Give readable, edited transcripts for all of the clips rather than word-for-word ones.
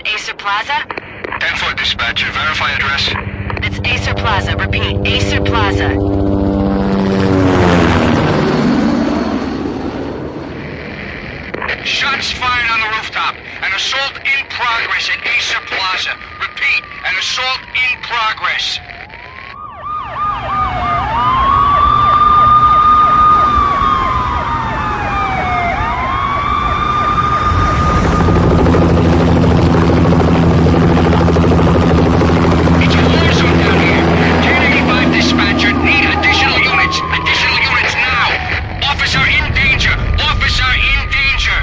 at Acer Plaza? 10-4 dispatcher, verify address. It's Acer Plaza. Repeat, Acer Plaza. Shots fired on the rooftop. An assault in progress at Acer Plaza. Repeat, an assault in progress. It's a war zone down here. 1085 dispatcher, need additional units. Additional units now. Officer in danger. Officer in danger.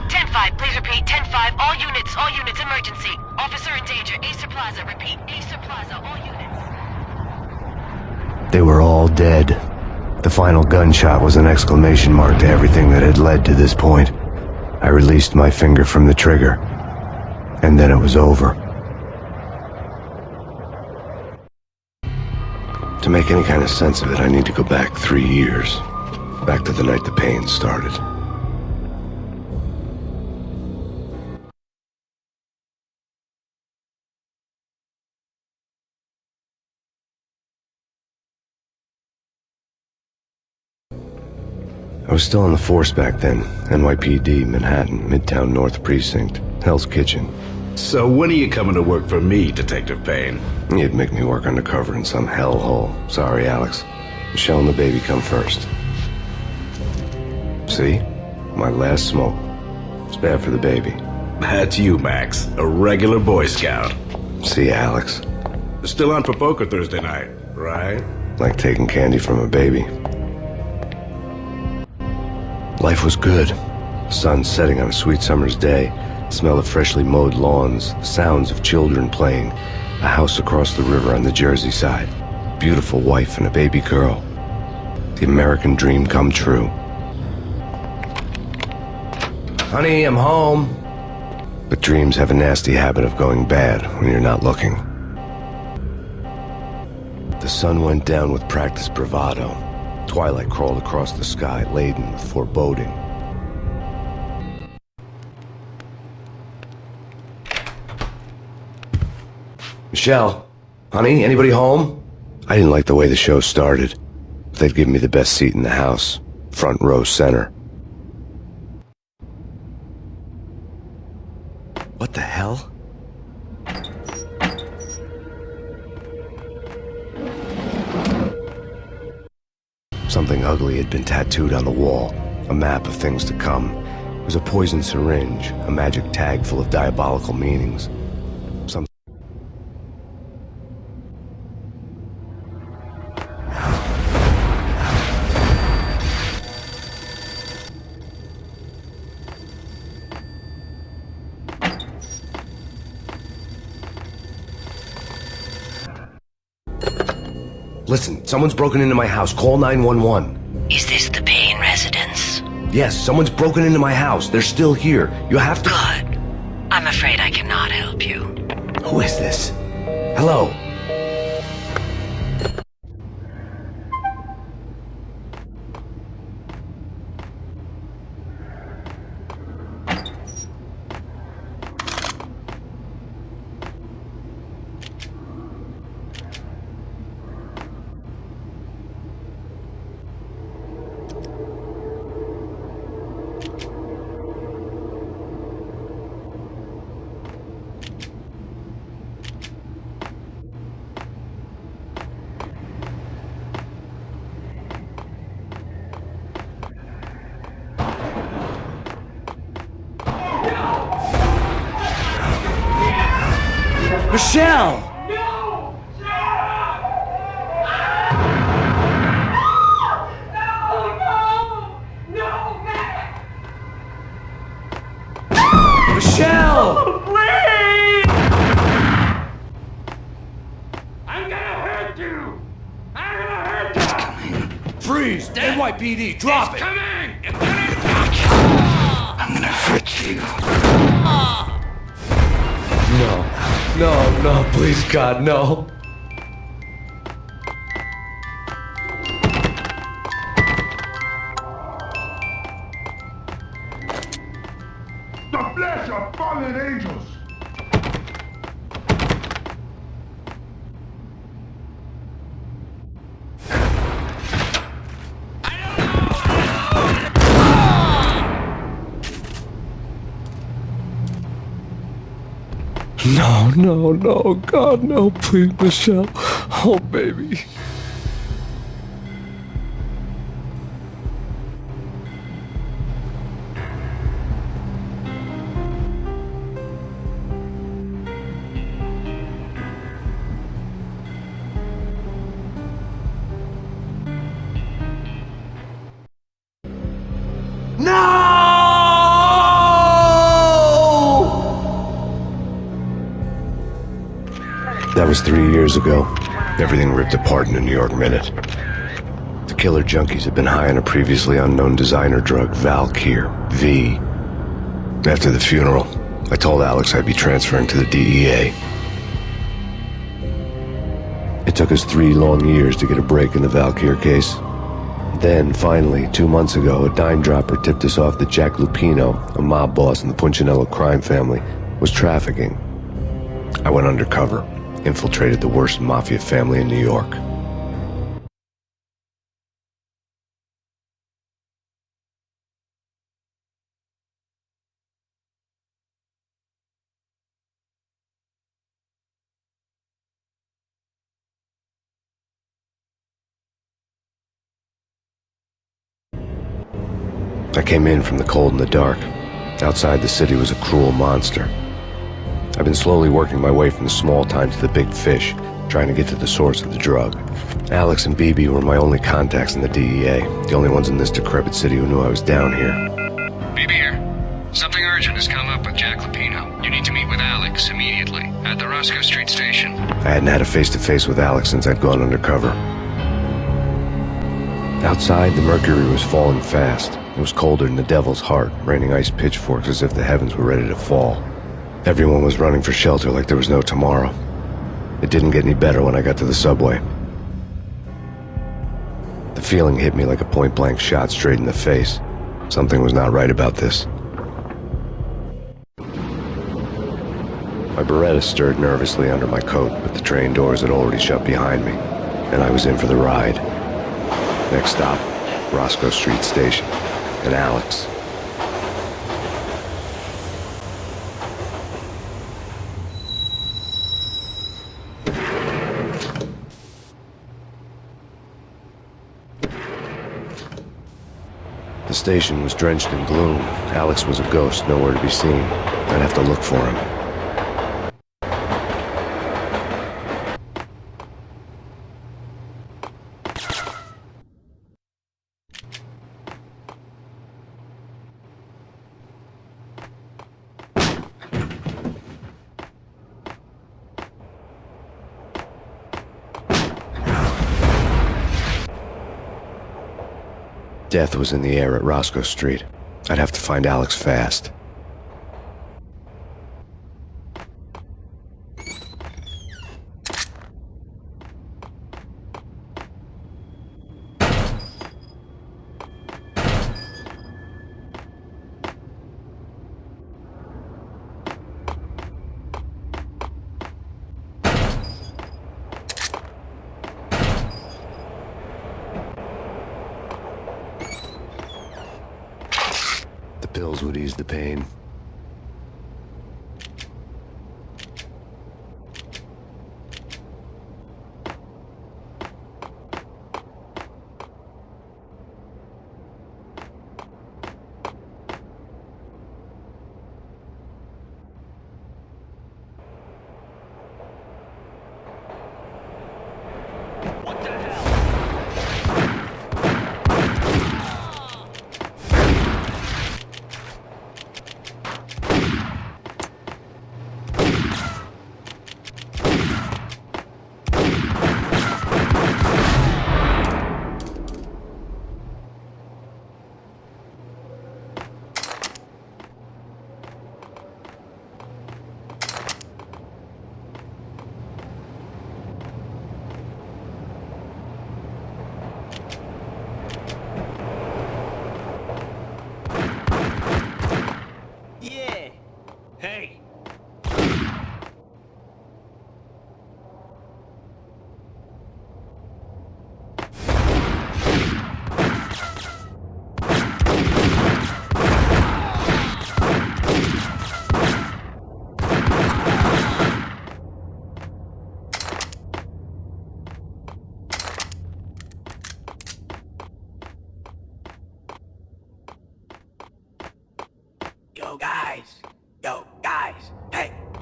10-5, please repeat. 10-5, all units, emergency. Officer in danger, Acer Plaza. Repeat, Acer Plaza, all units. They were all dead. The final gunshot was an exclamation mark to everything that had led to this point. I released my finger from the trigger, and then it was over. To make any kind of sense of it, I need to go back 3 years. Back to the night the pain started. I was still on the force back then. NYPD, Manhattan, Midtown North Precinct, Hell's Kitchen. So when are you coming to work for me, Detective Payne? You'd make me work undercover in some hellhole. Sorry, Alex. Michelle and the baby come first. See? My last smoke. It's bad for the baby. That's you, Max. A regular Boy Scout. See, Alex. Still on for poker Thursday night, right? Like taking candy from a baby. Life was good. Sun setting on a sweet summer's day. The smell of freshly mowed lawns. The sounds of children playing. A house across the river on the Jersey side. Beautiful wife and a baby girl. The American dream come true. Honey, I'm home. But dreams have a nasty habit of going bad when you're not looking. The sun went down with practiced bravado. Twilight crawled across the sky, laden with foreboding. Michelle, honey, anybody home? I didn't like the way the show started. They'd give me the best seat in the house, front row center. What the hell? Something ugly had been tattooed on the wall, a map of things to come. It was a poison syringe, a magic tag full of diabolical meanings. Listen, someone's broken into my house. Call 911. Is this the Payne residence? Yes, someone's broken into my house. They're still here. You have to... Good. I'm afraid I cannot help you. Who is this? Hello? Michelle! No! Michelle! Please! I'm gonna hurt you! I'm gonna hurt you! It's coming. Freeze! NYPD, drop It's it! coming! It's coming! I'm gonna hurt you. No, please, God, no. The flesh of fallen angels. No, no, no, God, no, please, Michelle. Oh, baby. That was 3 years ago. Everything ripped apart in a New York minute. The killer junkies had been high on a previously unknown designer drug, Valkyr, V. After the funeral, I told Alex I'd be transferring to the DEA. It took us 3 long years to get a break in the Valkyr case. Then, finally, 2 months ago, a dime dropper tipped us off that Jack Lupino, a mob boss in the Punchinello crime family, was trafficking. I went undercover, infiltrated the worst mafia family in New York. I came in from the cold and the dark. Outside the city was a cruel monster. I've been slowly working my way from the small time to the big fish, trying to get to the source of the drug. Alex and BB were my only contacts in the DEA, the only ones in this decrepit city who knew I was down here. BB here. Something urgent has come up with Jack Lupino. You need to meet with Alex immediately at the Roscoe Street station. I hadn't had a face-to-face with Alex since I'd gone undercover. Outside, the mercury was falling fast. It was colder than the devil's heart, raining ice pitchforks as if the heavens were ready to fall. Everyone was running for shelter like there was no tomorrow. It didn't get any better when I got to the subway. The feeling hit me like a point-blank shot straight in the face. Something was not right about this. My Beretta stirred nervously under my coat, but the train doors had already shut behind me, and I was in for the ride. Next stop, Roscoe Street Station, and Alex. The station was drenched in gloom. Alex was a ghost, nowhere to be seen. I'd have to look for him. Death was in the air at Roscoe Street. I'd have to find Alex fast. The pills would ease the pain.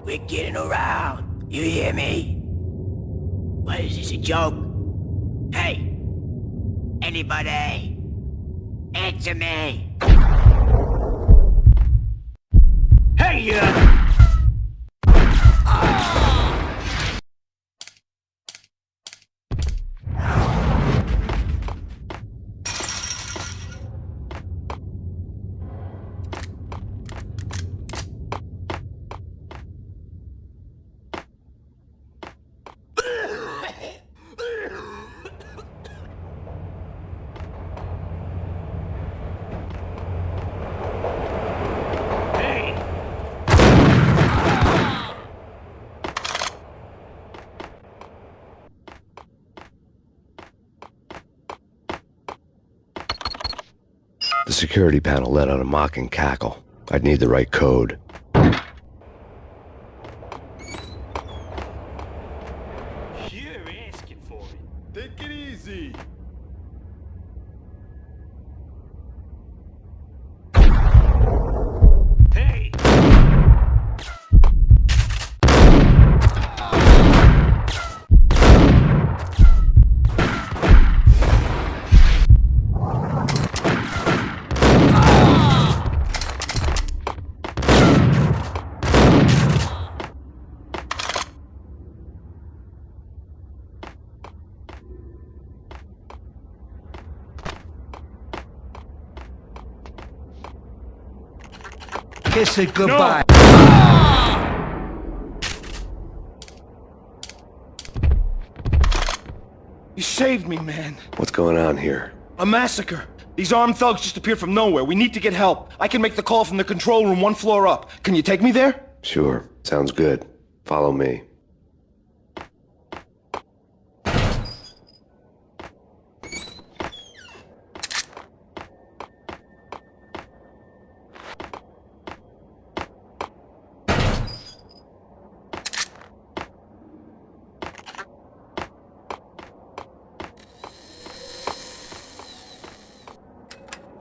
We're getting around. You hear me? What is this, a joke? Hey! Anybody? Answer me! Hey, you! The security panel let out a mocking cackle. I'd need the right code. You're asking for it. Take it easy. Hey! Kiss it goodbye. You saved me, man. What's going on here? A massacre. These armed thugs just appeared from nowhere. We need to get help. I can make the call from the control room 1 floor up. Can you take me there? Sure. Sounds good. Follow me.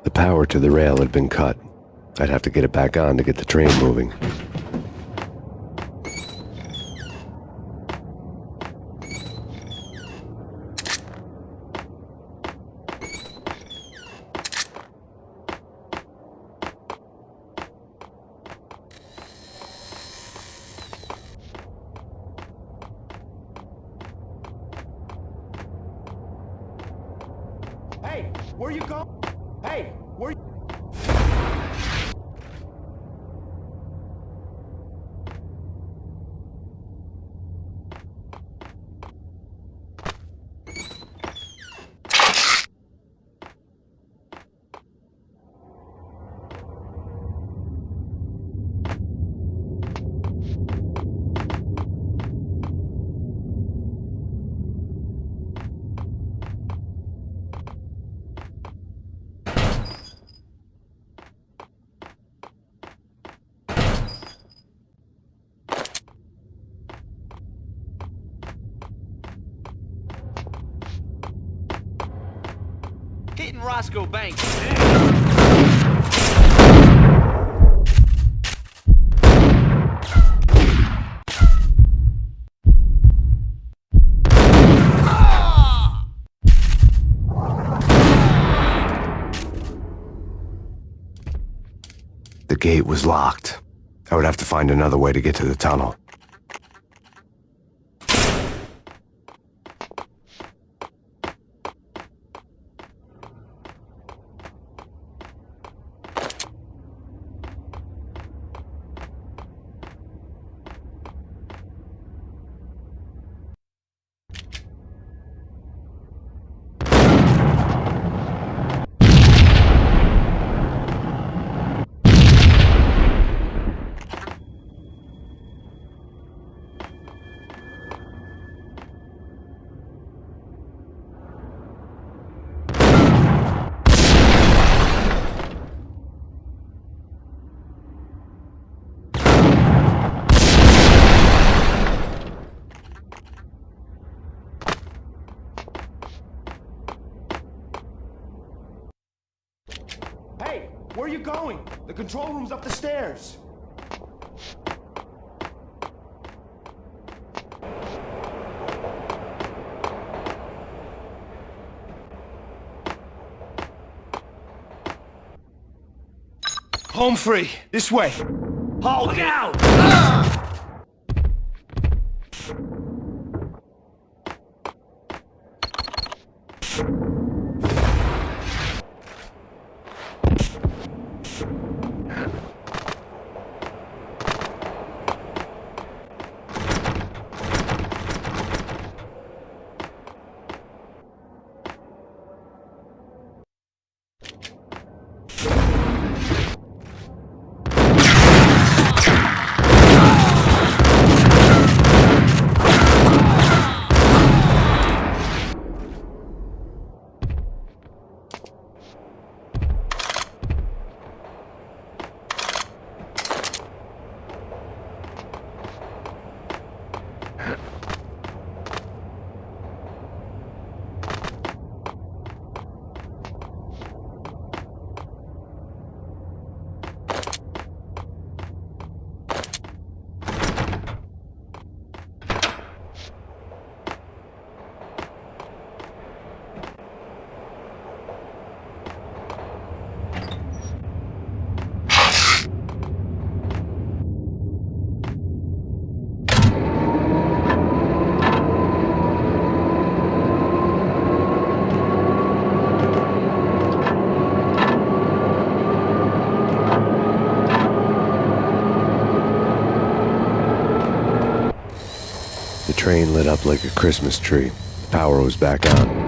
The power to the rail had been cut. I'd have to get it back on to get the train moving. Hey, where you going? Hey, where you... Hitting Roscoe Banks. The gate was locked. I would have to find another way to get to the tunnel. Hey, where you going? The control room's up the stairs. Home free. This way. Hold Look out! The train lit up like a Christmas tree. Power was back on.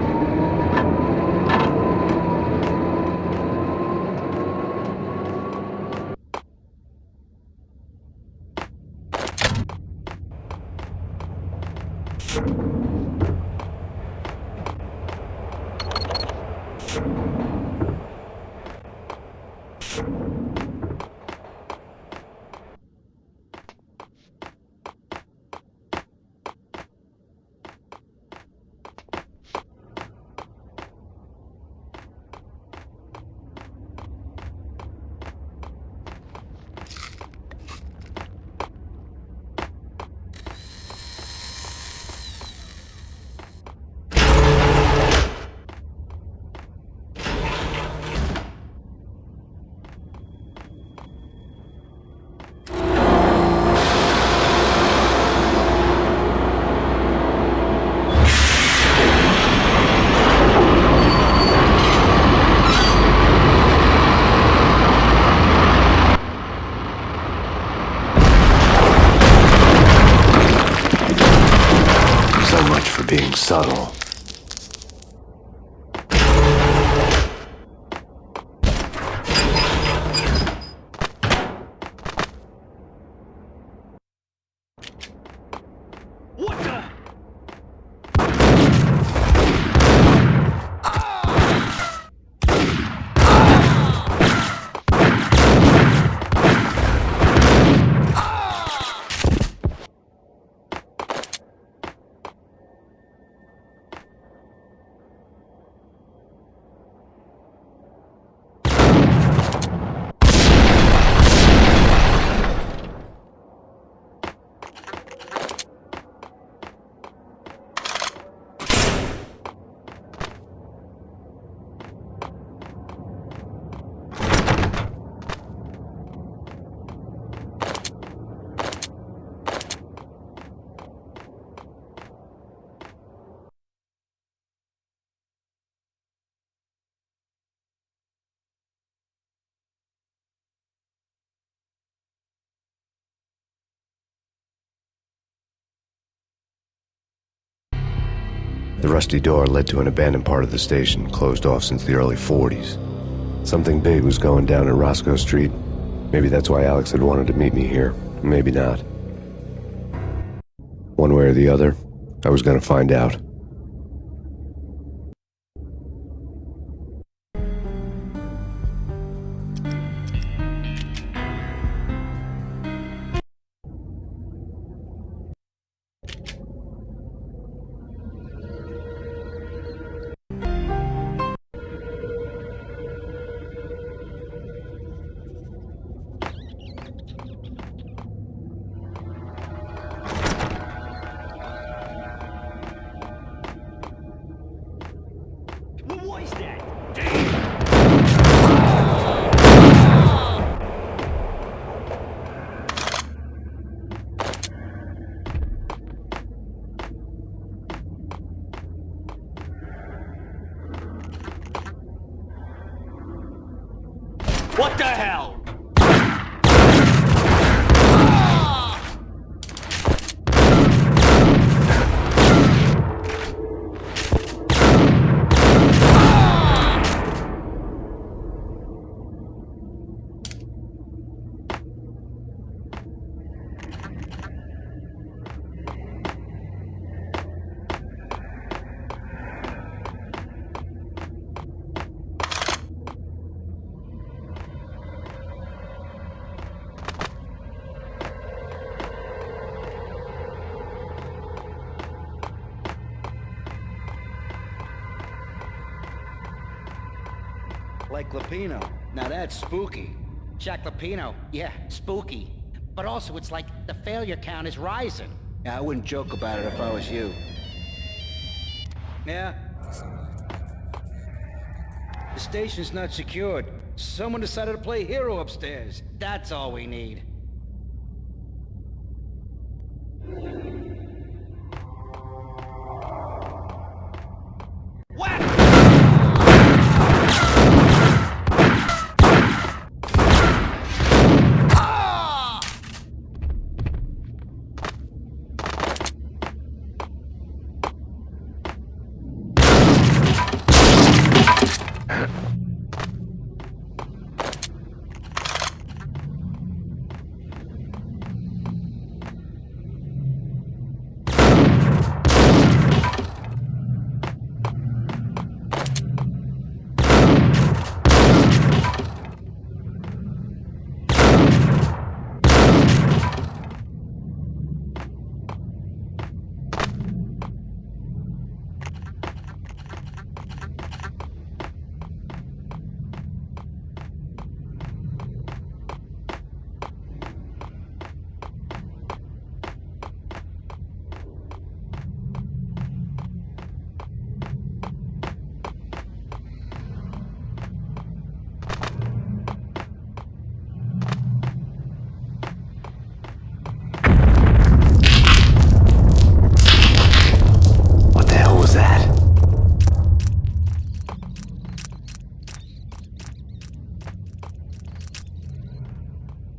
Being subtle. What the? The rusty door led to an abandoned part of the station, closed off since the early 40s. Something big was going down in Roscoe Street. Maybe that's why Alex had wanted to meet me here. Maybe not. One way or the other, I was gonna find out. What is that? What the hell? Like Lapino. Now that's spooky. Jack Lapino, yeah, spooky. But also, it's like the failure count is rising. Yeah, I wouldn't joke about it if I was you. Yeah? The station's not secured. Someone decided to play hero upstairs. That's all we need.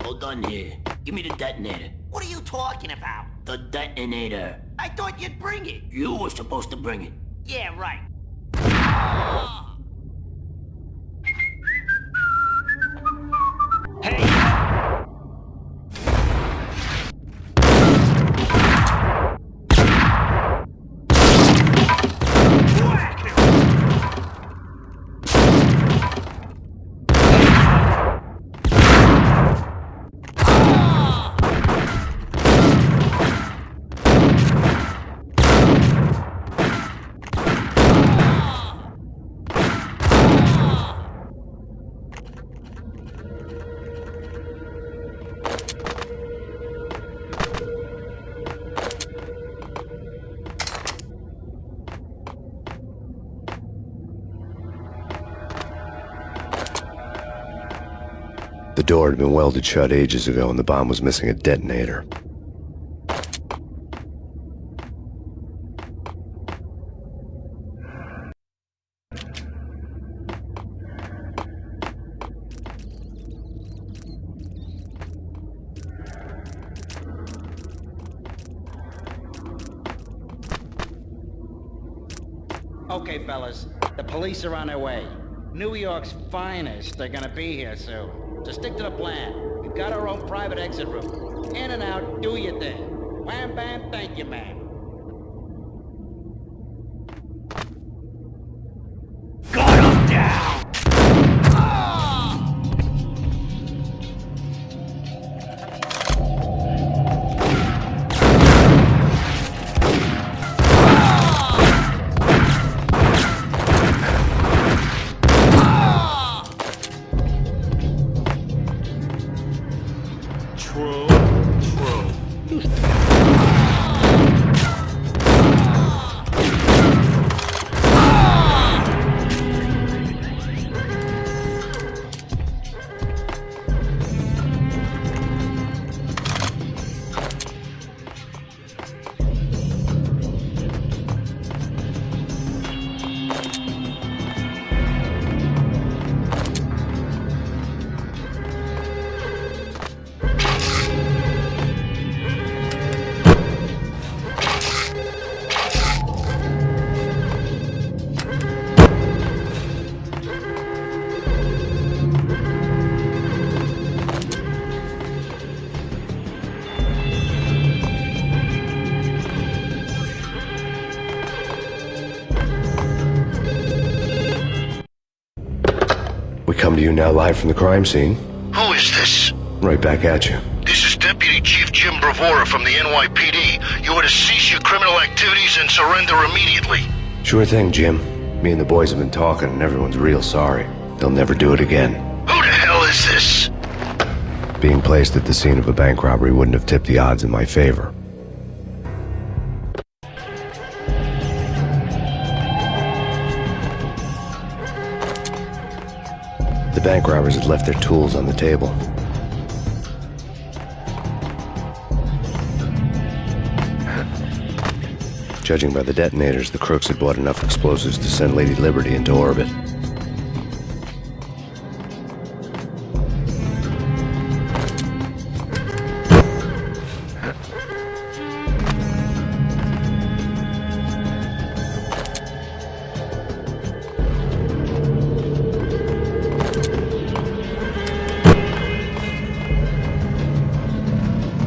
Hold on here. Give me the detonator. What are you talking about? The detonator. I thought you'd bring it. You were supposed to bring it. Yeah, right. The door had been welded shut ages ago and the bomb was missing a detonator. Okay, fellas. The police are on their way. New York's finest are gonna be here soon. So stick to the plan. We've got our own private exit route. In and out, do your thing. Wham bam, thank you, man. Got him down! We come to you now live from the crime scene. Who is this? Right back at you. This is Deputy Chief Jim Bravura from the NYPD. You are to cease your criminal activities and surrender immediately. Sure thing, Jim. Me and the boys have been talking and everyone's real sorry. They'll never do it again. Who the hell is this? Being placed at the scene of a bank robbery wouldn't have tipped the odds in my favor. The bank robbers had left their tools on the table. Judging by the detonators, the crooks had bought enough explosives to send Lady Liberty into orbit.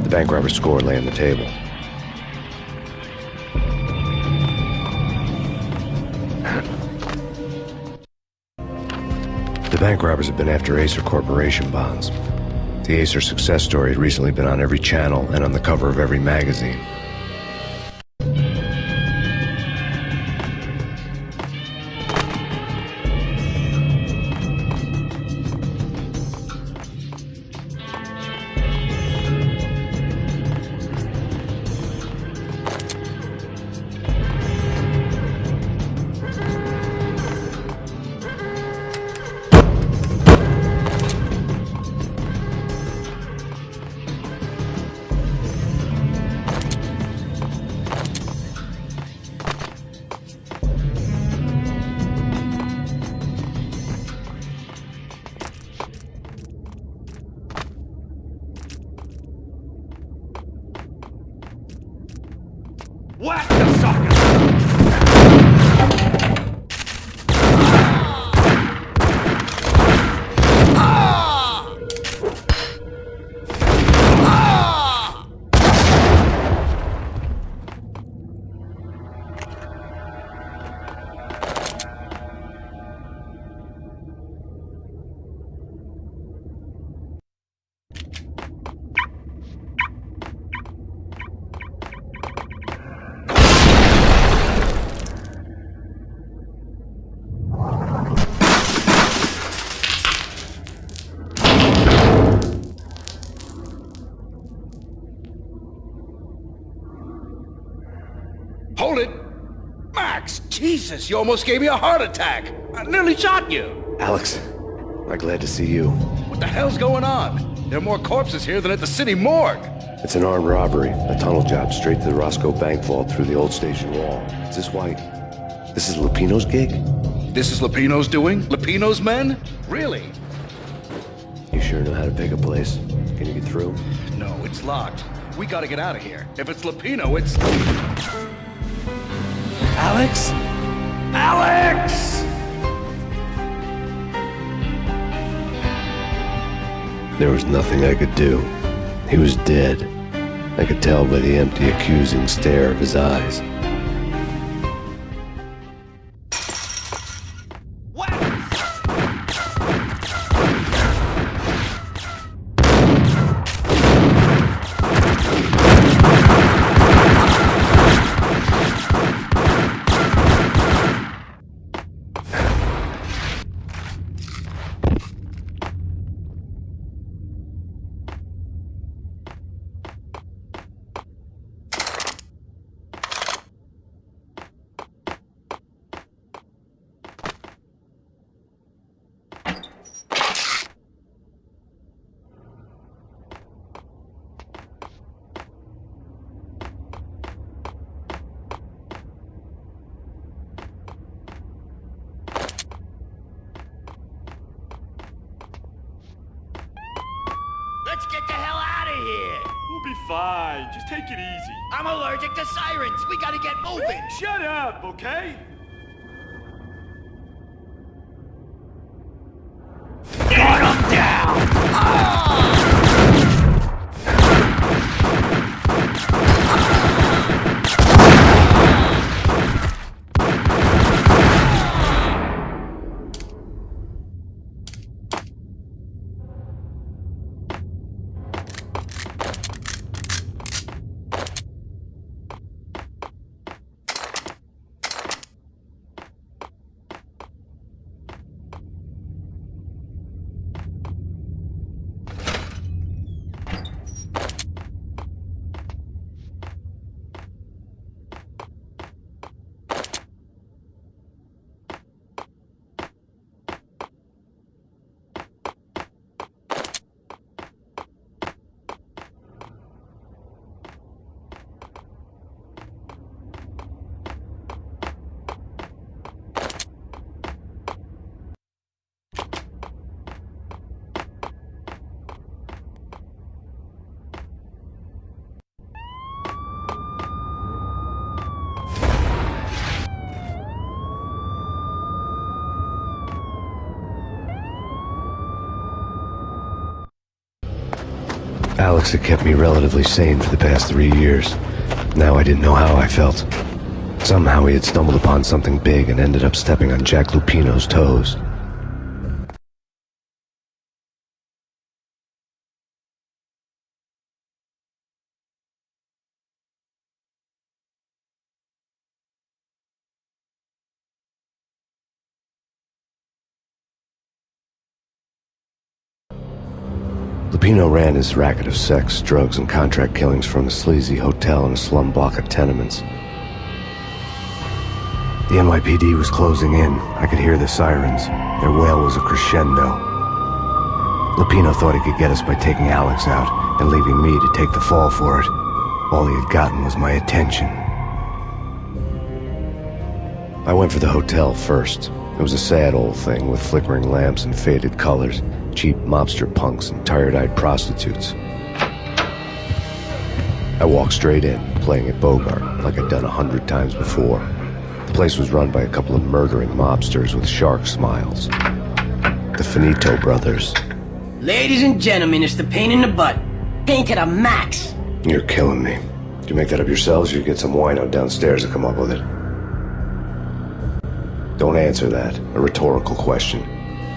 The bank robber's score lay on the table. The bank robbers had been after Acer Corporation bonds. The Acer success story had recently been on every channel and on the cover of every magazine. Whack the sucker! Hold it! Max! Jesus, you almost gave me a heart attack! I nearly shot you! Alex, I'm glad to see you. What the hell's going on? There are more corpses here than at the city morgue! It's an armed robbery, a tunnel job straight to the Roscoe Bank vault through the old station wall. Is this why... This is Lupino's gig? This is Lupino's doing? Lupino's men? Really? You sure know how to pick a place? Can you get through? No, it's locked. We gotta get out of here. If it's Lupino, it's... Alex? Alex! There was nothing I could do. He was dead. I could tell by the empty, accusing stare of his eyes. Let's get the hell out of here! We'll be fine. Just take it easy. I'm allergic to sirens. We gotta get moving. Shut up, okay? Get him down! Alex had kept me relatively sane for the past 3 years. Now I didn't know how I felt. Somehow he had stumbled upon something big and ended up stepping on Jack Lupino's toes. Lupino ran his racket of sex, drugs, and contract killings from a sleazy hotel in a slum block of tenements. The NYPD was closing in. I could hear the sirens. Their wail was a crescendo. Lupino thought he could get us by taking Alex out and leaving me to take the fall for it. All he had gotten was my attention. I went for the hotel first. It was a sad old thing with flickering lamps and faded colors, cheap mobster punks and tired-eyed prostitutes. I walked straight in, playing at Bogart, like I'd done 100 times before. The place was run by a couple of murdering mobsters with shark smiles. The Finito brothers. Ladies and gentlemen, it's the pain in the butt. Pain to the max. You're killing me. Did you make that up yourselves, or you get some wino downstairs to come up with it? Don't answer that. A rhetorical question.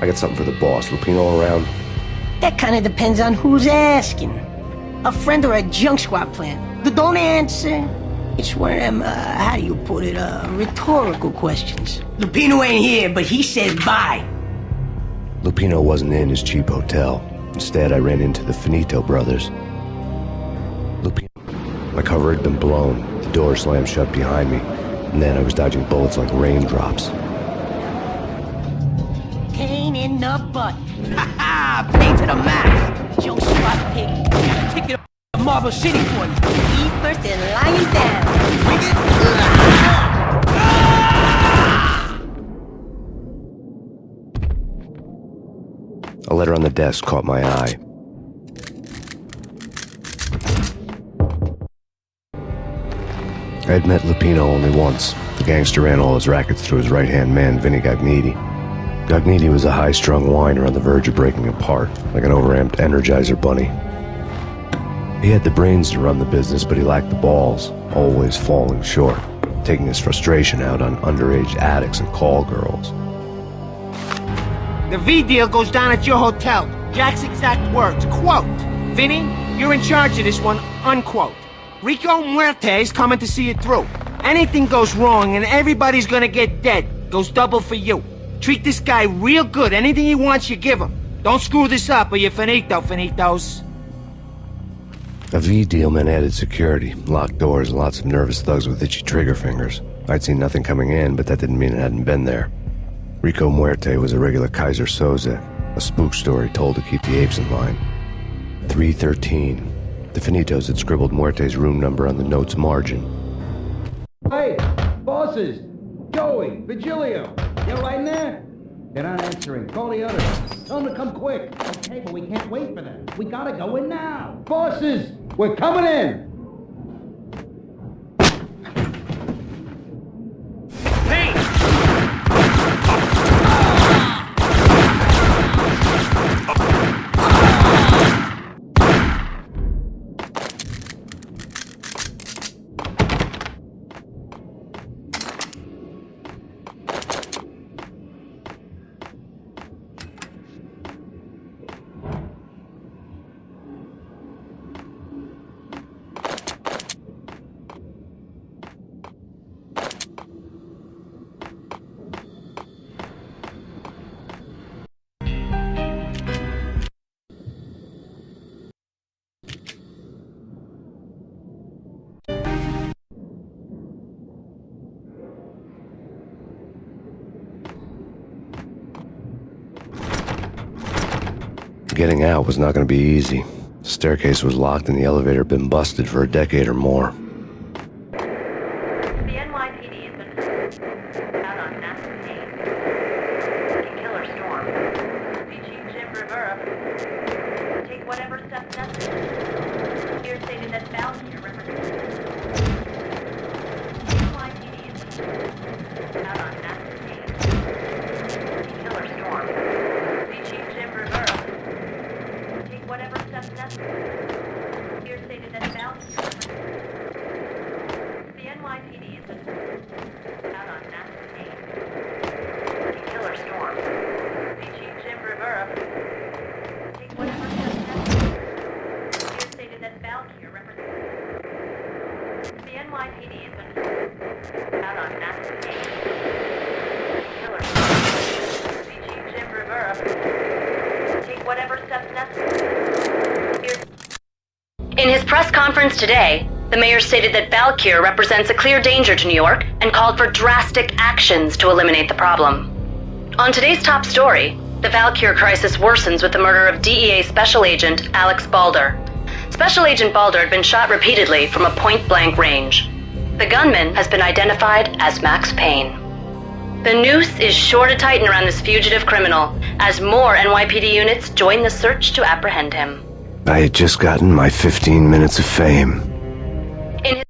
I got something for the boss. Lupino around? That kind of depends on who's asking. A friend or a junk squad plan. Don't answer. It's one of them, how do you put it, rhetorical questions. Lupino ain't here, but he says bye. Lupino wasn't in his cheap hotel. Instead, I ran into the Finito brothers. Lupino. My cover had been blown. The door slammed shut behind me. And then I was dodging bullets like raindrops. Pain in the butt. Ha ha! Pain to the max. Junk squad pig. Got a ticket to Marble City for you. Eat first and lying down. Swing it. A letter on the desk caught my eye. I had met Lupino only once. The gangster ran all his rackets through his right-hand man, Vinny Gagniti. Gagniti was a high-strung whiner on the verge of breaking apart, like an overamped Energizer bunny. He had the brains to run the business, but he lacked the balls, always falling short, taking his frustration out on underage addicts and call girls. The V deal goes down at your hotel. Jack's exact words, quote, "Vinny, you're in charge of this one," unquote. Rico Muerte's coming to see it through. Anything goes wrong and everybody's gonna get dead. Goes double for you. Treat this guy real good. Anything he wants, you give him. Don't screw this up or you're finito, finitos. A V deal meant added security, locked doors, and lots of nervous thugs with itchy trigger fingers. I'd seen nothing coming in, but that didn't mean it hadn't been there. Rico Muerte was a regular Kaiser Soze, a spook story told to keep the apes in line. 313. The Finitos had scribbled Muerte's room number on the note's margin. Hey, bosses! Joey, Vigilio, you right in there? They're not answering. Call the others. Tell them to come quick. Okay, but we can't wait for them. We gotta go in now. Bosses, we're coming in! Getting out was not going to be easy. The staircase was locked and the elevator had been busted for a decade or more. The NYPD has been out on Max Payne. Killer Storm. VG Jim Rivera. Take whatever steps necessary. Here stated that Valkyr represents. The NYPD has been out on Max Payne. Killer Storm. VG Jim Rivera. Take whatever steps necessary. press conference today, the mayor stated that Valkyr represents a clear danger to New York and called for drastic actions to eliminate the problem. On today's top story, the Valkyr crisis worsens with the murder of DEA Special Agent Alex Balder. Special Agent Balder had been shot repeatedly from a point-blank range. The gunman has been identified as Max Payne. The noose is sure to tighten around this fugitive criminal as more NYPD units join the search to apprehend him. I had just gotten my 15 minutes of fame. In his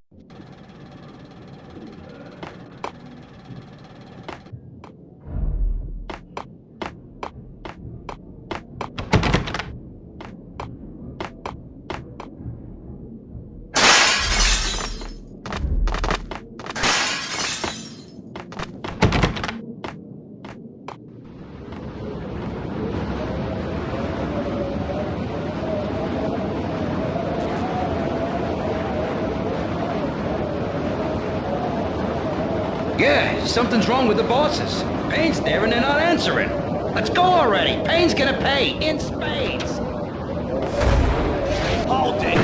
Yeah, something's wrong with the bosses. Payne's there and they're not answering. Let's go already. Payne's gonna pay in spades. Hold it.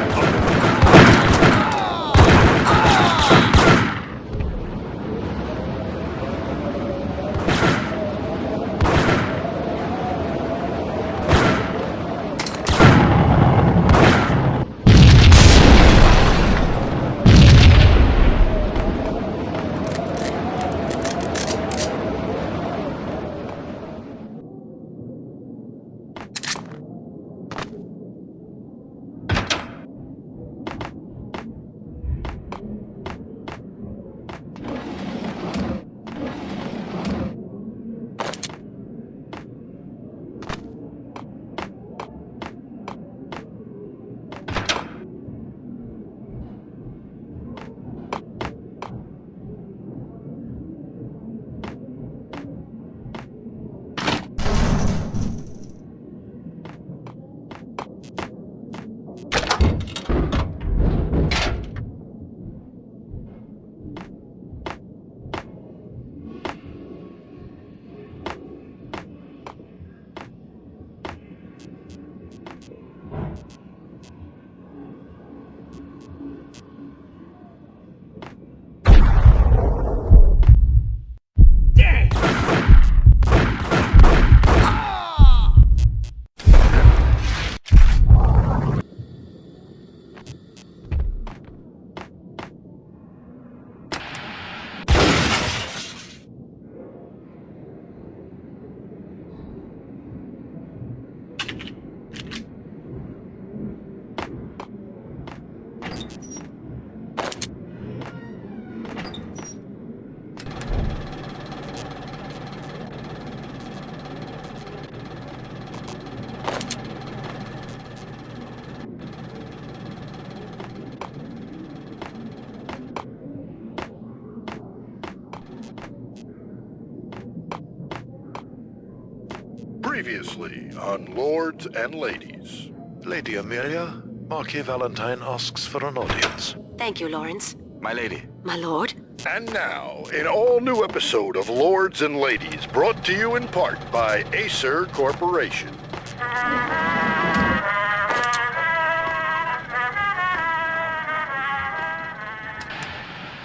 Previously on Lords and Ladies. Lady Amelia, Marquis Valentine asks for an audience. Thank you, Lawrence. My lady. My lord. And now, an all-new episode of Lords and Ladies, brought to you in part by Acer Corporation.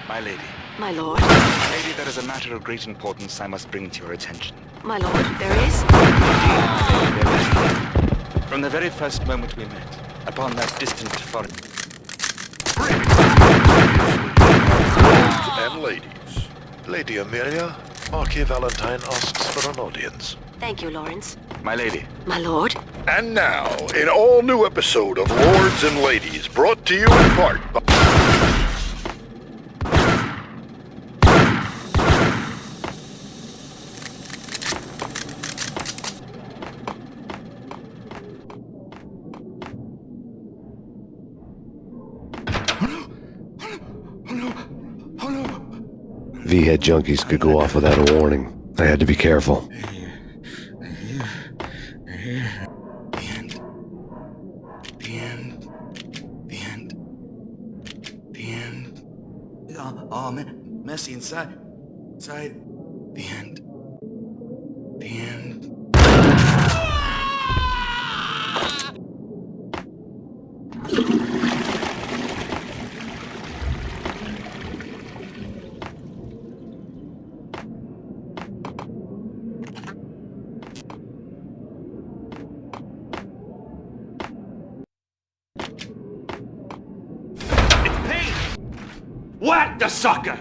My lady. My lord. Lady, there is a matter of great importance I must bring to your attention. My lord, there is? From the very first moment we met, upon that distant foreign... Lords and Ladies. Lady Amelia, Marquis Valentine asks for an audience. Thank you, Lawrence. My lady. My lord. And now, an all-new episode of Lords and Ladies, brought to you in part by... V-head junkies could go off without a warning. I had to be careful. Oh, messy inside. The end. Whack the sucker!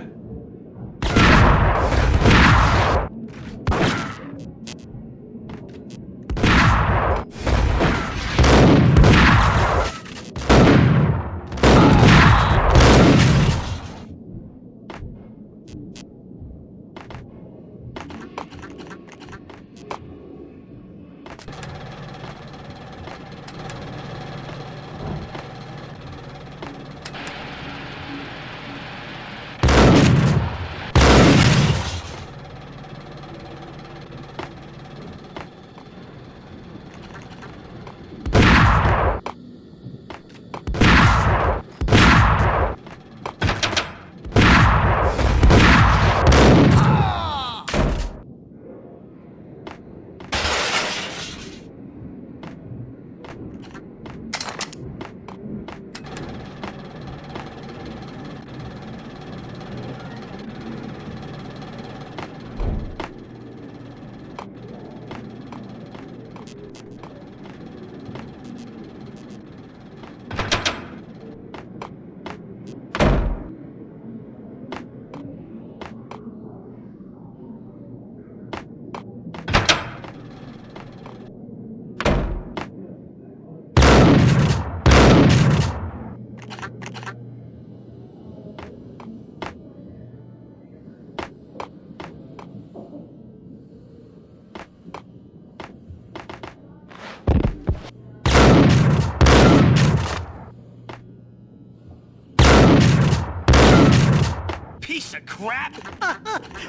Piece of crap!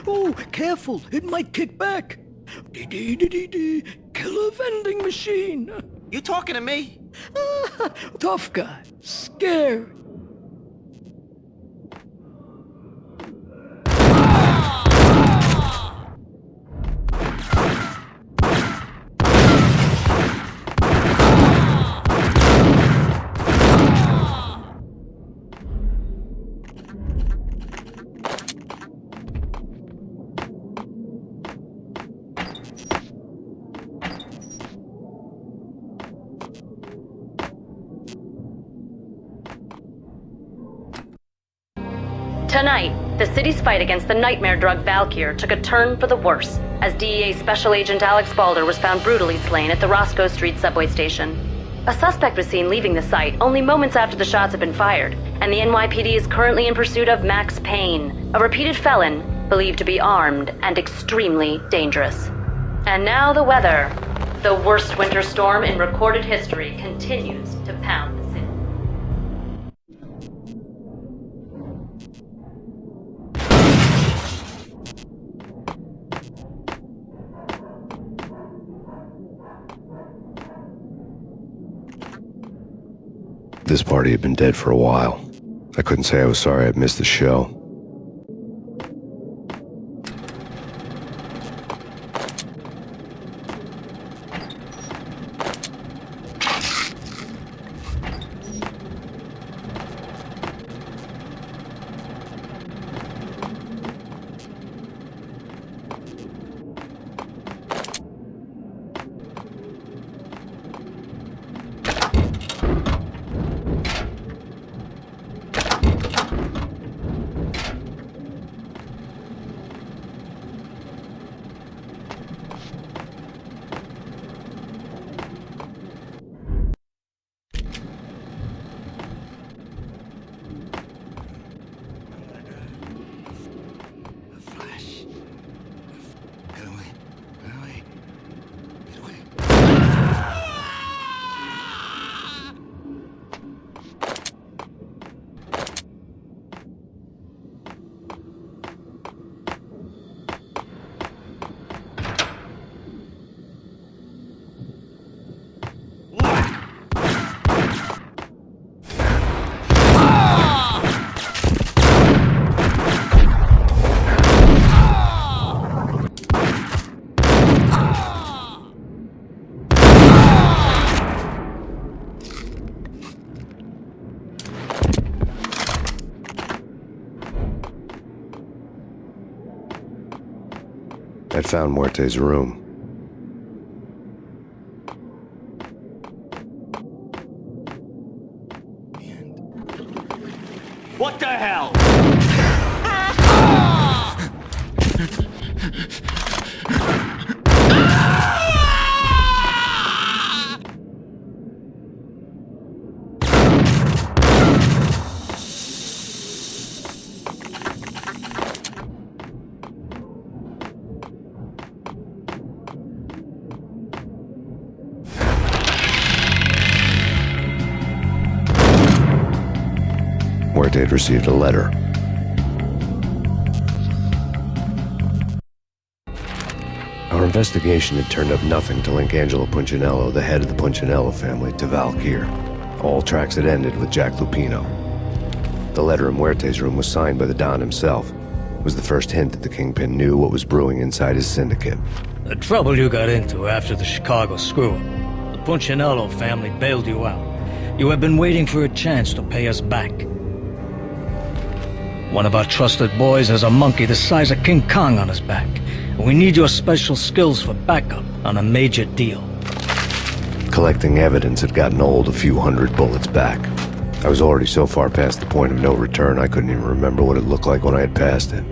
Oh, careful, it might kick back. Dee-dee-dee-dee-dee, killer vending machine. You talking to me? Tough guy, scary. Tonight, the city's fight against the nightmare drug Valkyr took a turn for the worse, as DEA Special Agent Alex Balder was found brutally slain at the Roscoe Street subway station. A suspect was seen leaving the site only moments after the shots had been fired, and the NYPD is currently in pursuit of Max Payne, a repeated felon believed to be armed and extremely dangerous. And now the weather. The worst winter storm in recorded history continues to pound the city. This party had been dead for a while. I couldn't say I was sorry I'd missed the show. I'd found Muerte's room. What the hell? Muerte had received a letter. Our investigation had turned up nothing to link Angelo Punchinello, the head of the Punchinello family, to Valkyr. All tracks had ended with Jack Lupino. The letter in Muerte's room was signed by the Don himself. It was the first hint that the Kingpin knew what was brewing inside his syndicate. The trouble you got into after the Chicago screw-up. The Punchinello family bailed you out. You have been waiting for a chance to pay us back. One of our trusted boys has a monkey the size of King Kong on his back. And we need your special skills for backup on a major deal. Collecting evidence had gotten old a few hundred bullets back. I was already so far past the point of no return I couldn't even remember what it looked like when I had passed it.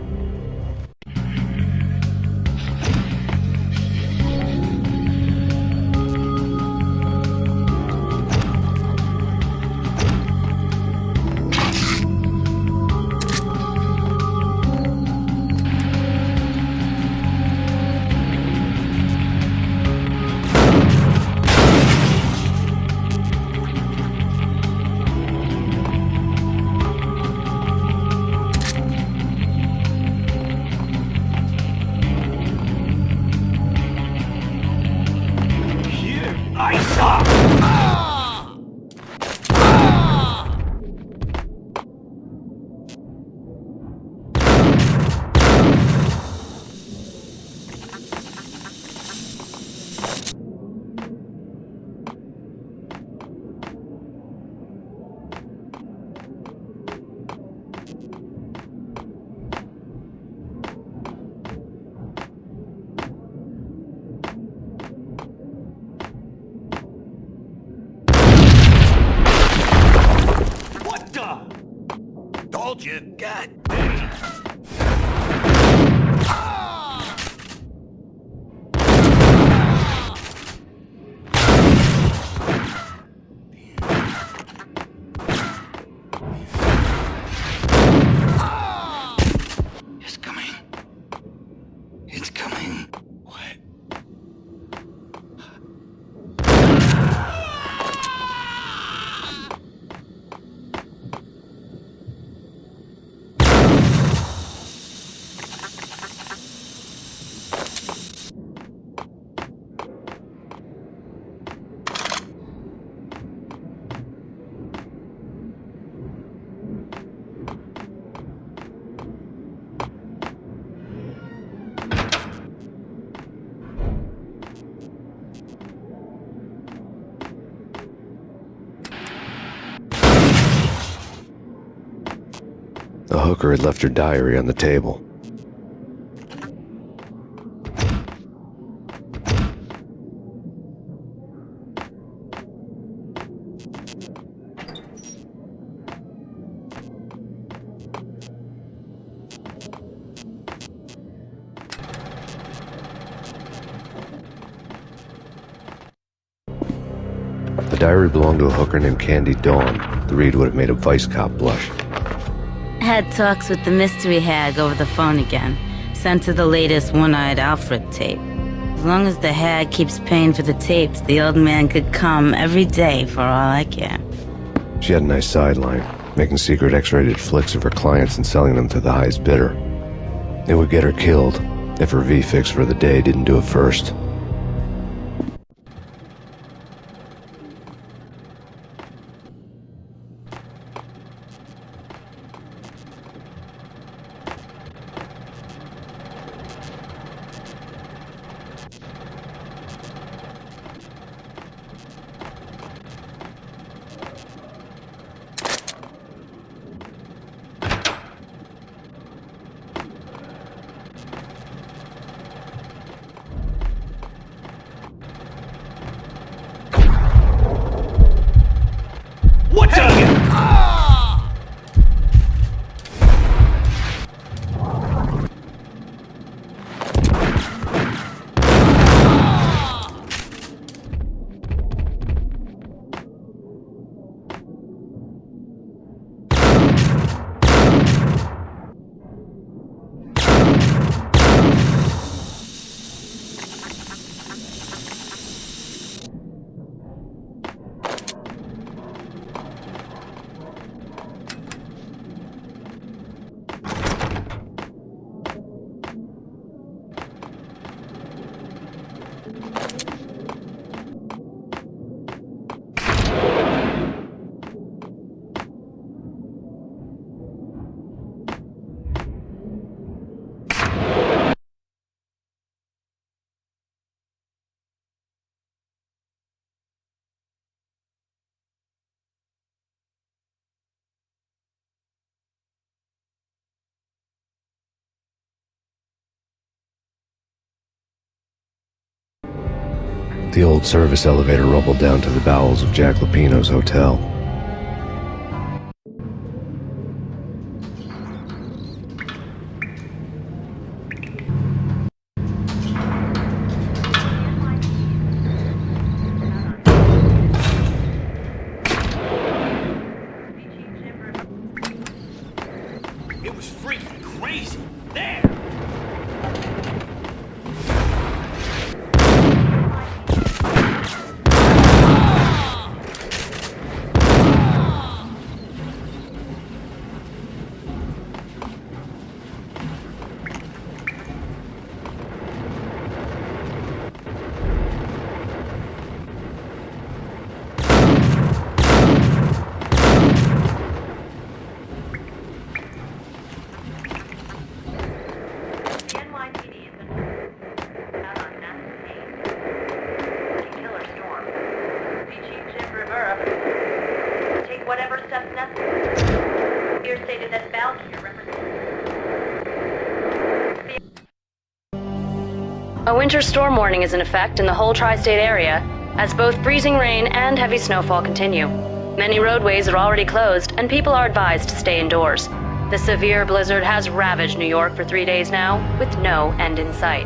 Told you. God. It's coming. It's coming. What? The hooker had left her diary on the table. The diary belonged to a hooker named Candy Dawn. The read would have made a vice cop blush. Had talks with the mystery hag over the phone again. Sent her the latest One-Eyed Alfred tape. As long as the hag keeps paying for the tapes, the old man could come every day for all I care. She had a nice sideline, making secret X-rated flicks of her clients and selling them to the highest bidder. It would get her killed if her V-fix for the day didn't do it first. The old service elevator rumbled down to the bowels of Jack Lupino's hotel. It was freaking crazy. There! The NYPD has been out on Max Payne. Killer storm. VG Jim Rivera. Take whatever steps necessary. Here stated that Valkyr represents... A winter storm warning is in effect in the whole tri-state area, as both freezing rain and heavy snowfall continue. Many roadways are already closed, and people are advised to stay indoors. The severe blizzard has ravaged New York for 3 days now, with no end in sight.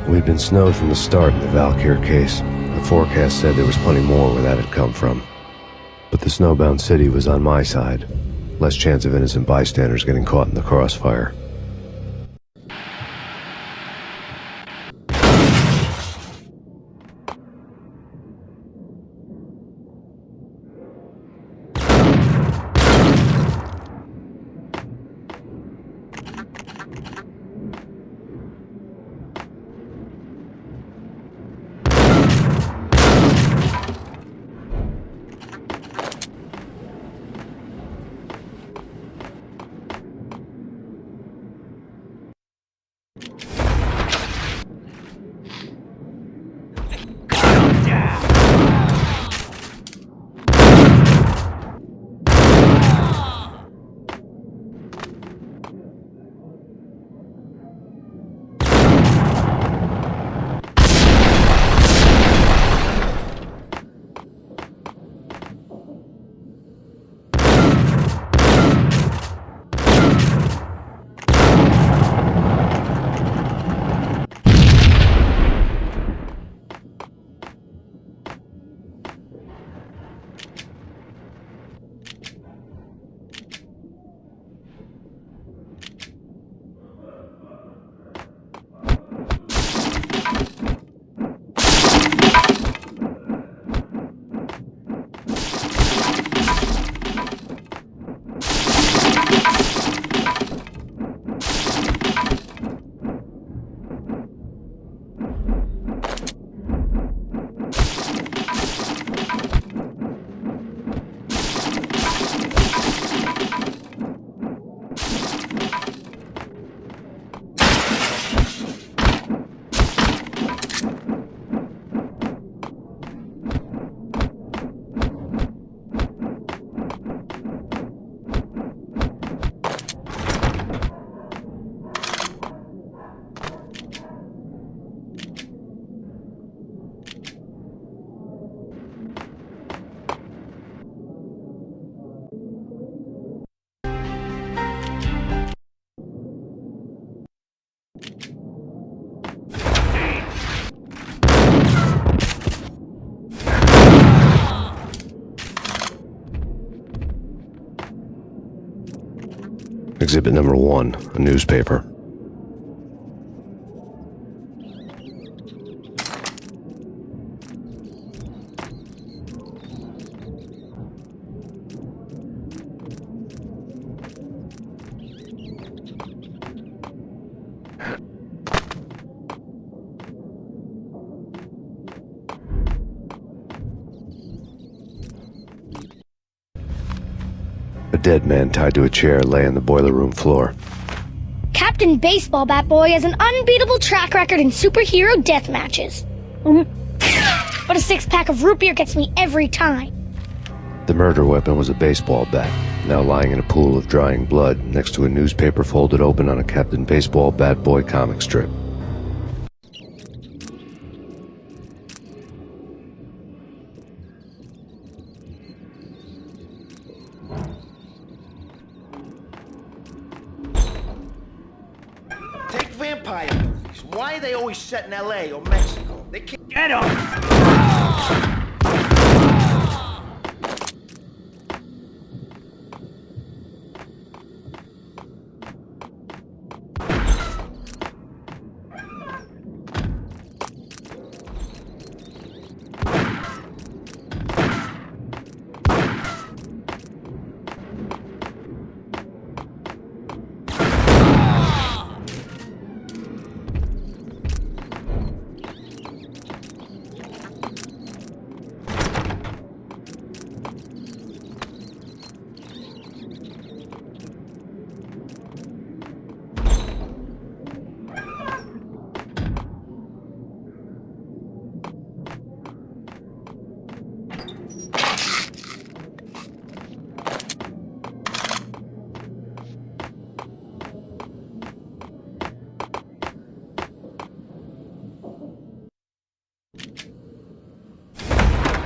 We'd been snowed from the start in the Valkyr case. The forecast said there was plenty more where that had come from. But the snowbound city was on my side. Less chance of innocent bystanders getting caught in the crossfire. Exhibit number 1, a newspaper. A dead man tied to a chair lay on the boiler room floor. Captain Baseball Bat Boy has an unbeatable track record in superhero death matches. But a 6-pack of root beer gets me every time. The murder weapon was a baseball bat, now lying in a pool of drying blood next to a newspaper folded open on a Captain Baseball Bat Boy comic strip. vampire movies. Why are they always set in L.A. or Mexico? They can't... Get him!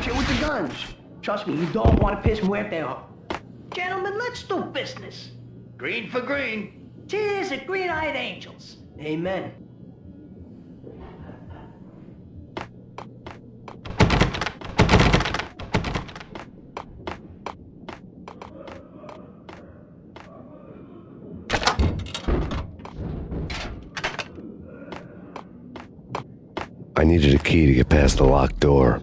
With the guns. Trust me, you don't want to piss Muerte off. Gentlemen, let's do business. Green for green. Cheers at green-eyed angels. Amen. I needed a key to get past the locked door.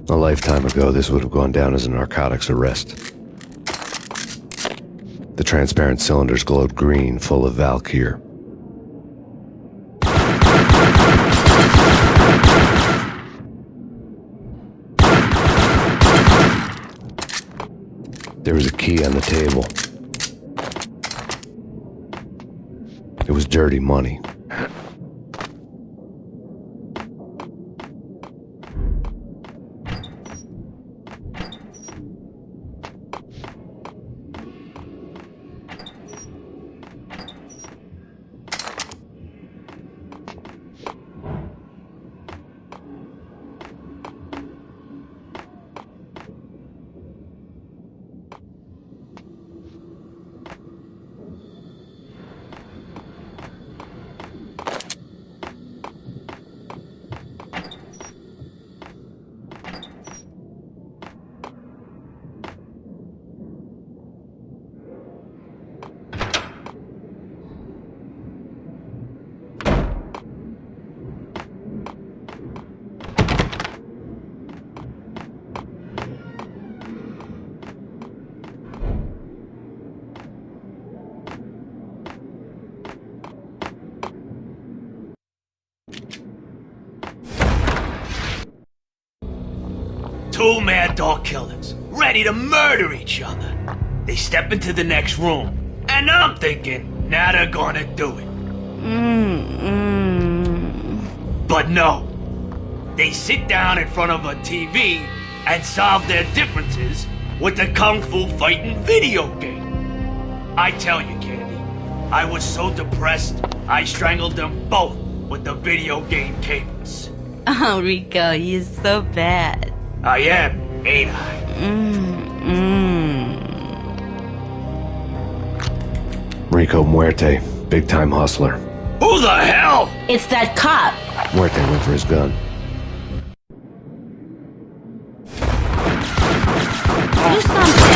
A lifetime ago, this would have gone down as a narcotics arrest. The transparent cylinders glowed green, full of Valkyr. There was a key on the table. It was dirty money. Two mad dog killers, ready to murder each other. They step into the next room, and I'm thinking, now they're gonna do it. But no. They sit down in front of a TV and solve their differences with the Kung Fu fighting video game. I tell you, Candy, I was so depressed, I strangled them both with the video game cables. Oh, Rico, you're so bad. I am, ain't I? Rico Muerte, big-time hustler. Who the hell? It's that cop. Muerte went for his gun. Do something.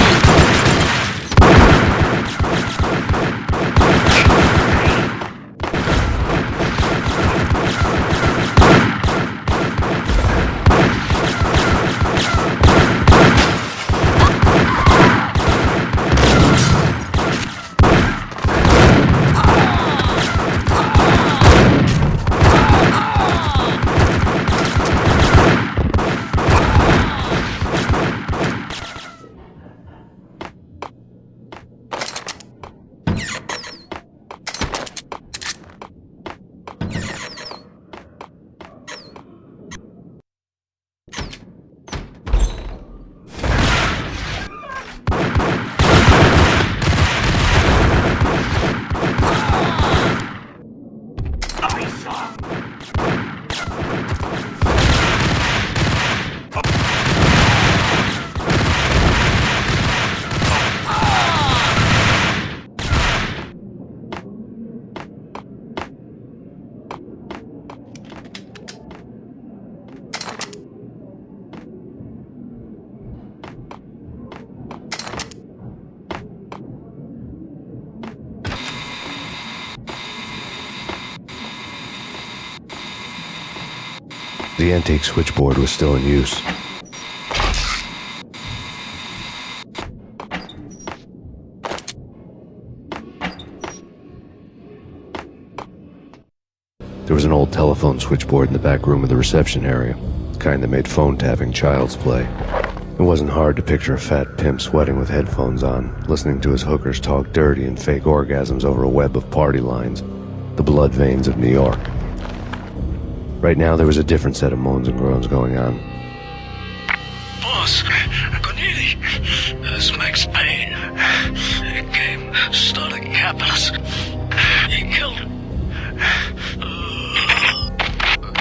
The antique switchboard was still in use. There was an old telephone switchboard in the back room of the reception area, the kind that made phone tapping child's play. It wasn't hard to picture a fat pimp sweating with headphones on, listening to his hookers talk dirty and fake orgasms over a web of party lines, the blood veins of New York. Right now, there was a different set of moans and groans going on. Boss, Cornelia, it's Max Payne. He came, started capping us. He killed him.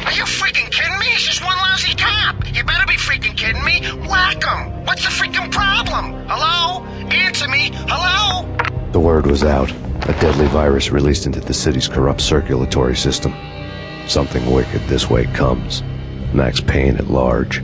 Are you freaking kidding me? It's just one lousy cop. You better be freaking kidding me. Whack him. What's the freaking problem? Hello? Answer me. Hello? The word was out. A deadly virus released into the city's corrupt circulatory system. Something wicked this way comes. Max Payne at large.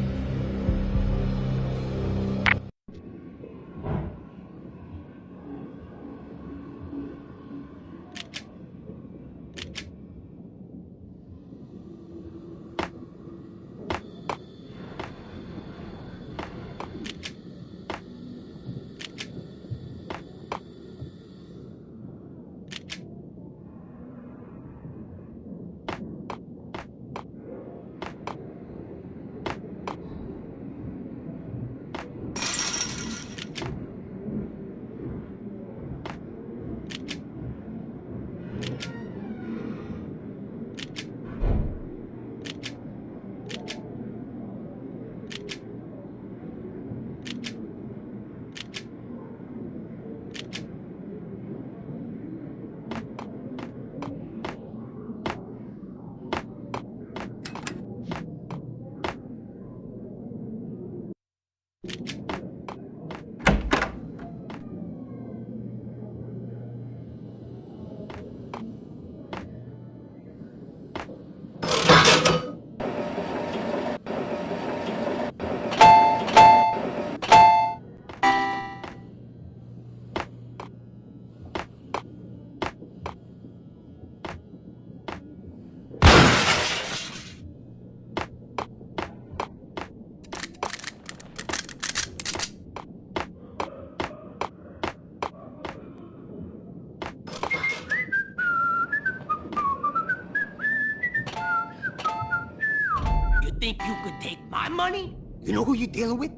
Think you could take my money? You know who you're dealing with?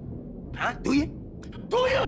Huh? Do you? Do you?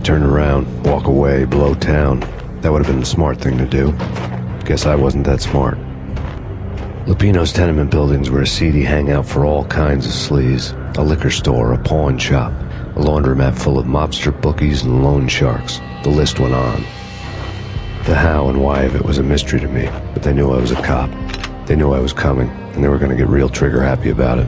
turn around, walk away, blow town. That would have been the smart thing to do. Guess I wasn't that smart. Lupino's tenement buildings were a seedy hangout for all kinds of sleaze. A liquor store, a pawn shop, a laundromat full of mobster bookies and loan sharks. The list went on. The how and why of it was a mystery to me, but they knew I was a cop. They knew I was coming, and they were going to get real trigger-happy about it.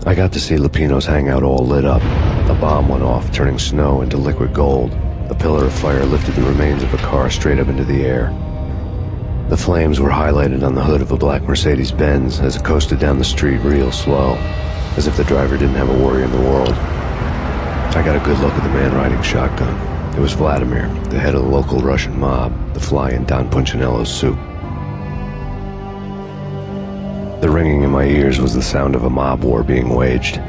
I got to see Lupino's hangout all lit up. A bomb went off, turning snow into liquid gold. A pillar of fire lifted the remains of a car straight up into the air. The flames were highlighted on the hood of a black Mercedes-Benz as it coasted down the street real slow, as if the driver didn't have a worry in the world. I got a good look at the man riding shotgun. It was Vladimir, the head of the local Russian mob, the fly in Don Punchinello's soup. The ringing in my ears was the sound of a mob war being waged.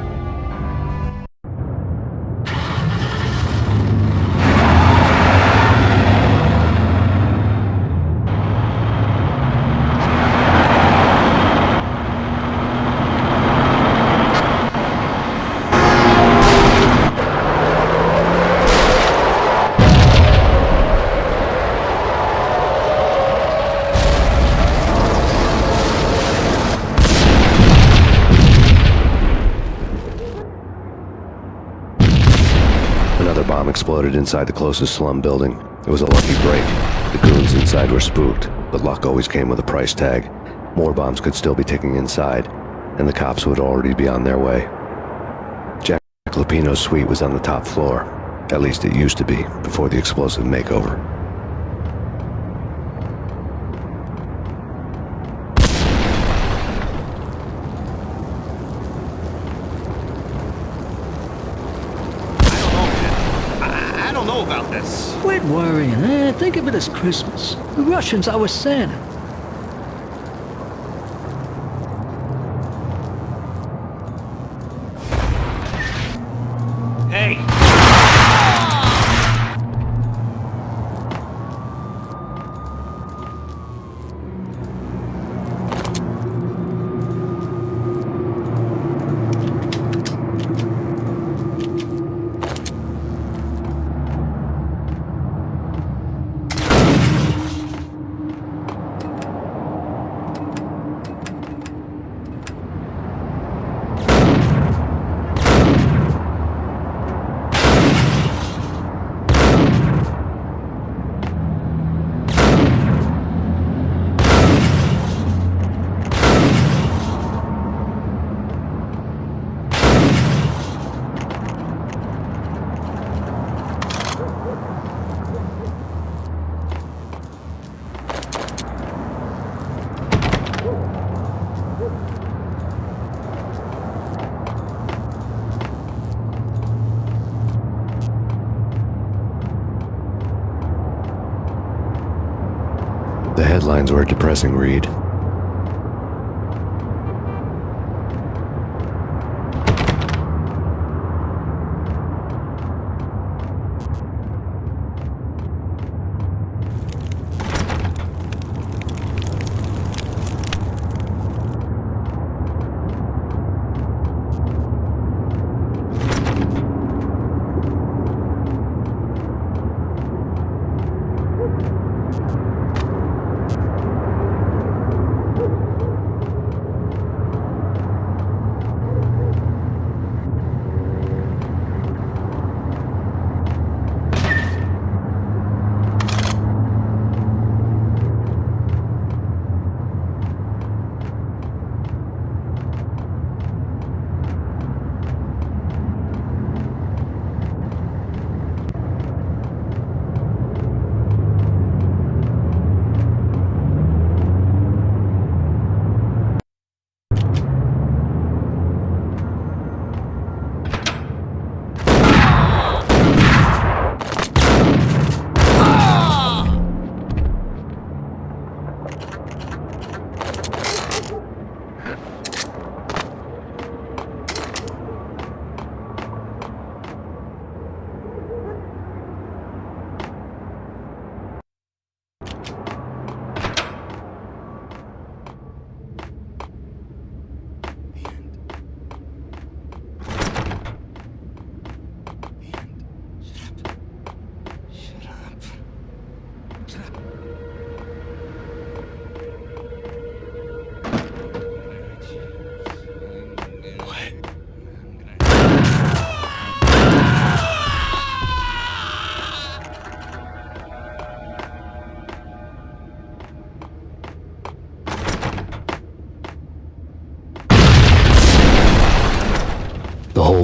Exploded inside the closest slum building. It was a lucky break. The goons inside were spooked, but luck always came with a price tag. More bombs could still be ticking inside, and the cops would already be on their way. Jack Lupino's suite was on the top floor. At least it used to be, before the explosive makeover. Quit worrying, eh? Think of it as Christmas. The Russians are with Santa. Hey! The headlines were a depressing read.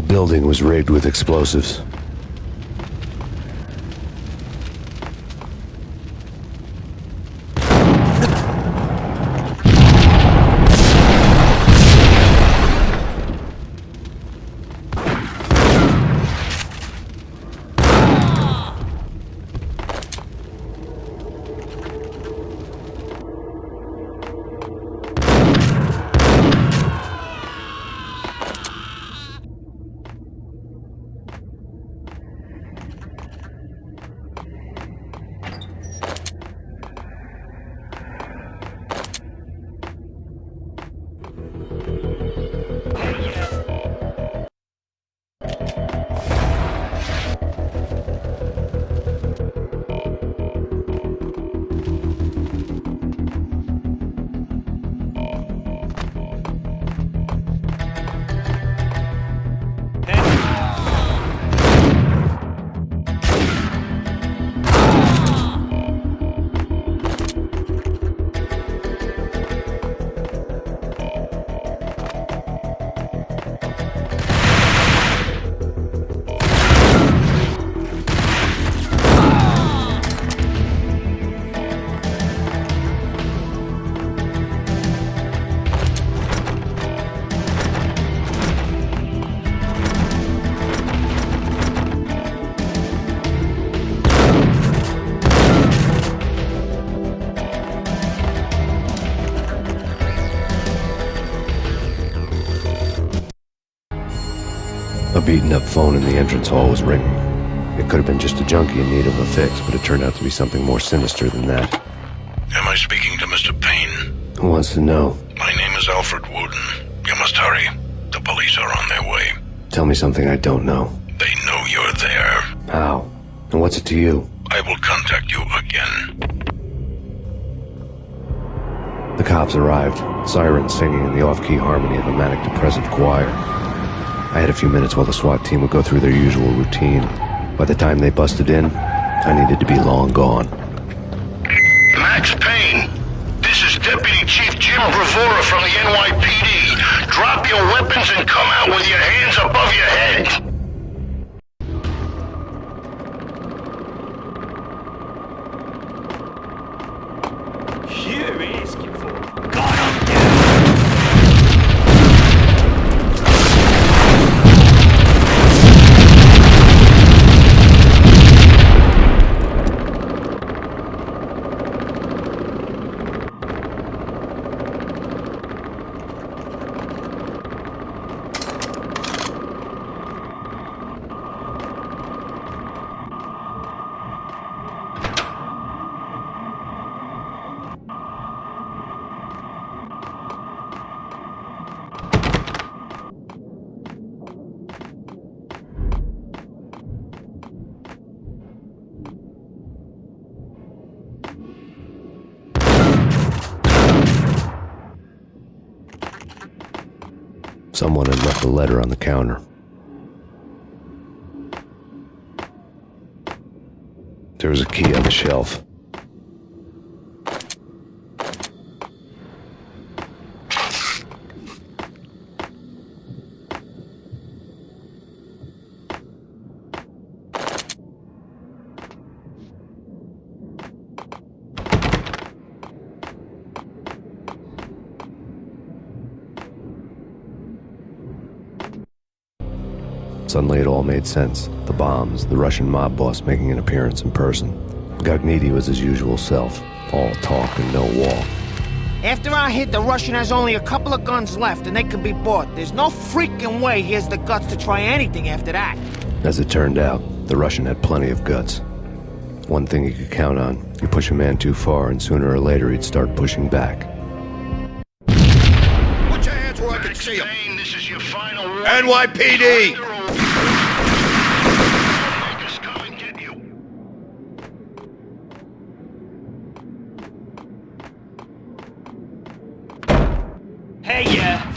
building was rigged with explosives. A beaten-up phone in the entrance hall was ringing. It could have been just a junkie in need of a fix, but it turned out to be something more sinister than that. Am I speaking to Mr. Payne? Who wants to know? My name is Alfred Wooden. You must hurry. The police are on their way. Tell me something I don't know. They know you're there. How? And what's it to you? I will contact you again. The cops arrived, sirens singing in the off-key harmony of a manic-depressive choir. I had a few minutes while the SWAT team would go through their usual routine. By the time they busted in, I needed to be long gone. Max Payne, this is Deputy Chief Jim Bravura from the NYPD. Drop your weapons and come out with your hands above your head. You're asking for Someone had left a letter on the counter. There was a key on the shelf. Suddenly it all made sense. The bombs, the Russian mob boss making an appearance in person. Gagniti was his usual self, all talk and no walk. After our hit, the Russian has only a couple of guns left and they can be bought. There's no freaking way he has the guts to try anything after that. As it turned out, the Russian had plenty of guts. One thing you could count on, you push a man too far and sooner or later he'd start pushing back. Put your hands where I can see them. This is your final NYPD! Hey, yeah.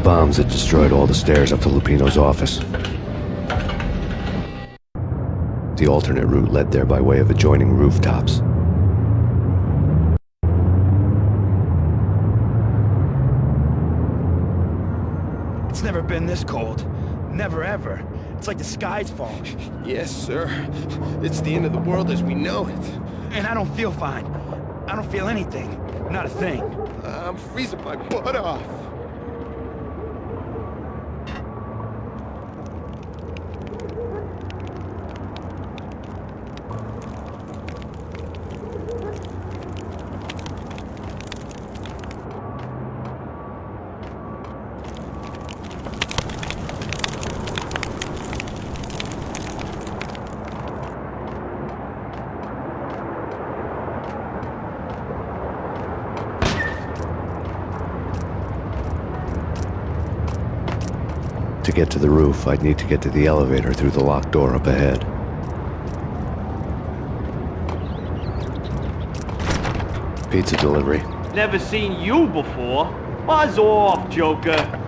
bombs that destroyed all the stairs up to Lupino's office. The alternate route led there by way of adjoining rooftops. It's never been this cold. Never ever. It's like the sky's falling. Yes, sir. It's the end of the world as we know it. And I don't feel fine. I don't feel anything. Not a thing. I'm freezing my butt off. To get to the roof, I'd need to get to the elevator through the locked door up ahead. Pizza delivery. Never seen you before. Buzz off, Joker.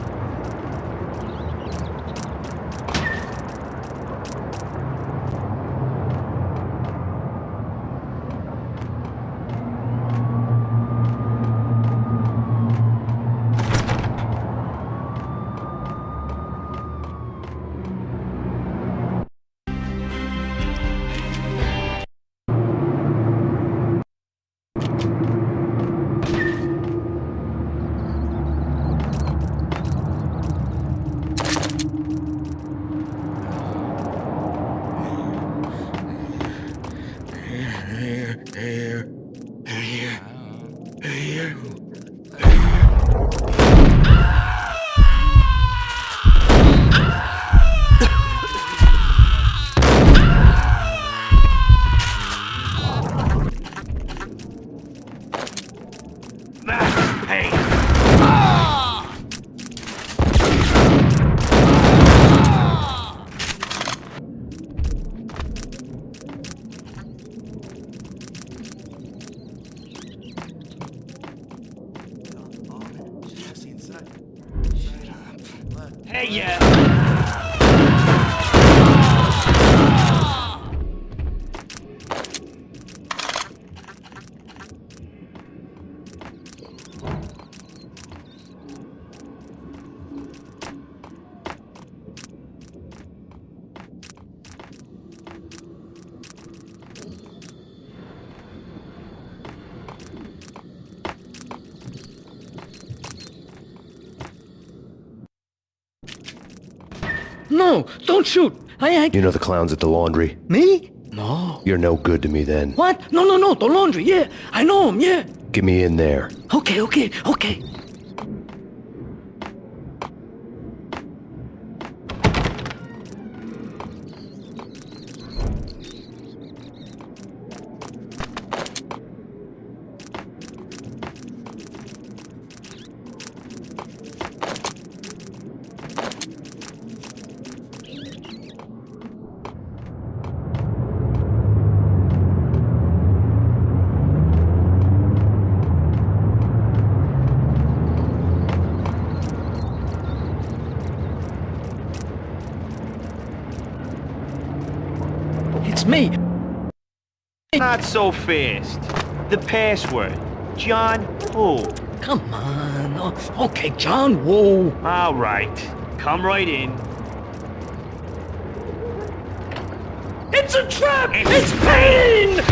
Max Payne. Hey, yeah. No, don't shoot. You know the clowns at the laundry? Me? No. You're no good to me then. What? No, the laundry, yeah. I know him, yeah. Get me in there. Okay. It's me. Not so fast. The password. John who? Come on. Oh, okay, John Woo. All right. Come right in. It's a trap! It's Payne!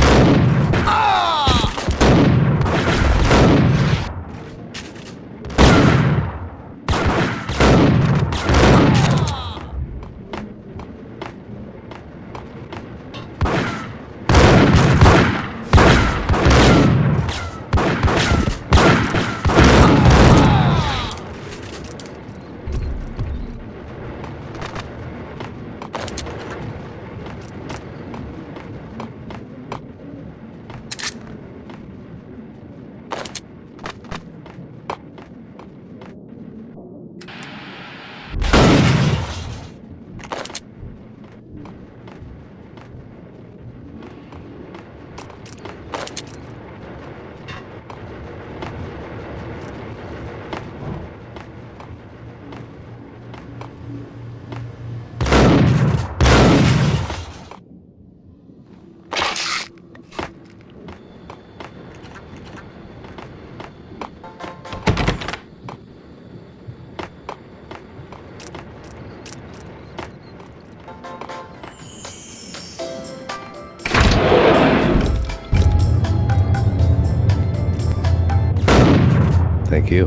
like you.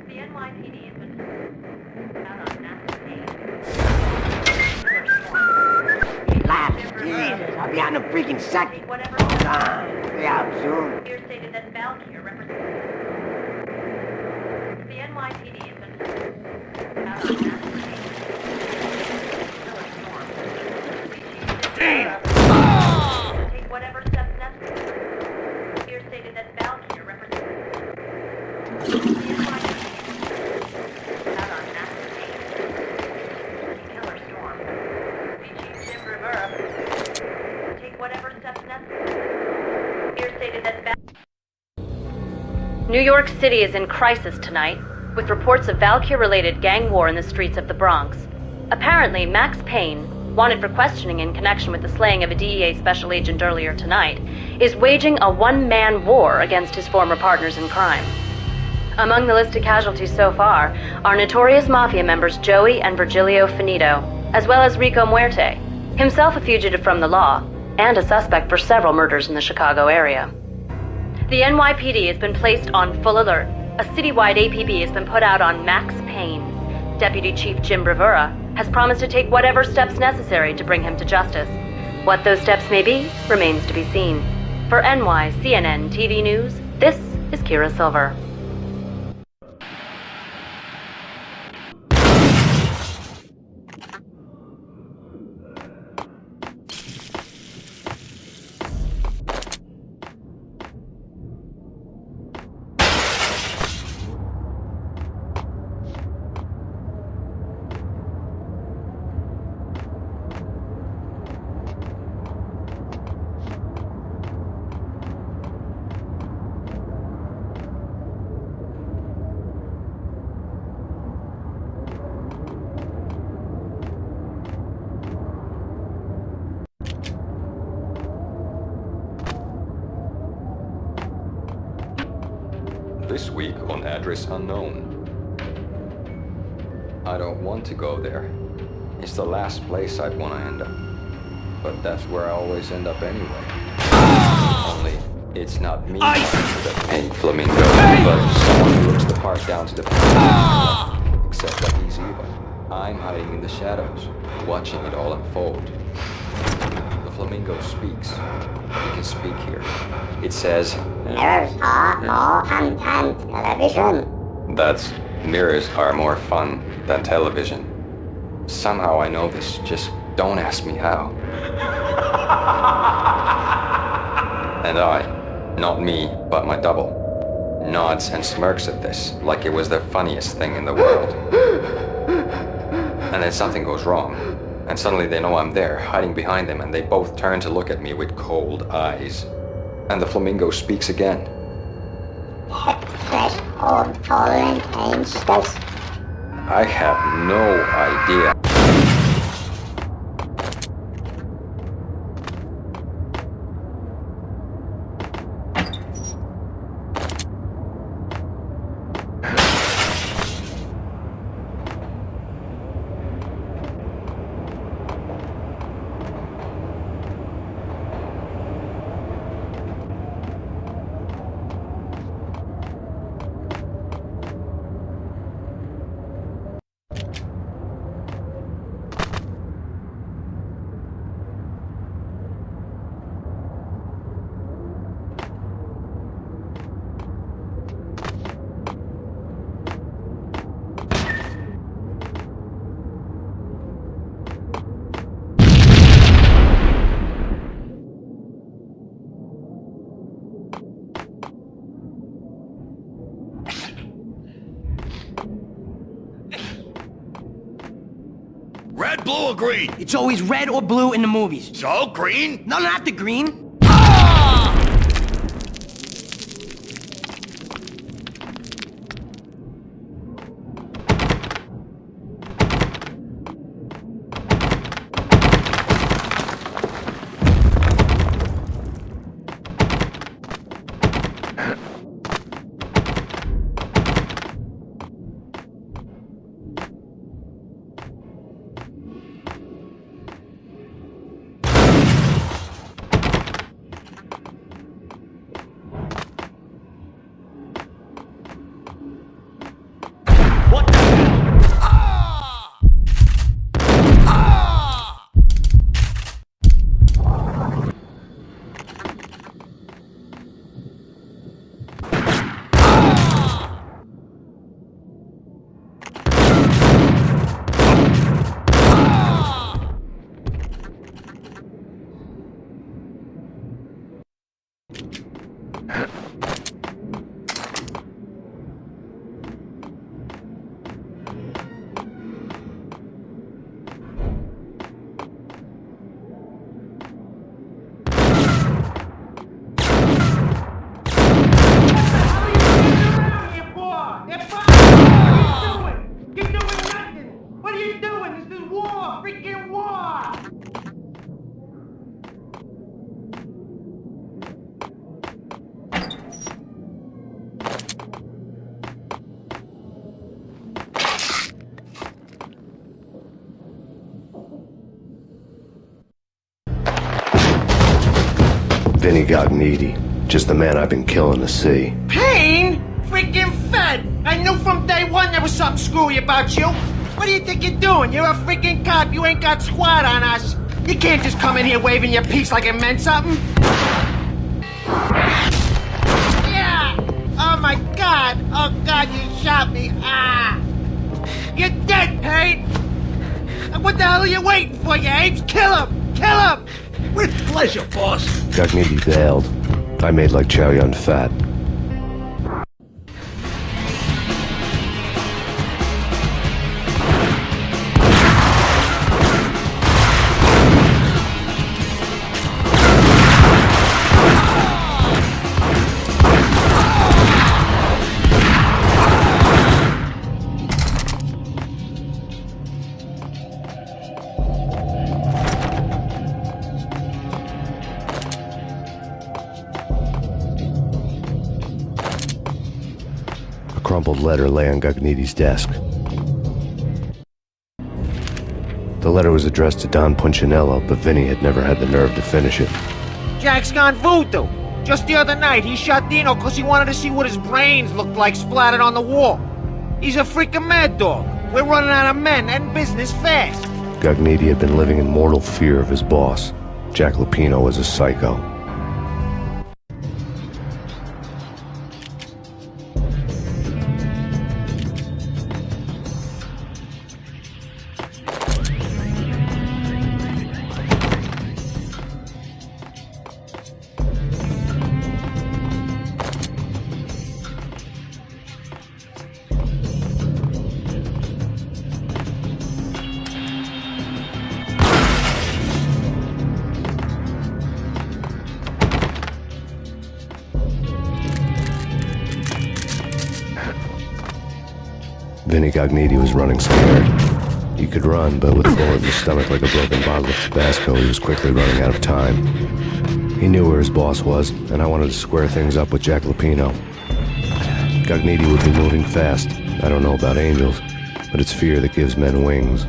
The NYPD has been out on Max Payne. Jesus, I'll be on the freaking second. Hold on. Be out soon. Here stated that Valkyr represents... The NYPD has been out on Max Payne. Take whatever steps necessary. Here stated that Valkyr represents... The NYPD out on Max Payne. Killer Storm. Chief Jim Rivera. Take whatever steps necessary. Here stated that New York City is in crisis tonight, with reports of Valkyr-related gang war in the streets of the Bronx. Apparently, Max Payne, wanted for questioning in connection with the slaying of a DEA special agent earlier tonight, is waging a one-man war against his former partners in crime. Among the listed casualties so far are notorious mafia members Joey and Virgilio Finito, as well as Rico Muerte, himself a fugitive from the law, and a suspect for several murders in the Chicago area. The NYPD has been placed on full alert. A citywide APB has been put out on Max Payne. Deputy Chief Jim Bravura has promised to take whatever steps necessary to bring him to justice. What those steps may be remains to be seen. For NYCNN TV News, this is Kira Silver. This week on Address Unknown. I don't want to go there. It's the last place I'd want to end up. But that's where I always end up anyway. Only, it's not me, the pink flamingo, but someone who looks the part down to the point. Except that he's evil. I'm hiding in the shadows, watching it all unfold. The flamingo speaks. He can speak here. It says... Mirrors are more fun than television. That's... mirrors are more fun than television. Somehow I know this, just don't ask me how. And I, not me, but my double, nods and smirks at this, like it was the funniest thing in the world. And then something goes wrong, and suddenly they know I'm there, hiding behind them, and they both turn to look at me with cold eyes. And the flamingo speaks again. I have no idea. Red, blue, or green? It's always red or blue in the movies. So, green? No, not the green. Vinny Gognitti. Just the man I've been killing to see. Payne? Freaking fed! I knew from day one there was something screwy about you. What do you think you're doing? You're a freaking cop. You ain't got squat on us. You can't just come in here waving your piece like it meant something. Yeah! Oh my God! Oh God, you shot me! Ah! You're dead, Payne! What the hell are you waiting for, you apes? Kill him! Kill him! With pleasure, boss. Gognitti bailed. I made like Chow Yun Fat. A crumpled letter lay on Gognitti's desk. The letter was addressed to Don Punchinello, but Vinny had never had the nerve to finish it. Jack's gone voodoo. Just the other night, he shot Dino because he wanted to see what his brains looked like splattered on the wall. He's a freaking mad dog. We're running out of men and business fast. Gognitti had been living in mortal fear of his boss. Jack Lupino was a psycho. Vinny Gognitti was running scared. He could run, but with a bullet in his stomach like a broken bottle of Tabasco, he was quickly running out of time. He knew where his boss was, and I wanted to square things up with Jack Lupino. Gognitti would be moving fast. I don't know about angels, but it's fear that gives men wings.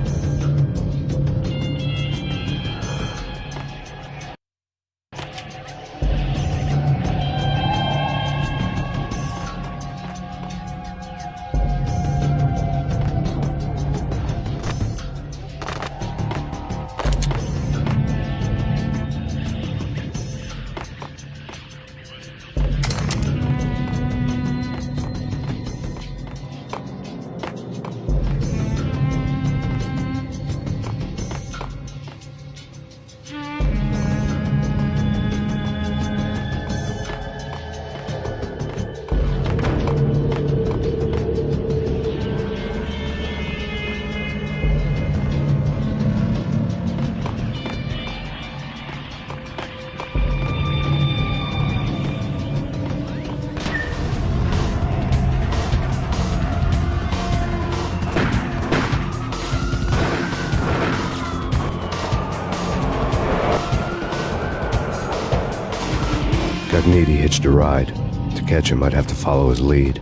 Gognitti hitched a ride. To catch him, I'd have to follow his lead.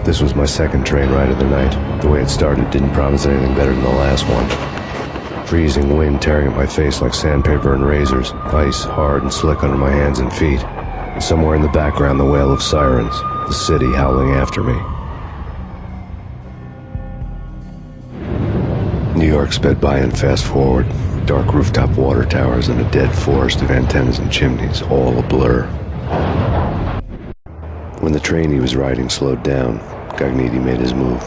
This was my second train ride of the night. The way it started didn't promise anything better than the last one. Freezing wind tearing at my face like sandpaper and razors, ice hard and slick under my hands and feet. And somewhere in the background, the wail of sirens, the city howling after me. New York sped by in fast forward. Dark rooftop water towers and a dead forest of antennas and chimneys, all a blur. When the train he was riding slowed down, Gognitti made his move.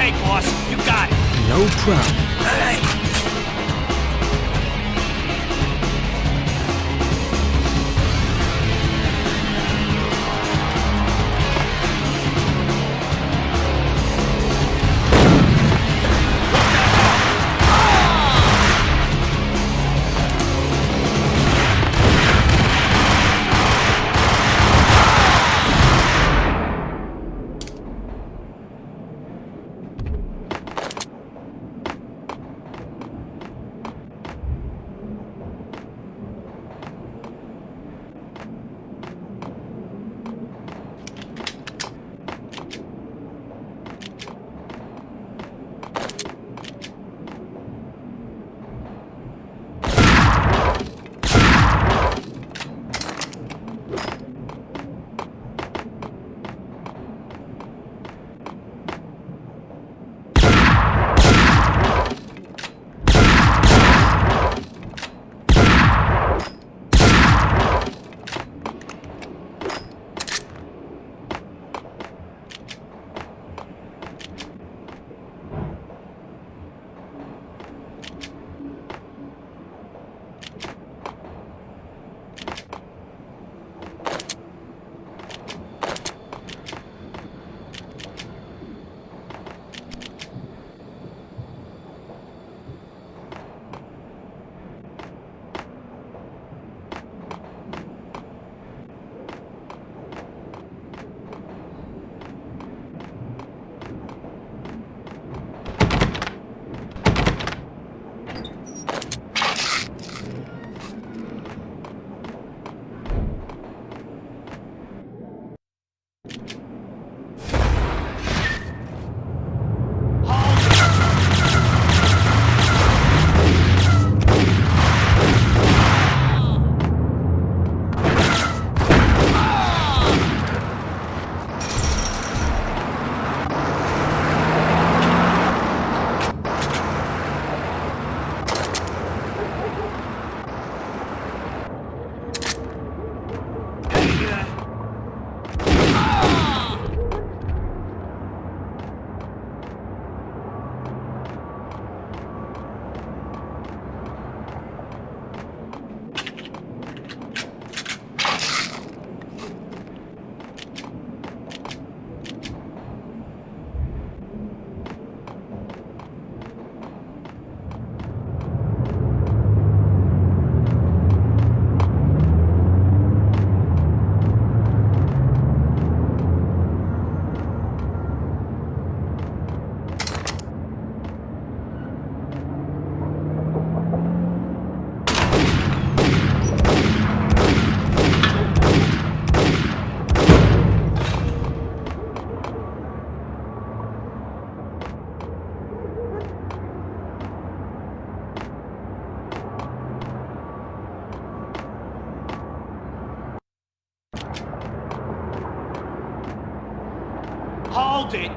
Okay, boss. You got it. No problem. All right. Hold it!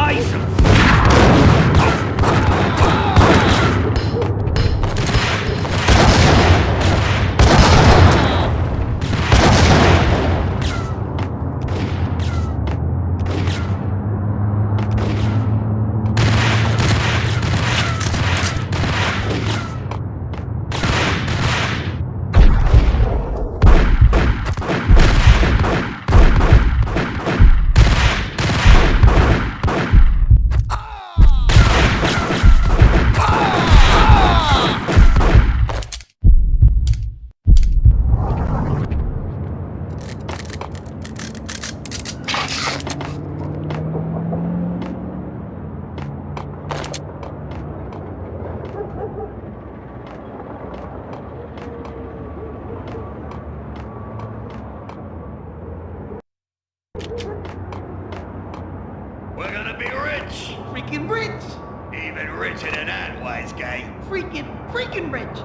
Ice him! We're gonna be rich! Freaking rich! Even richer than that, wise guy. Freaking rich!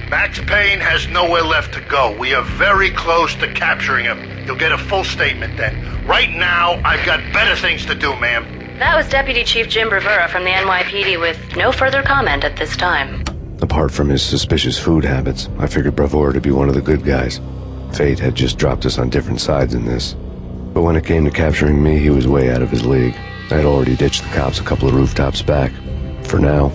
Max Payne has nowhere left to go. We are very close to capturing him. You'll get a full statement then. Right now, I've got better things to do, ma'am. That was Deputy Chief Jim Rivera from the NYPD with no further comment at this time. Apart from his suspicious food habits, I figured Bravura to be one of the good guys. Fate had just dropped us on different sides in this. But when it came to capturing me, he was way out of his league. I had already ditched the cops a couple of rooftops back. For now.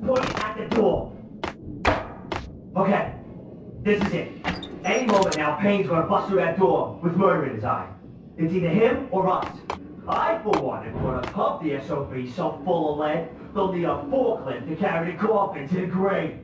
Point at the door. Okay, this is it. Any moment now, Payne's gonna bust through that door with murder in his eye. It's either him or us. I, for one, am gonna pump the SOB so full of lead, they'll need a forklift to carry the coffin to the grave.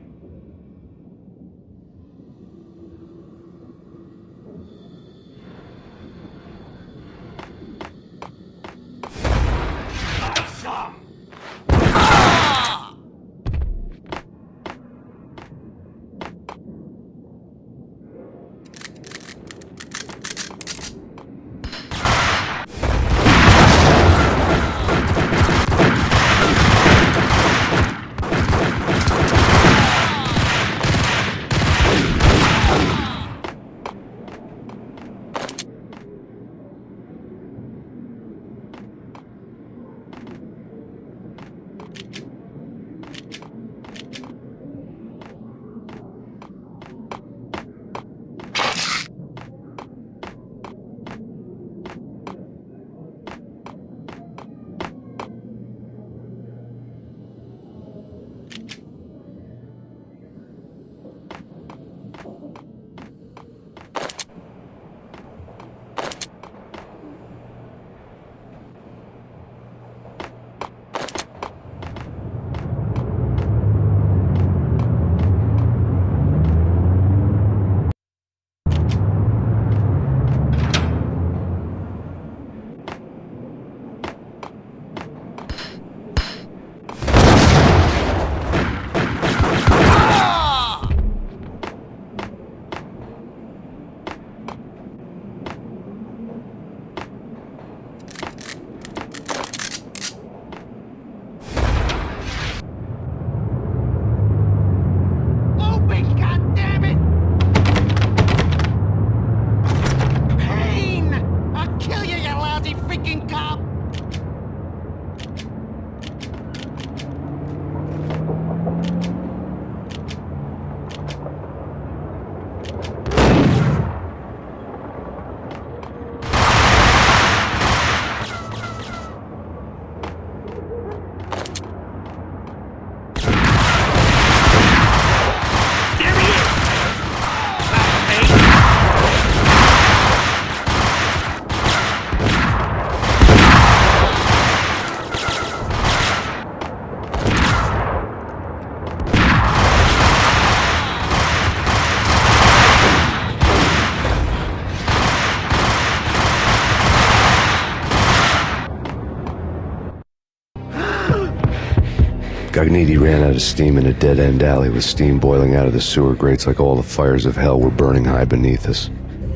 Cogniti ran out of steam in a dead-end alley with steam boiling out of the sewer grates like all the fires of hell were burning high beneath us.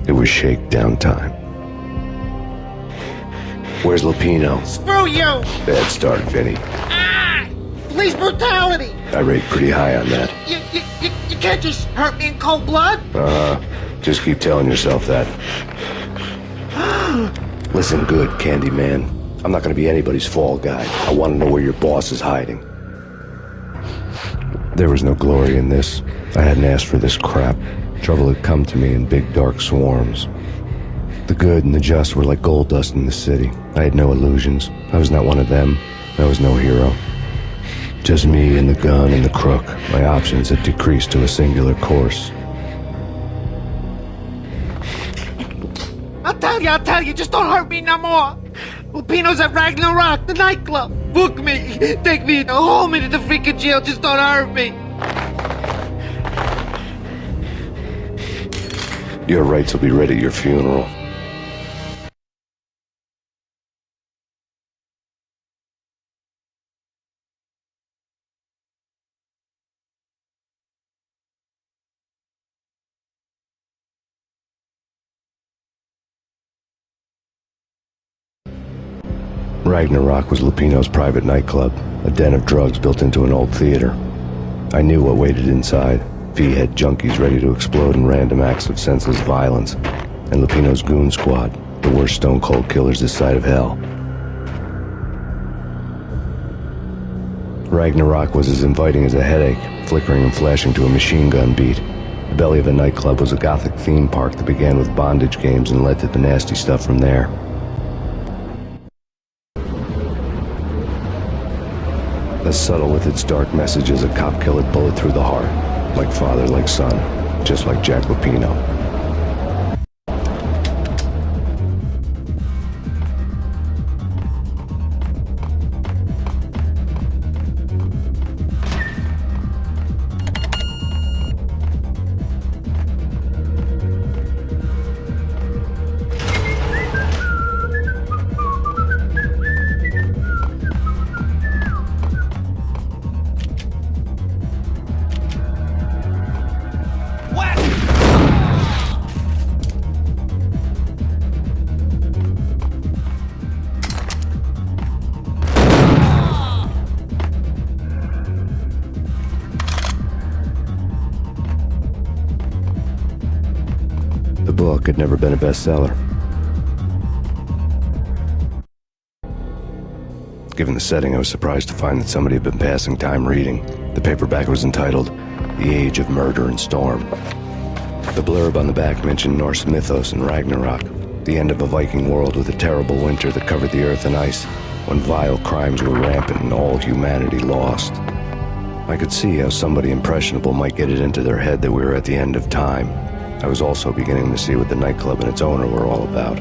It was shakedown time. Where's Lupino? Screw you! Bad start, Vinny. Ah! Police brutality! I rate pretty high on that. You can't just hurt me in cold blood? Just keep telling yourself that. Listen good, Candyman. I'm not gonna be anybody's fall guy. I want to know where your boss is hiding. There was no glory in this. I hadn't asked for this crap. Trouble had come to me in big dark swarms. The good and the just were like gold dust in the city. I had no illusions. I was not one of them. I was no hero. Just me and the gun and the crook. My options had decreased to a singular course. I'll tell you, just don't hurt me no more. Lupino's at Ragnarok, the nightclub. Book me, take me, haul me to the freaking jail, just don't hurt me. Your rights will be read at your funeral. Ragnarok was Lupino's private nightclub, a den of drugs built into an old theater. I knew what waited inside. V-head junkies ready to explode in random acts of senseless violence, and Lupino's goon squad, the worst stone-cold killers this side of hell. Ragnarok was as inviting as a headache, flickering and flashing to a machine gun beat. The belly of the nightclub was a gothic theme park that began with bondage games and led to the nasty stuff from there. As subtle with its dark message as a cop killer bullet through the heart. Like father, like son. Just like Jack Lupino. The book had never been a bestseller. Given the setting, I was surprised to find that somebody had been passing time reading. The paperback was entitled The Age of Murder and Storm. The blurb on the back mentioned Norse mythos and Ragnarok, the end of a Viking world with a terrible winter that covered the earth in ice, when vile crimes were rampant and all humanity lost. I could see how somebody impressionable might get it into their head that we were at the end of time. I was also beginning to see what the nightclub and its owner were all about.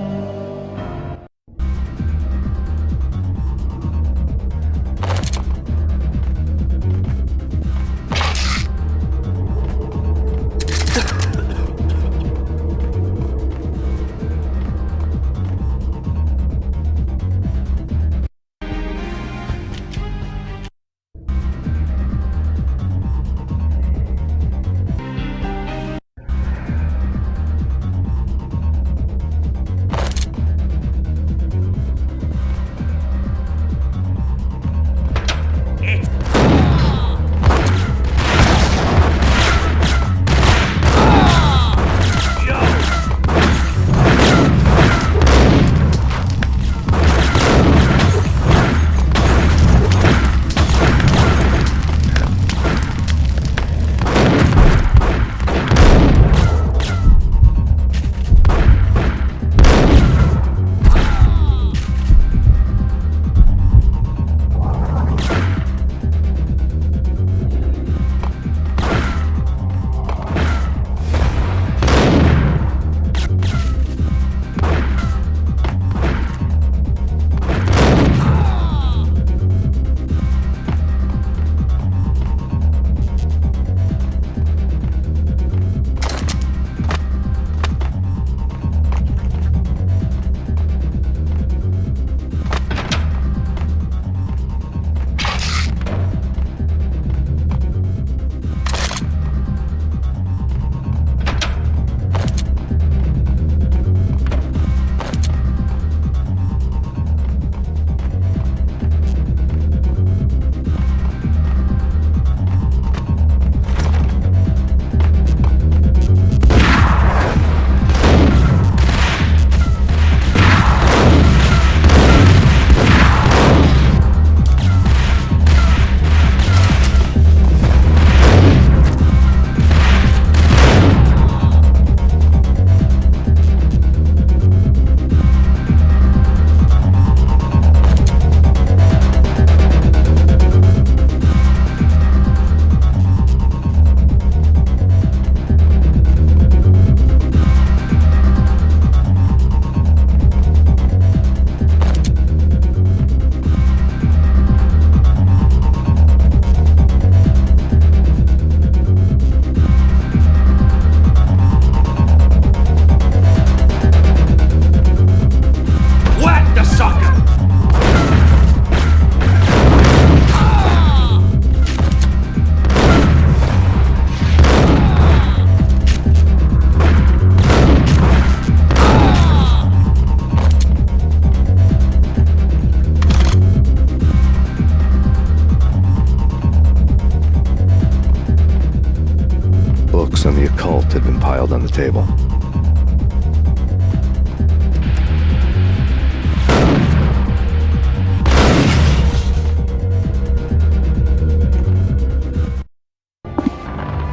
On the occult had been piled on the table.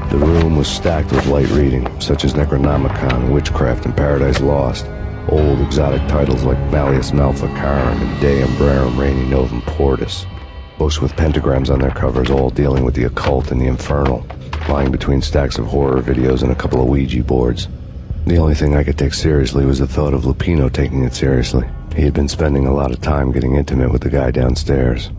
The room was stacked with light reading, such as Necronomicon, Witchcraft, and Paradise Lost. Old exotic titles like Malleus Malficarum and De Umbrarum Reini Novum Portus. Most with pentagrams on their covers, all dealing with the occult and the infernal, lying between stacks of horror videos and a couple of Ouija boards. The only thing I could take seriously was the thought of Lupino taking it seriously. He had been spending a lot of time getting intimate with the guy downstairs.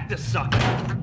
back the sucker!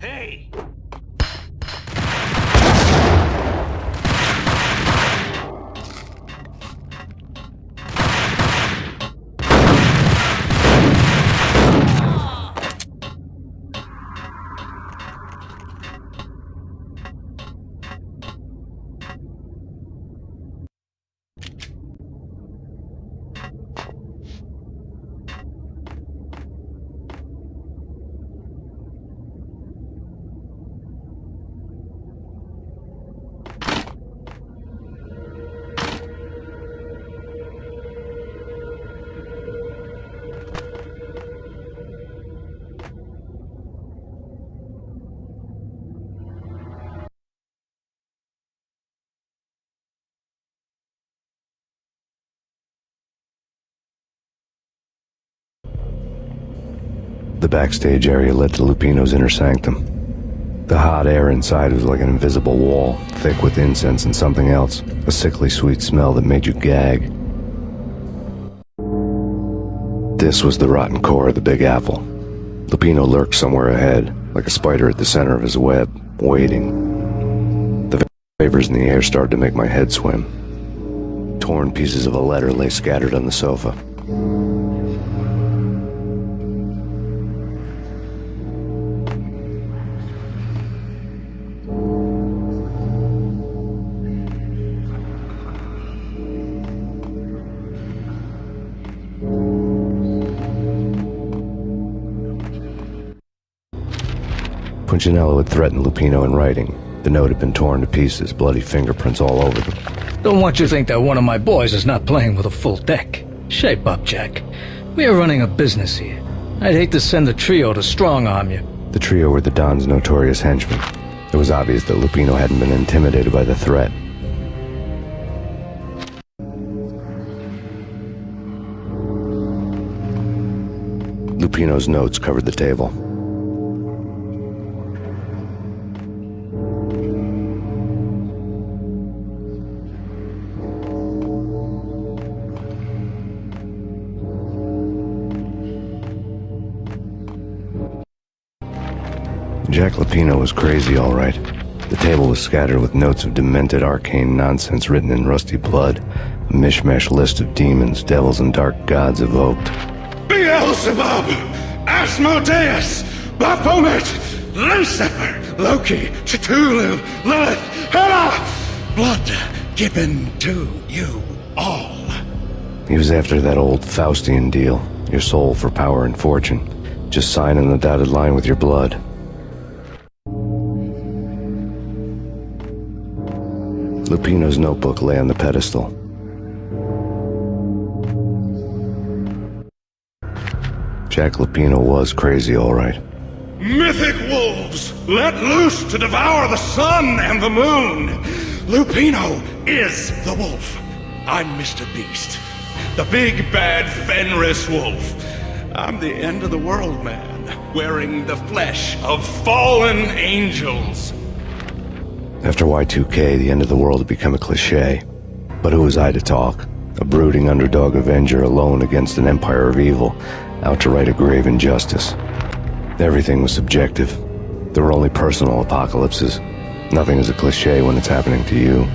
Hey! The backstage area led to Lupino's inner sanctum. The hot air inside was like an invisible wall, thick with incense and something else, a sickly sweet smell that made you gag. This was the rotten core of the Big Apple. Lupino lurked somewhere ahead, like a spider at the center of his web, waiting. The vapors in the air started to make my head swim. Torn pieces of a letter lay scattered on the sofa. Punchinello had threatened Lupino in writing. The note had been torn to pieces, bloody fingerprints all over them. Don't want you to think that one of my boys is not playing with a full deck. Shape up, Jack. We are running a business here. I'd hate to send the trio to strong-arm you. The trio were the Don's notorious henchmen. It was obvious that Lupino hadn't been intimidated by the threat. Lupino's notes covered the table. Jack Lupino was crazy, all right. The table was scattered with notes of demented arcane nonsense written in rusty blood, a mishmash list of demons, devils, and dark gods evoked. Beelzebub! Asmodeus! Baphomet! Lucifer! Loki! Cthulhu! Lilith! Hela! Blood given to you all. He was after that old Faustian deal, your soul for power and fortune. Just sign in the dotted line with your blood. Lupino's notebook lay on the pedestal. Jack Lupino was crazy, all right. Mythic wolves, let loose to devour the sun and the moon. Lupino is the wolf. I'm Mr. Beast, the big bad Fenris wolf. I'm the end of the world man, wearing the flesh of fallen angels. After Y2K, the end of the world had become a cliché. But who was I to talk? A brooding underdog avenger alone against an empire of evil, out to right a grave injustice. Everything was subjective. There were only personal apocalypses. Nothing is a cliché when it's happening to you.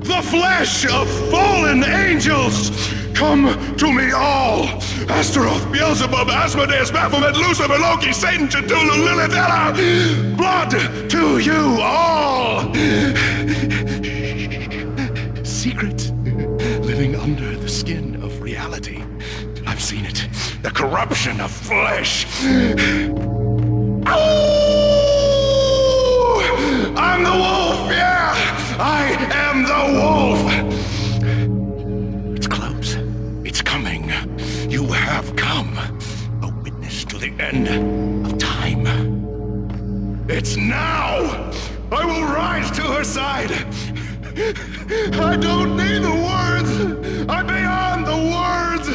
The flesh of fallen angels! Come to me all! Astaroth, Beelzebub, Asmodeus, Baphomet, Lucifer, Loki, Satan, Cthulhu, Lilith, Hela! Blood to you all! Secret, living under the skin of reality. I've seen it. The corruption of flesh. Ow! I'm the wolf, yeah! I am the wolf! It's close. It's coming. You have come. A witness to the end of time. It's now! I will rise to her side! I don't need the words! I'm beyond the words!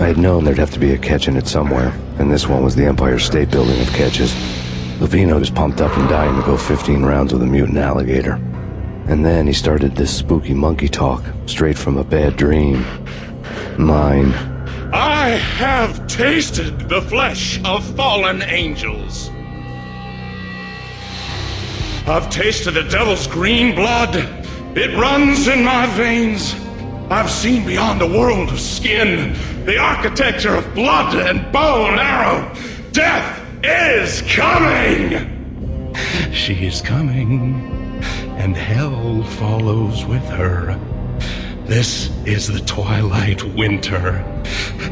I had known there'd have to be a catch in it somewhere, and this one was the Empire State Building of catches. Lupino was pumped up and dying to go 15 rounds with a mutant alligator. And then he started this spooky monkey talk, straight from a bad dream. Mine. I have tasted the flesh of fallen angels. I've tasted the devil's green blood. It runs in my veins. I've seen beyond a world of skin, the architecture of blood and bow and arrow. Death is coming! She is coming, and hell follows with her. This is the twilight winter.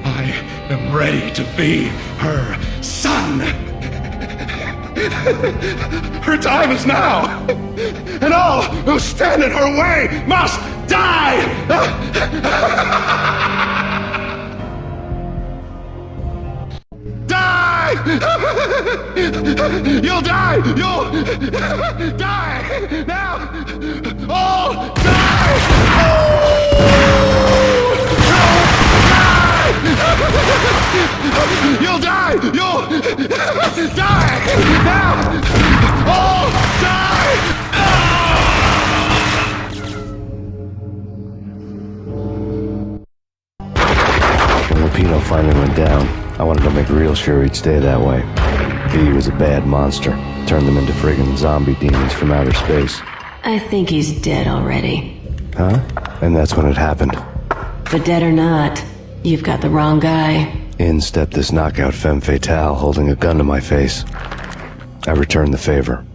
I am ready to be her son. Her time is now, and all who stand in her way must die! Die! You'll die! You'll die! Now! All die! You'll die! You'll die! Now! All die! When Lupino finally went down, I wanted to make real sure he'd stay that way. V was a bad monster. Turned them into friggin' zombie demons from outer space. I think he's dead already. Huh? And that's when it happened. But dead or not, you've got the wrong guy. In stepped this knockout femme fatale, holding a gun to my face. I returned the favor.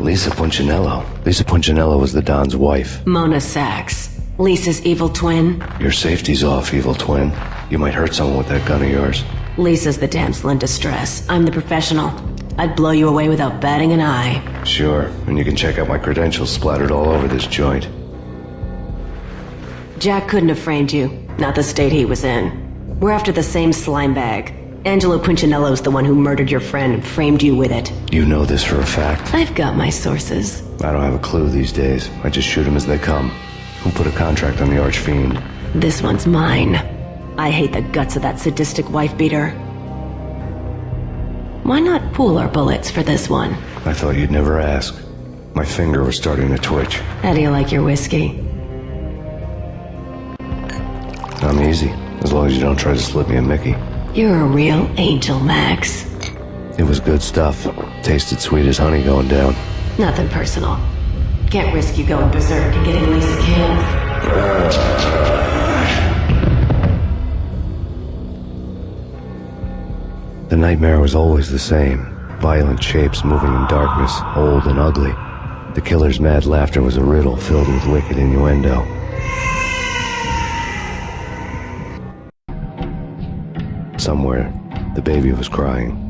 Lisa Punchinello. Lisa Punchinello was the Don's wife. Mona Sachs. Lisa's evil twin. Your safety's off, evil twin. You might hurt someone with that gun of yours. Lisa's the damsel in distress. I'm the professional. I'd blow you away without batting an eye. Sure, and you can check out my credentials splattered all over this joint. Jack couldn't have framed you. Not the state he was in. We're after the same slime bag. Angelo Punchinello's the one who murdered your friend and framed you with it. You know this for a fact? I've got my sources. I don't have a clue these days. I just shoot them as they come. Who put a contract on the Archfiend? This one's mine. I hate the guts of that sadistic wife-beater. Why not pool our bullets for this one? I thought you'd never ask. My finger was starting to twitch. How do you like your whiskey? I'm easy, as long as you don't try to slip me a Mickey. You're a real angel, Max. It was good stuff. Tasted sweet as honey going down. Nothing personal. Can't risk you going berserk and getting Lisa killed. The nightmare was always the same. Violent shapes moving in darkness, old and ugly. The killer's mad laughter was a riddle filled with wicked innuendo. Somewhere, the baby was crying.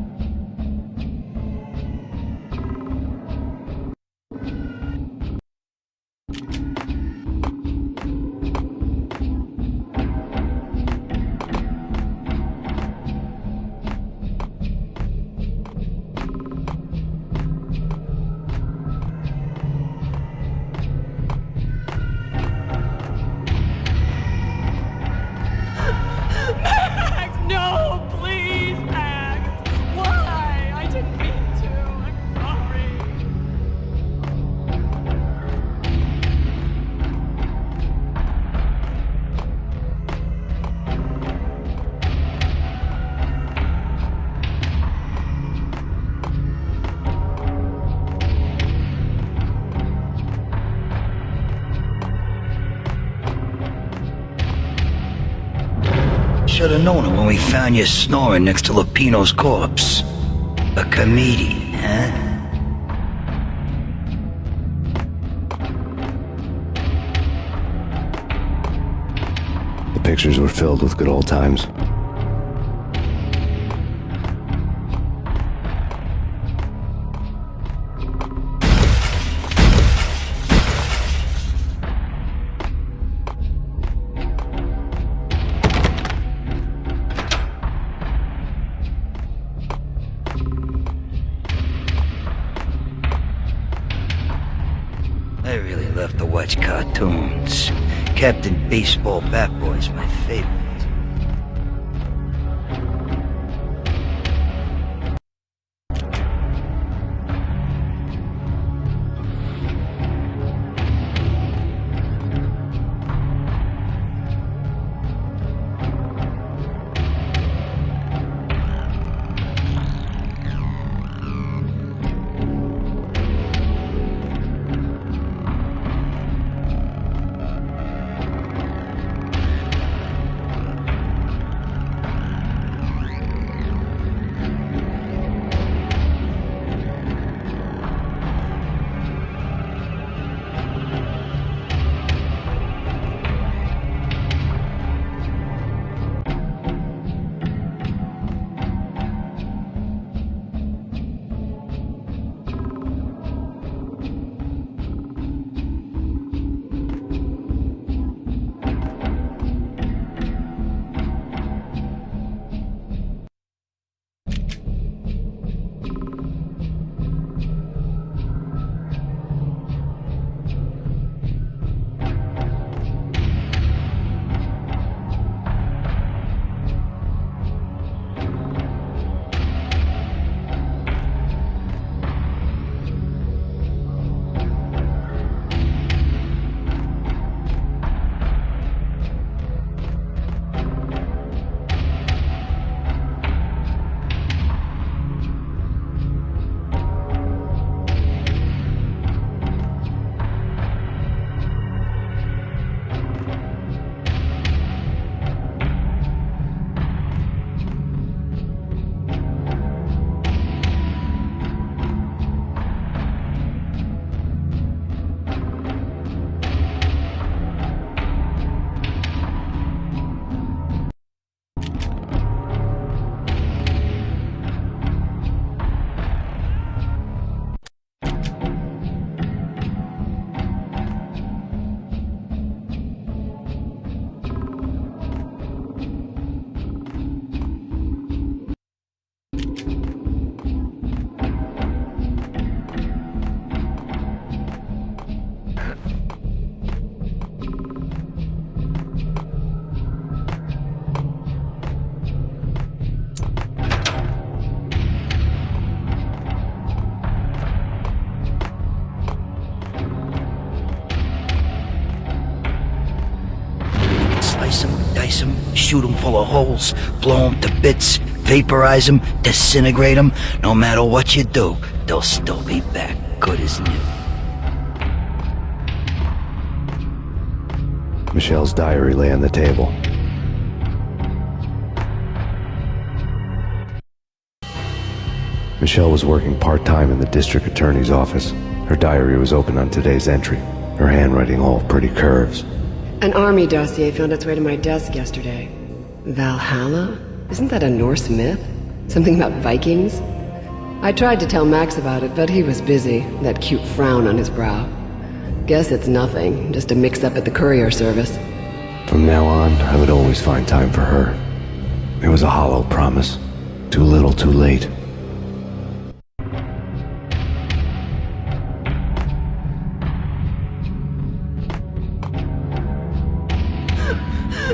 should have known it when we found you snoring next to Lupino's corpse. A comedian, huh? The pictures were filled with good old times. I really love to watch cartoons. Captain Baseball Bat Boy's my favorite. Slice them, dice them, shoot them full of holes, blow them to bits, vaporize them, disintegrate them. No matter what you do, they'll still be back good as new. Michelle's diary lay on the table. Michelle was working part-time in the district attorney's office. Her diary was open on today's entry, her handwriting all pretty curves. An army dossier found its way to my desk yesterday. Valhalla? Isn't that a Norse myth? Something about Vikings? I tried to tell Max about it, but he was busy, that cute frown on his brow. Guess it's nothing, just a mix-up at the courier service. From now on, I would always find time for her. It was a hollow promise. Too little, too late.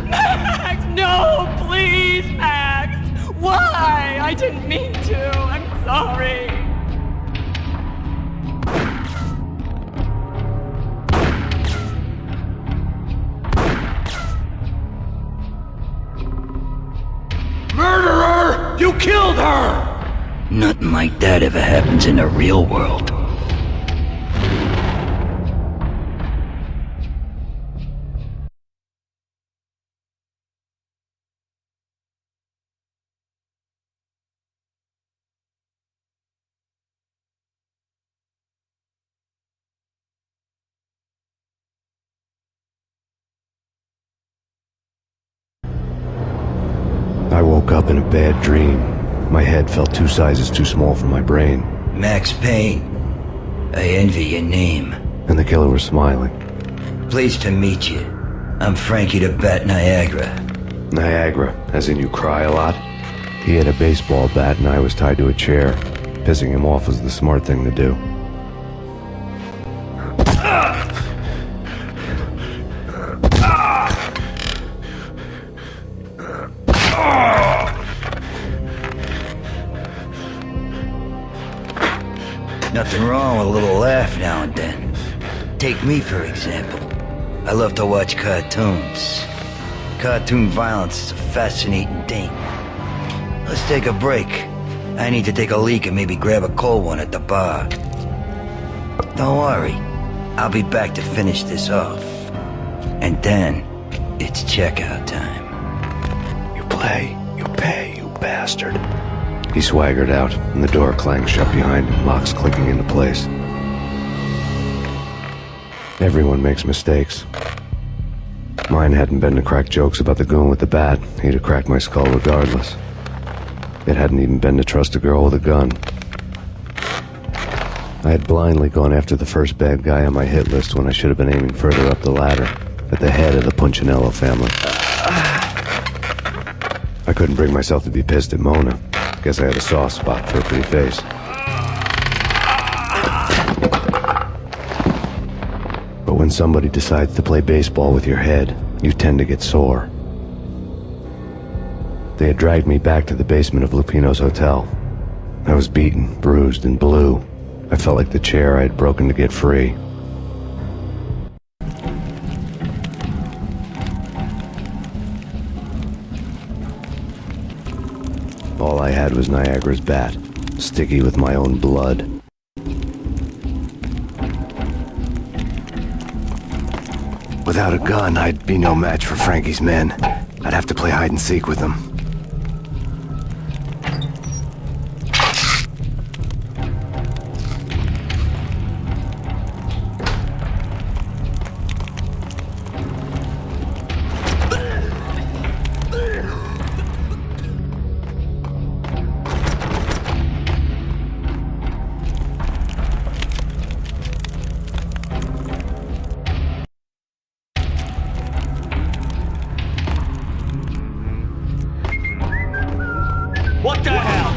Max, no, please, Max! Why? I didn't mean to. I'm sorry. Murderer! You killed her! Nothing like that ever happens in the real world. woke up in a bad dream. My head felt 2 sizes too small for my brain. Max Payne. I envy your name. And the killer was smiling. Pleased to meet you. I'm Frankie the Bat Niagara. Niagara, as in you cry a lot? He had a baseball bat and I was tied to a chair. Pissing him off was the smart thing to do. Nothing wrong with a little laugh now and then. Take me, for example. I love to watch cartoons. Cartoon violence is a fascinating thing. Let's take a break. I need to take a leak and maybe grab a cold one at the bar. Don't worry. I'll be back to finish this off. And then, it's checkout time. You play, you pay, you bastard. He swaggered out, and the door clanged shut behind him, locks clicking into place. Everyone makes mistakes. Mine hadn't been to crack jokes about the goon with the bat. He'd have cracked my skull regardless. It hadn't even been to trust a girl with a gun. I had blindly gone after the first bad guy on my hit list when I should have been aiming further up the ladder, at the head of the Punchinello family. I couldn't bring myself to be pissed at Mona. Guess I had a soft spot for a pretty face. But when somebody decides to play baseball with your head, you tend to get sore. They had dragged me back to the basement of Lupino's hotel. I was beaten, bruised, and blue. I felt like the chair I had broken to get free. All I had was Niagara's bat, sticky with my own blood. Without a gun, I'd be no match for Frankie's men. I'd have to play hide and seek with them. What the hell?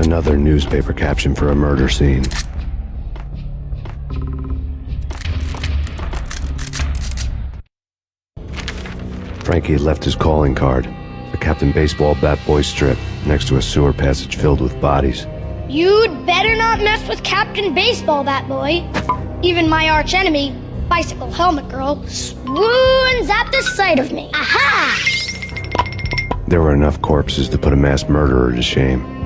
Another newspaper caption for a murder scene. Frankie had left his calling card, a Captain Baseball bat boy strip, next to a sewer passage filled with bodies. You'd better not mess with Captain Baseball Bat Boy. Even my arch enemy, Bicycle Helmet Girl, swoons at the sight of me. Aha! There were enough corpses to put a mass murderer to shame.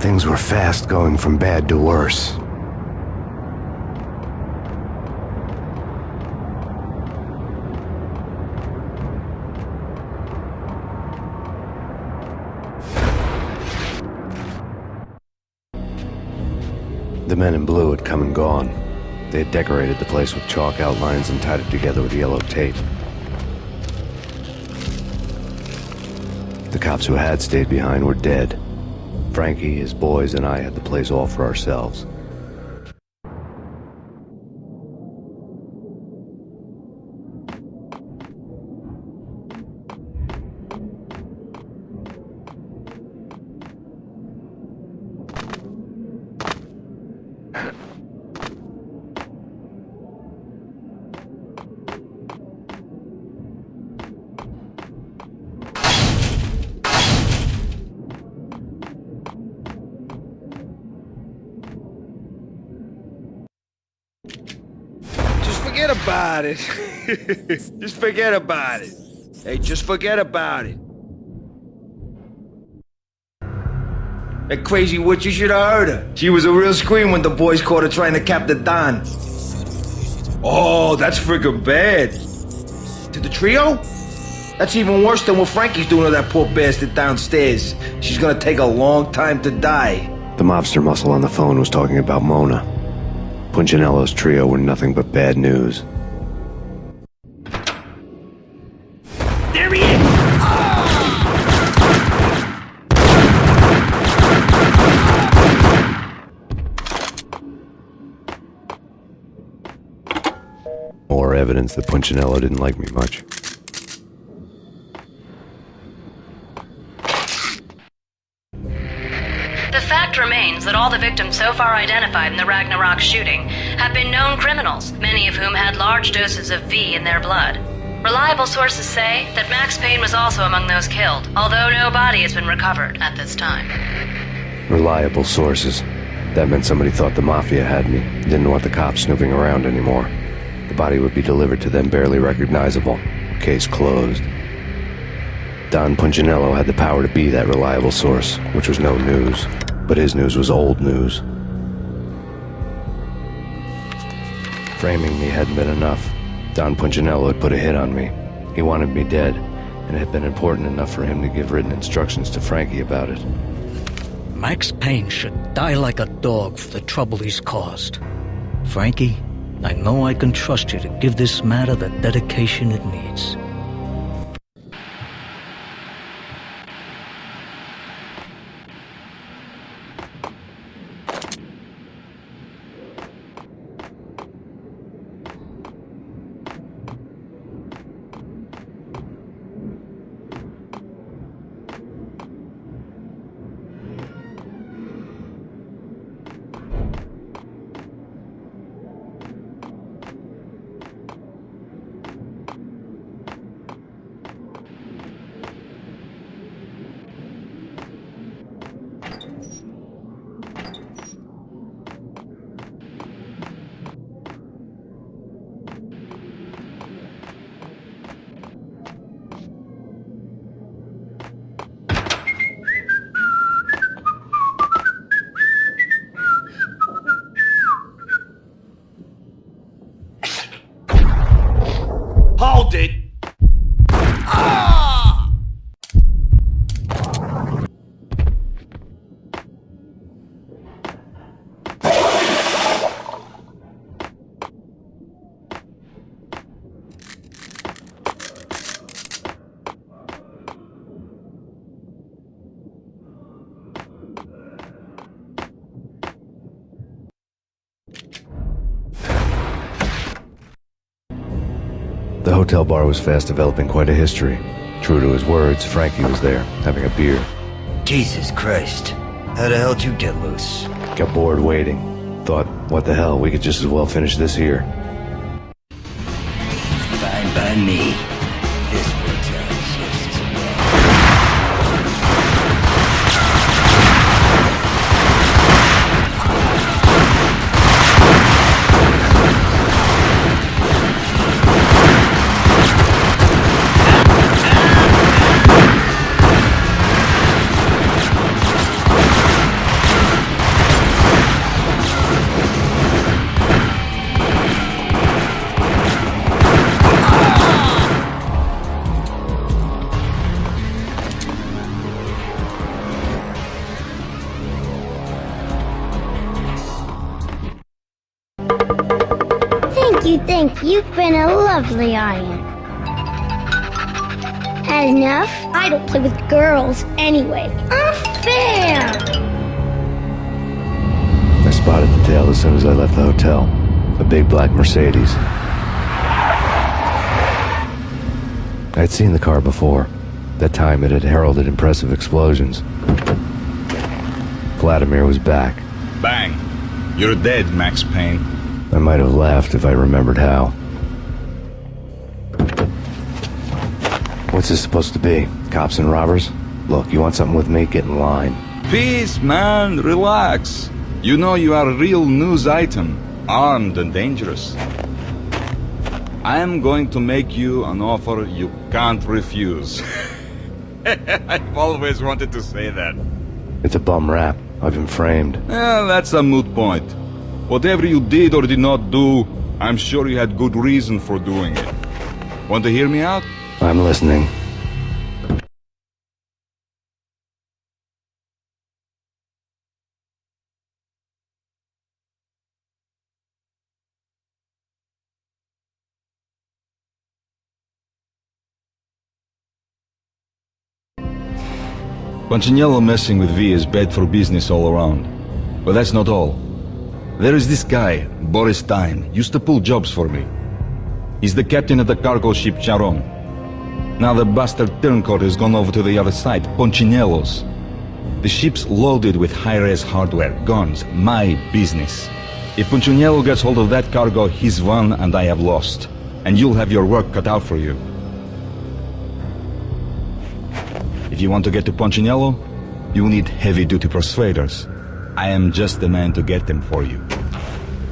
Things were fast going from bad to worse. The men in blue had come and gone. They had decorated the place with chalk outlines and tied it together with yellow tape. The cops who had stayed behind were dead. Frankie, his boys, and I had the place all for ourselves. forget about it. Just forget about it. Hey, just forget about it. That crazy witch, you should have heard her. She was a real scream when the boys caught her trying to cap the Don. Oh, that's friggin' bad. To the trio? That's even worse than what Frankie's doing to that poor bastard downstairs. She's gonna take a long time to die. The mobster muscle on the phone was talking about Mona. Punchinello's trio were nothing but bad news. There he is! More evidence that Punchinello didn't like me much. The fact remains that all the victims so far identified in the Ragnarok shooting have been known criminals, many of whom had large doses of V in their blood. Reliable sources say that Max Payne was also among those killed, although no body has been recovered at this time. Reliable sources. That meant somebody thought the mafia had me, didn't want the cops snooping around anymore. The body would be delivered to them barely recognizable. Case closed. Don Punchinello had the power to be that reliable source, which was no news. But his news was old news. Framing me hadn't been enough. Don Punchinello had put a hit on me. He wanted me dead, and it had been important enough for him to give written instructions to Frankie about it. Max Payne should die like a dog for the trouble he's caused. Frankie, I know I can trust you to give this matter the dedication it needs. Hold it! The hotel bar was fast developing quite a history. True to his words, Frankie was there, having a beer. Jesus Christ. How the hell did you get loose? Got bored waiting. Thought, what the hell, we could just as well finish this here. Fine by me. This works out just as well. Thank you. You've been a lovely audience. Had enough? I don't play with girls anyway. Unfair! I spotted the tail as soon as I left the hotel. A big black Mercedes. I'd seen the car before. That time it had heralded impressive explosions. Vladimir was back. Bang! You're dead, Max Payne. I might have laughed if I remembered how. What's this supposed to be? Cops and robbers? Look, you want something with me? Get in line. Peace, man. Relax. You know you are a real news item. Armed and dangerous. I am going to make you an offer you can't refuse. I've always wanted to say that. It's a bum rap. I've been framed. That's a moot point. Whatever you did or did not do, I'm sure you had good reason for doing it. Want to hear me out? I'm listening. Punchinello messing with V is bad for business all around. But that's not all. There is this guy, Boris Time, used to pull jobs for me. He's the captain of the cargo ship Charon. Now the bastard turncoat has gone over to the other side, Punchinello's. The ship's loaded with high-res hardware, guns, my business. If Punchinello gets hold of that cargo, he's won and I have lost. And you'll have your work cut out for you. If you want to get to Punchinello, you need heavy-duty persuaders. I am just the man to get them for you.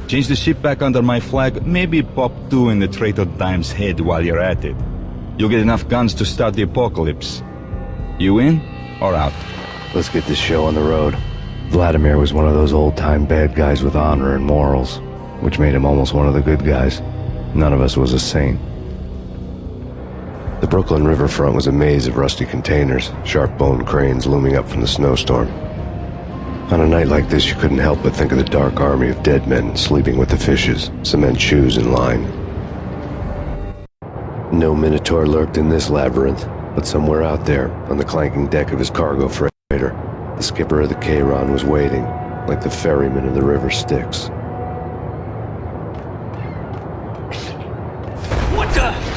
Change the ship back under my flag, maybe pop 2 in the Traitor Time's head while you're at it. You'll get enough guns to start the apocalypse. You in or out? Let's get this show on the road. Vladimir was one of those old-time bad guys with honor and morals, which made him almost one of the good guys. None of us was a saint. The Brooklyn riverfront was a maze of rusty containers, sharp-boned cranes looming up from the snowstorm. On a night like this, you couldn't help but think of the dark army of dead men sleeping with the fishes, cement shoes in line. No Minotaur lurked in this labyrinth, but somewhere out there, on the clanking deck of his cargo freighter, the skipper of the Chiron was waiting, like the ferryman of the river Styx. What the?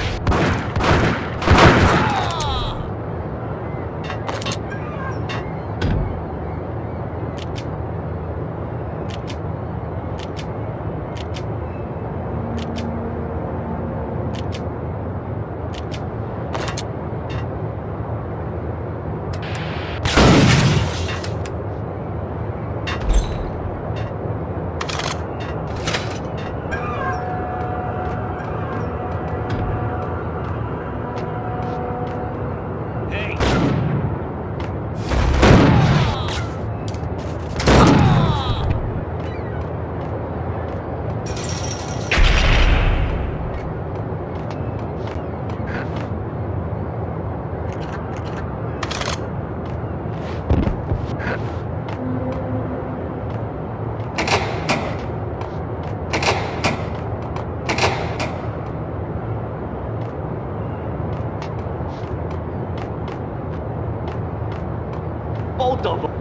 Both of them.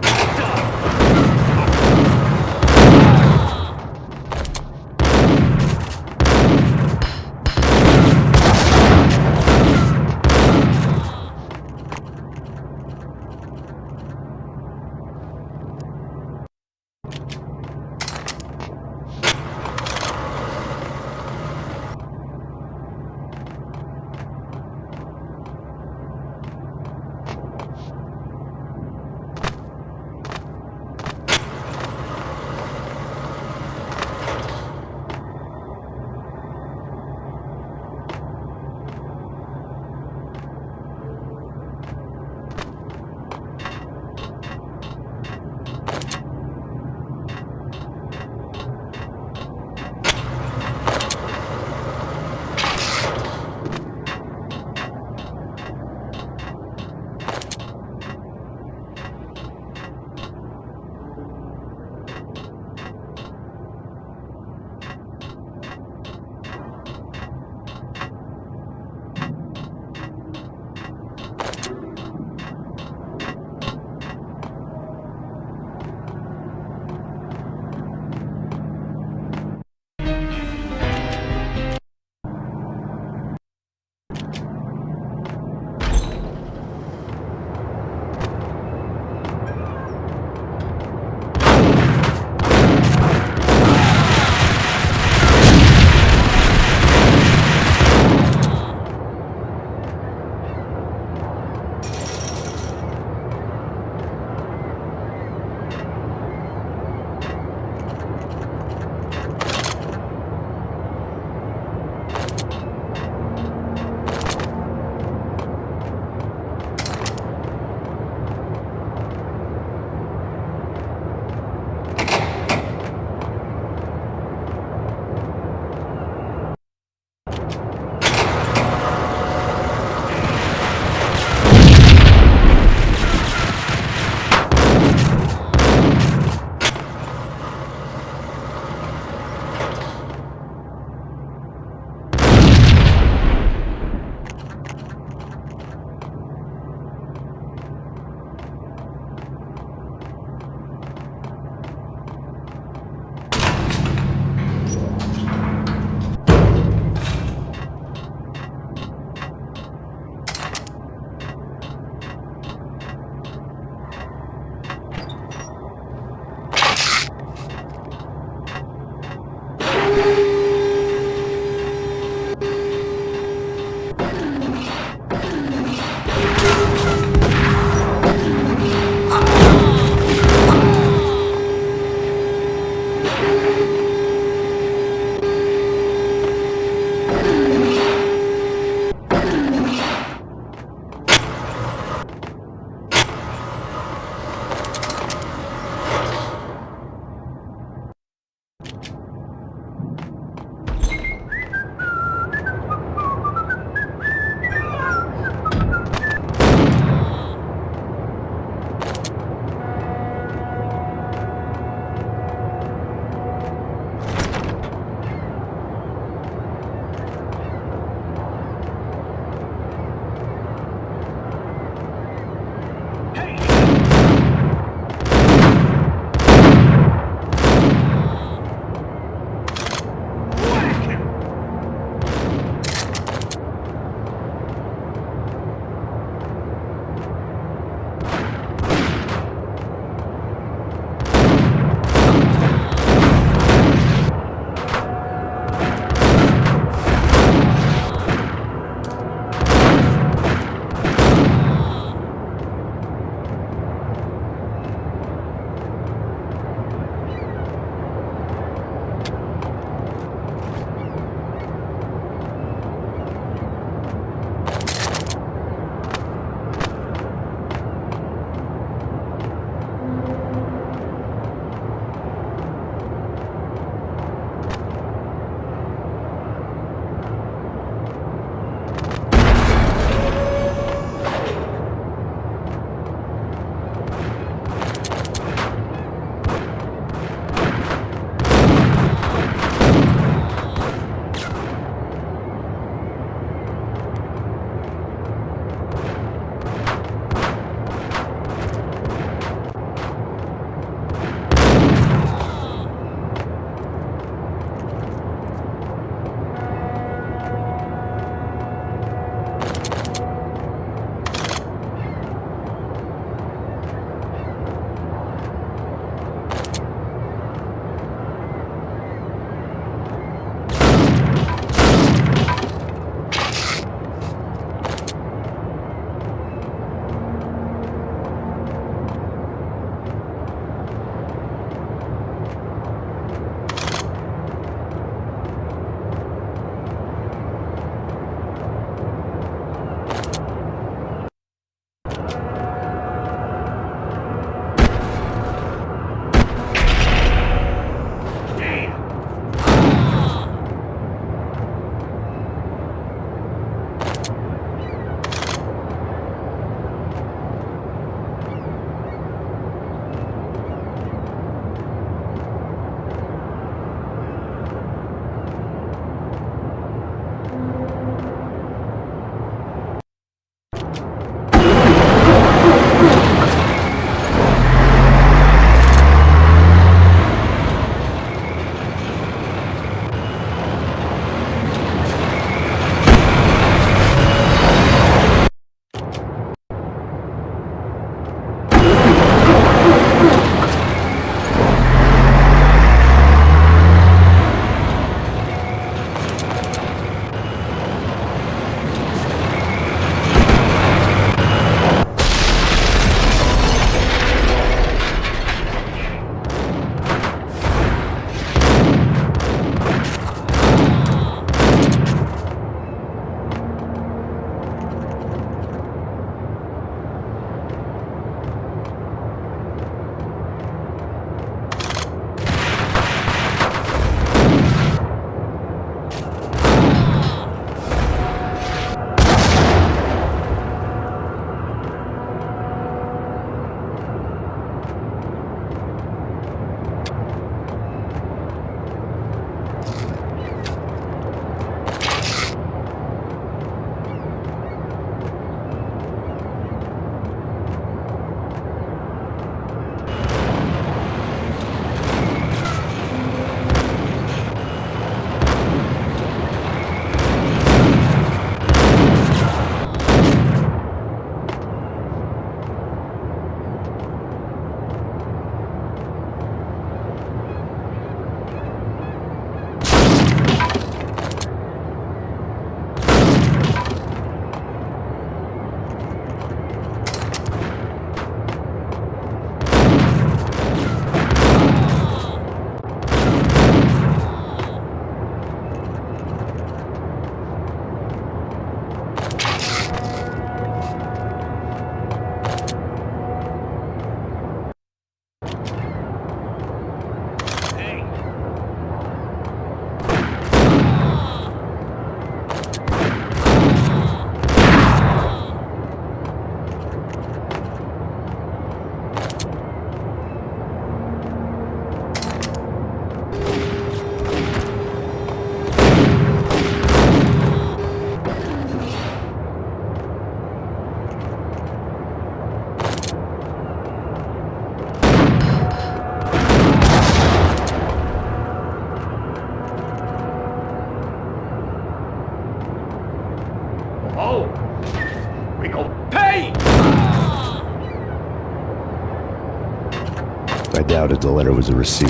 I doubted the letter was a receipt.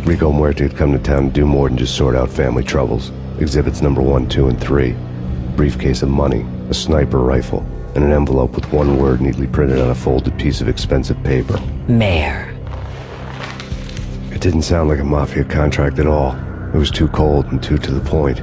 Rico Muerte had come to town to do more than just sort out family troubles. Exhibits number 1, 2, and 3. Briefcase of money, a sniper rifle, and an envelope with one word neatly printed on a folded piece of expensive paper. Mayor. It didn't sound like a mafia contract at all. It was too cold and too to the point.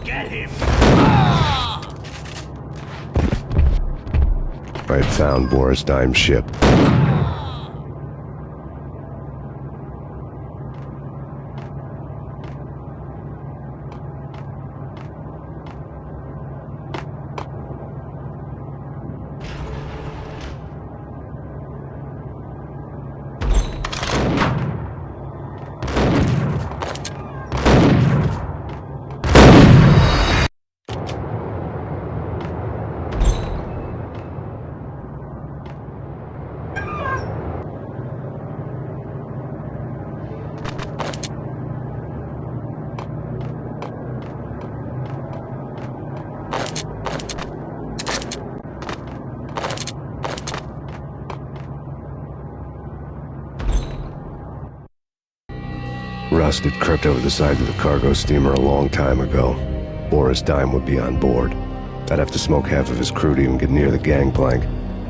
Get him! I had found Boris Dime's ship. Rust had crept over the side of the cargo steamer a long time ago. Boris Dime would be on board. I'd have to smoke half of his crew to even get near the gangplank.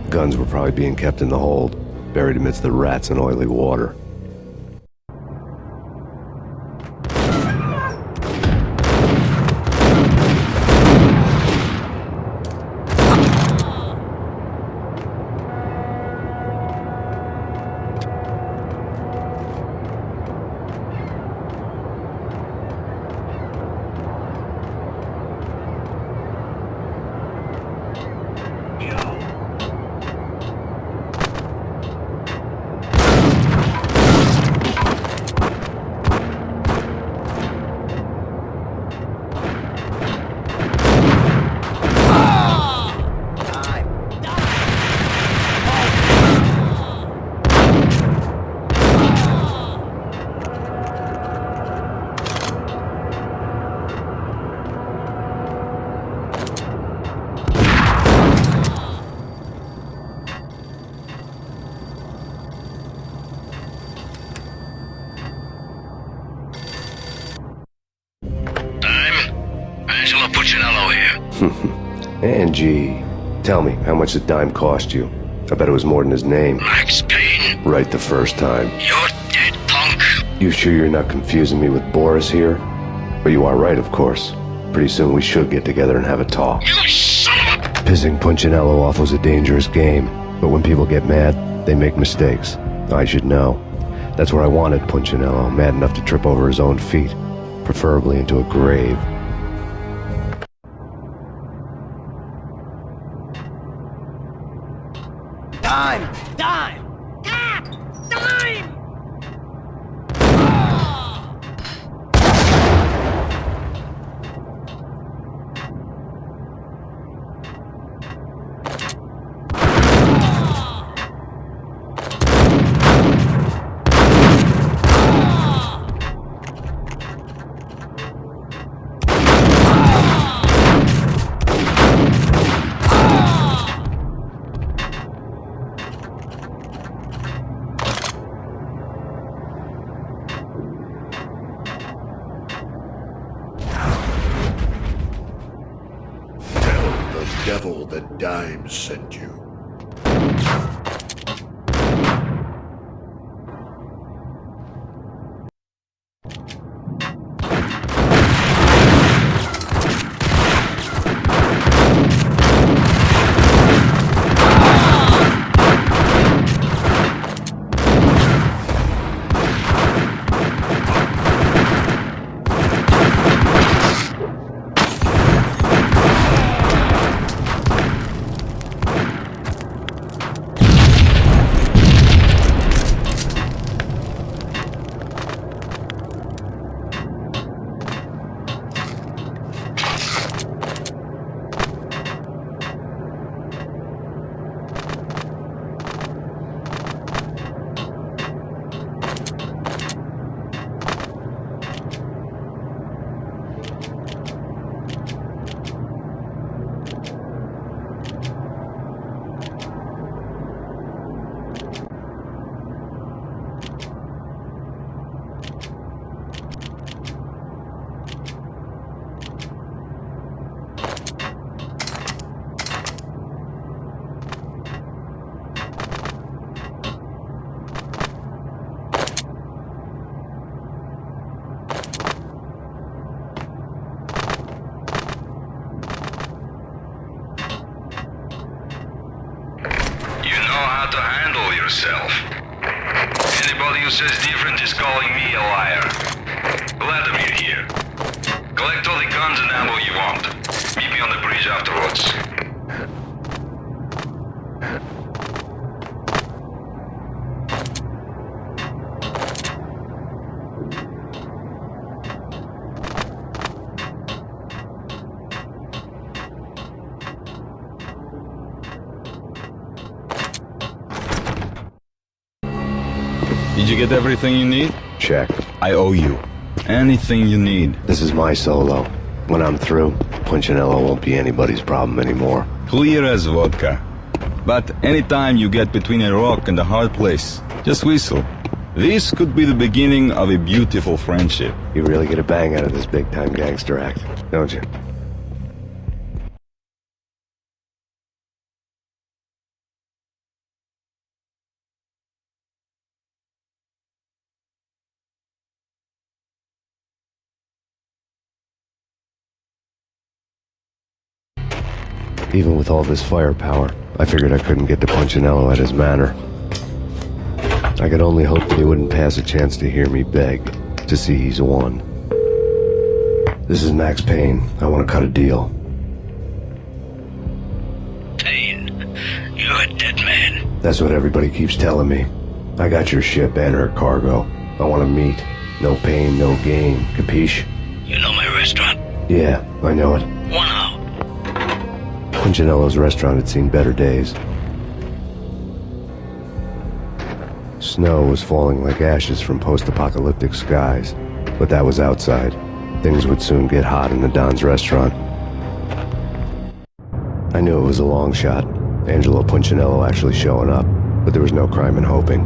Guns were probably being kept in the hold, buried amidst the rats and oily water. Angie, tell me, how much did Dime cost you? I bet it was more than his name. Max Payne. Right the first time. You're dead, punk. You sure you're not confusing me with Boris here? But you are right, of course. Pretty soon we should get together and have a talk. You son of a... Pissing Punchinello off was a dangerous game, but when people get mad, they make mistakes. I should know. That's where I wanted Punchinello, mad enough to trip over his own feet, preferably into a grave. Dime! Dime! Ah! Dime! Devil that Dime sent you. to handle yourself. Anybody who says different is calling me a liar. Vladimir here. Collect all the guns and ammo you want. Meet me on the bridge afterwards. Did you get everything you need? Check. I owe you. Anything you need. This is my solo. When I'm through, Punchinello won't be anybody's problem anymore. Clear as vodka. But anytime you get between a rock and a hard place, just whistle. This could be the beginning of a beautiful friendship. You really get a bang out of this big-time gangster act, don't you? Even with all this firepower, I figured I couldn't get to Punchinello at his manor. I could only hope that he wouldn't pass a chance to hear me beg, to see he's won. This is Max Payne. I want to cut a deal. Payne, you're a dead man. That's what everybody keeps telling me. I got your ship and her cargo. I want to meet. No pain, no gain. Capiche? You know my restaurant? Yeah, I know it. 1 hour. Punchinello's restaurant had seen better days. Snow was falling like ashes from post-apocalyptic skies, but that was outside. Things would soon get hot in the Don's restaurant. I knew it was a long shot, Angelo Punchinello actually showing up, but there was no crime in hoping.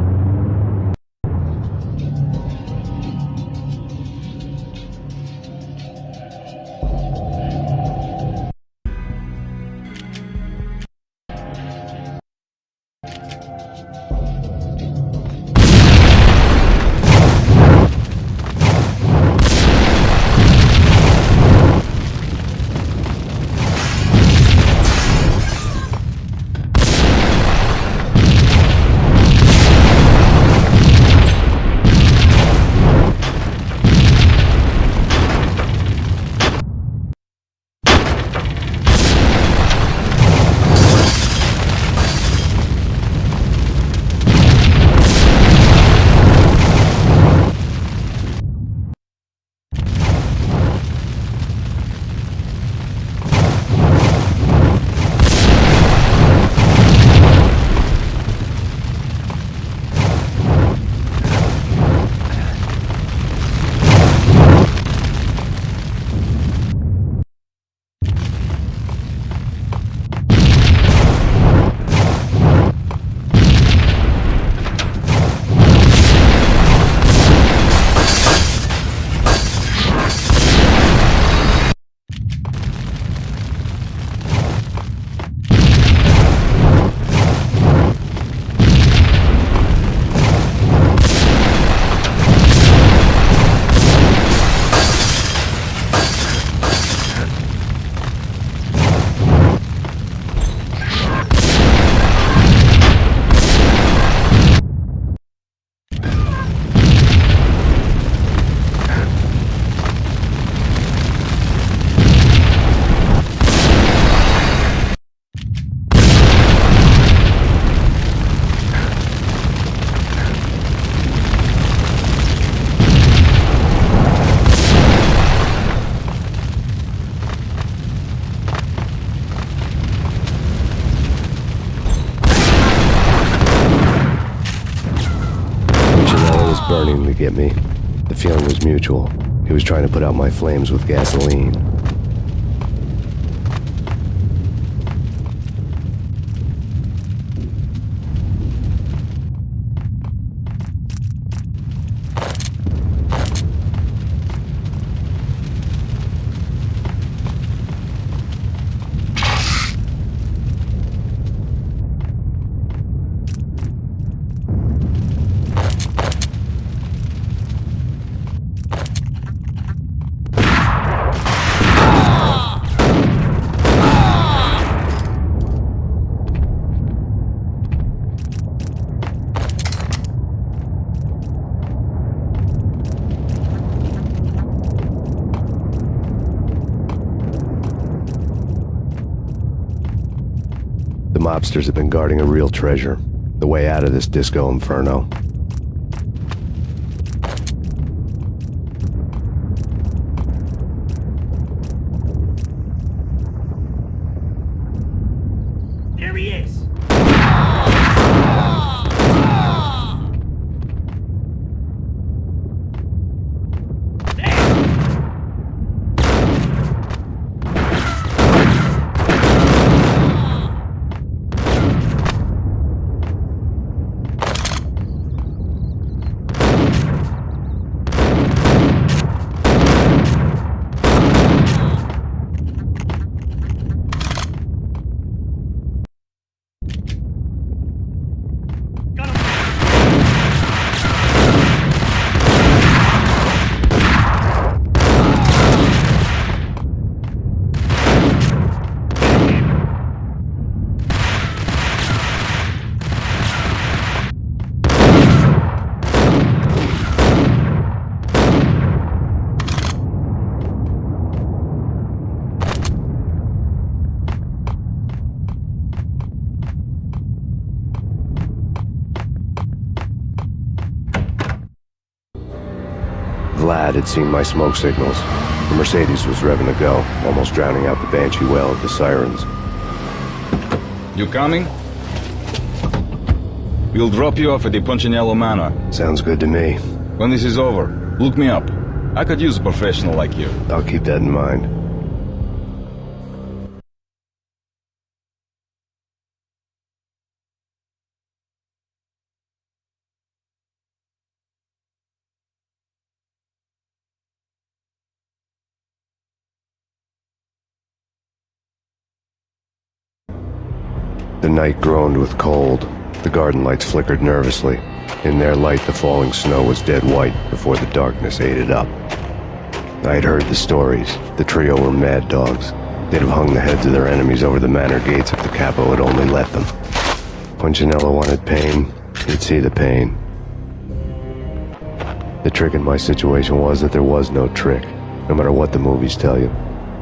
Burning to get me. The feeling was mutual. He was trying to put out my flames with gasoline. mobsters have been guarding a real treasure. The way out of this disco inferno. There he is! Vlad had seen my smoke signals. The Mercedes was revving to go, almost drowning out the banshee wail of the sirens. You coming? We'll drop you off at the Punchinello Manor. Sounds good to me. When this is over, look me up. I could use a professional like you. I'll keep that in mind. The night groaned with cold. The garden lights flickered nervously. In their light, the falling snow was dead white before the darkness ate it up. I'd heard the stories. The trio were mad dogs. They'd have hung the heads of their enemies over the manor gates if the capo had only let them. Punchinello wanted pain. He'd see the pain. The trick in my situation was that there was no trick, no matter what the movies tell you.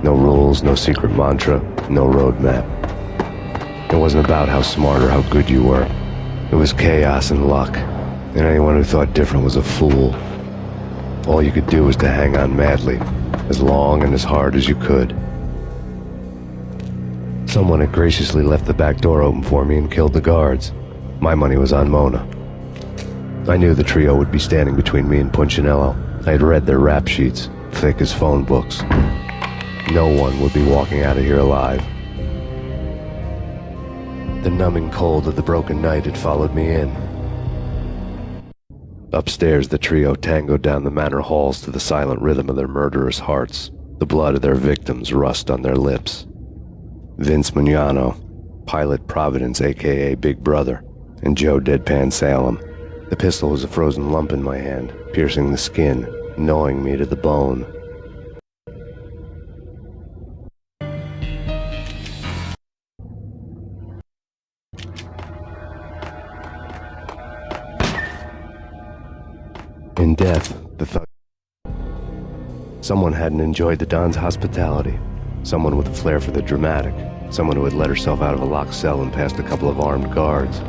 No rules, no secret mantra, no roadmap. It wasn't about how smart or how good you were. It was chaos and luck, and anyone who thought different was a fool. All you could do was to hang on madly, as long and as hard as you could. Someone had graciously left the back door open for me and killed the guards. My money was on Mona. I knew the trio would be standing between me and Punchinello. I had read their rap sheets, thick as phone books. No one would be walking out of here alive. The numbing cold of the broken night had followed me in. Upstairs, the trio tangoed down the manor halls to the silent rhythm of their murderous hearts, the blood of their victims rust on their lips. Vince Mugnano, Pilot Providence, a.k.a. Big Brother, and Joe Deadpan Salem. The pistol was a frozen lump in my hand, piercing the skin, gnawing me to the bone. In death, the thug... Someone hadn't enjoyed the Don's hospitality. Someone with a flair for the dramatic. Someone who had let herself out of a locked cell and past a couple of armed guards.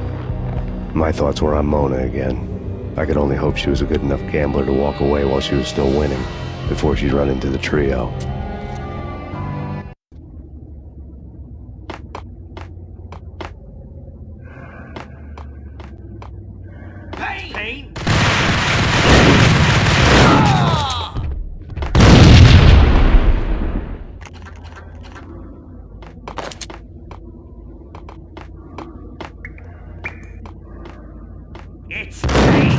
My thoughts were on Mona again. I could only hope she was a good enough gambler to walk away while she was still winning, before she'd run into the trio. Payne! It's Payne!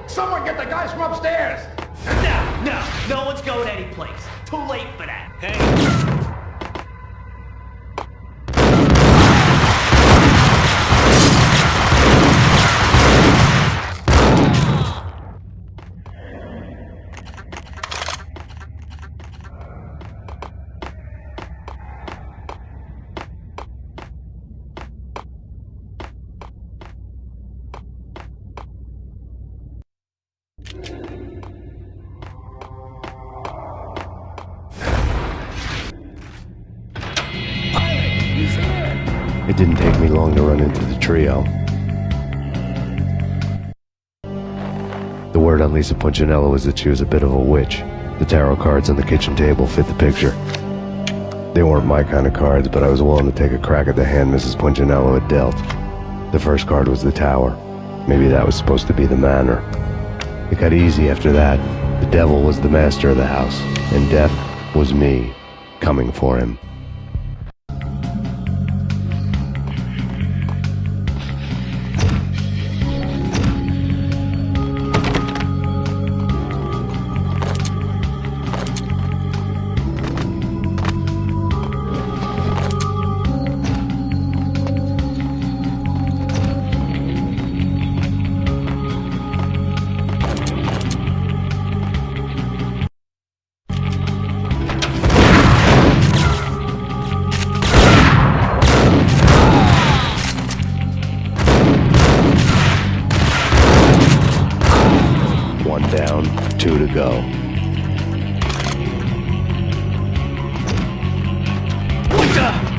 Someone get the guys from upstairs! No one's going anyplace. Too late for that. Hey, It didn't take me long to run into the trio. The word on Lisa Punchinello was that she was a bit of a witch. The tarot cards on the kitchen table fit the picture. They weren't my kind of cards, but I was willing to take a crack at the hand Mrs. Punchinello had dealt. The first card was the Tower. Maybe that was supposed to be the Manor. It got easy after that. The devil was the master of the house, and death was me, coming for him. Down, 2 to go. What the?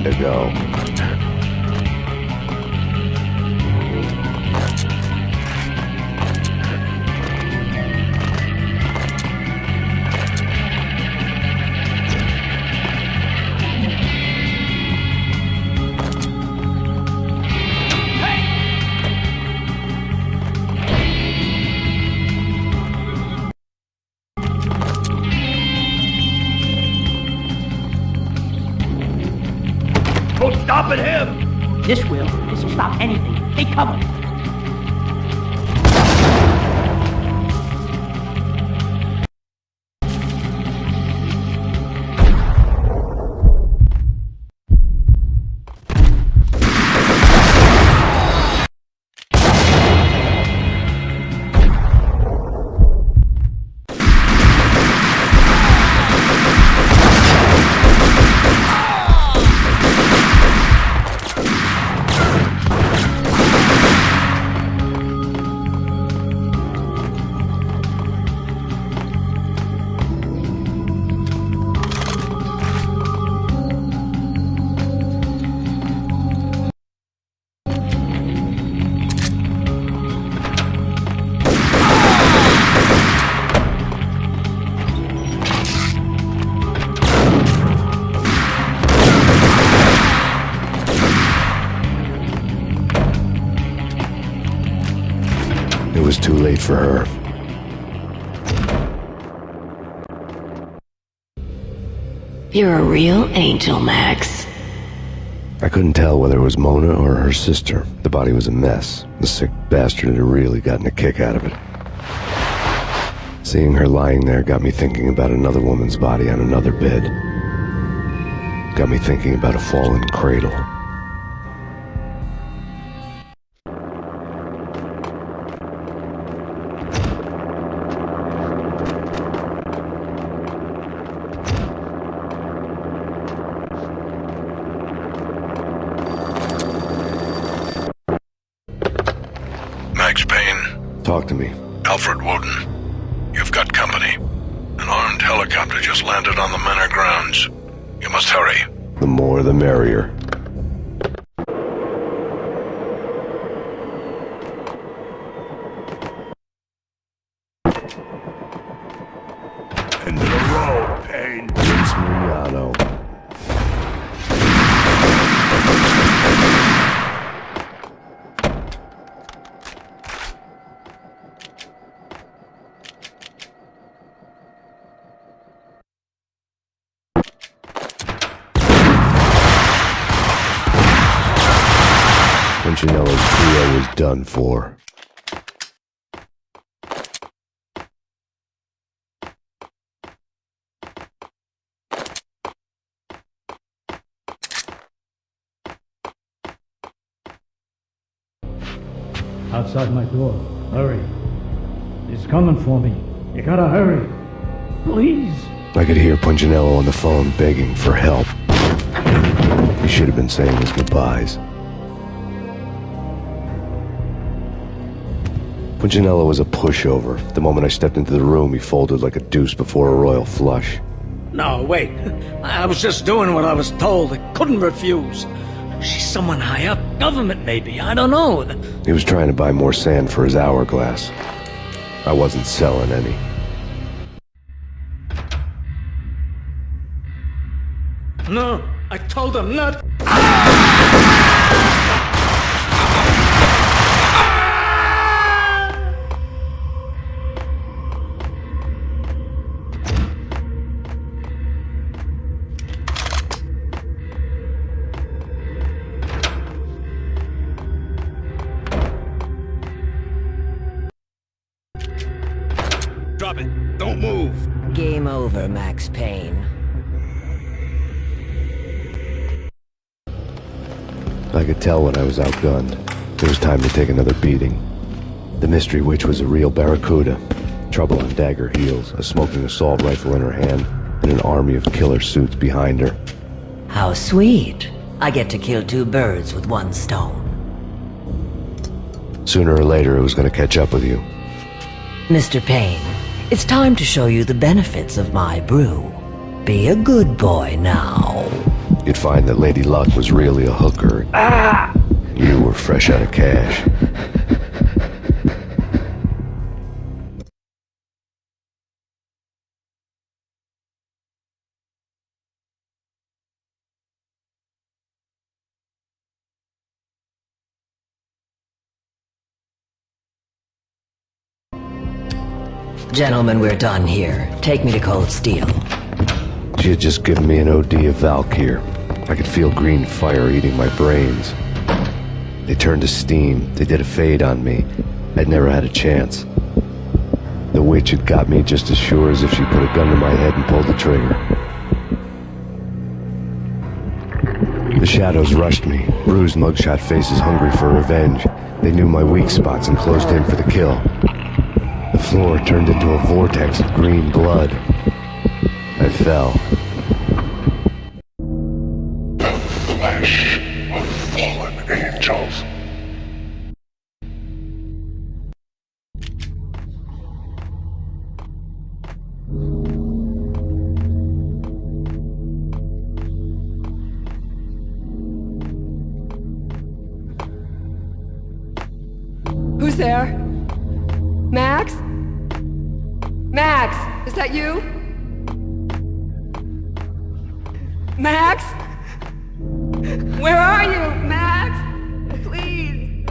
To go. No stopping him! This will. This will stop anything. Take cover. too late for her. You're a real angel, Max. I couldn't tell whether it was Mona or her sister. The body was a mess. The sick bastard had really gotten a kick out of it. Seeing her lying there got me thinking about another woman's body on another bed. Got me thinking about a fallen cradle. Max Payne. Talk to me. Alfred Woden. You've got company. An armed helicopter just landed on the manor grounds. You must hurry. The more the merrier. End of the road, Payne. Vince Mugnano. Punchinello's trio was done for. Outside my door. Hurry. He's coming for me. You gotta hurry. Please. I could hear Punchinello on the phone begging for help. He should have been saying his goodbyes. Punchinello was a pushover. The moment I stepped into the room, he folded like a deuce before a royal flush. No, wait. I was just doing what I was told. I couldn't refuse. She's someone high up. Government, maybe. I don't know. He was trying to buy more sand for his hourglass. I wasn't selling any. No, I told him not. Drop it. Don't move. Game over, Max Payne. I could tell when I was outgunned. It was time to take another beating. The mystery witch was a real barracuda. Trouble on dagger heels, a smoking assault rifle in her hand, and an army of killer suits behind her. How sweet. I get to kill two birds with one stone. Sooner or later, it was going to catch up with you. Mr. Payne, it's time to show you the benefits of my brew. Be a good boy now. You'd find that Lady Luck was really a hooker. You were fresh out of cash. Gentlemen, we're done here. Take me to Cold Steel. She had just given me an OD of Valkyr. I could feel green fire eating my brains. They turned to steam. They did a fade on me. I'd never had a chance. The witch had got me just as sure as if she put a gun to my head and pulled the trigger. The shadows rushed me, bruised mugshot faces hungry for revenge. They knew my weak spots and closed in for the kill. The floor turned into a vortex of green blood. I fell. Flesh of fallen angels. Who's there? Max? Max, is that you? Max? Where are you, Max? Please.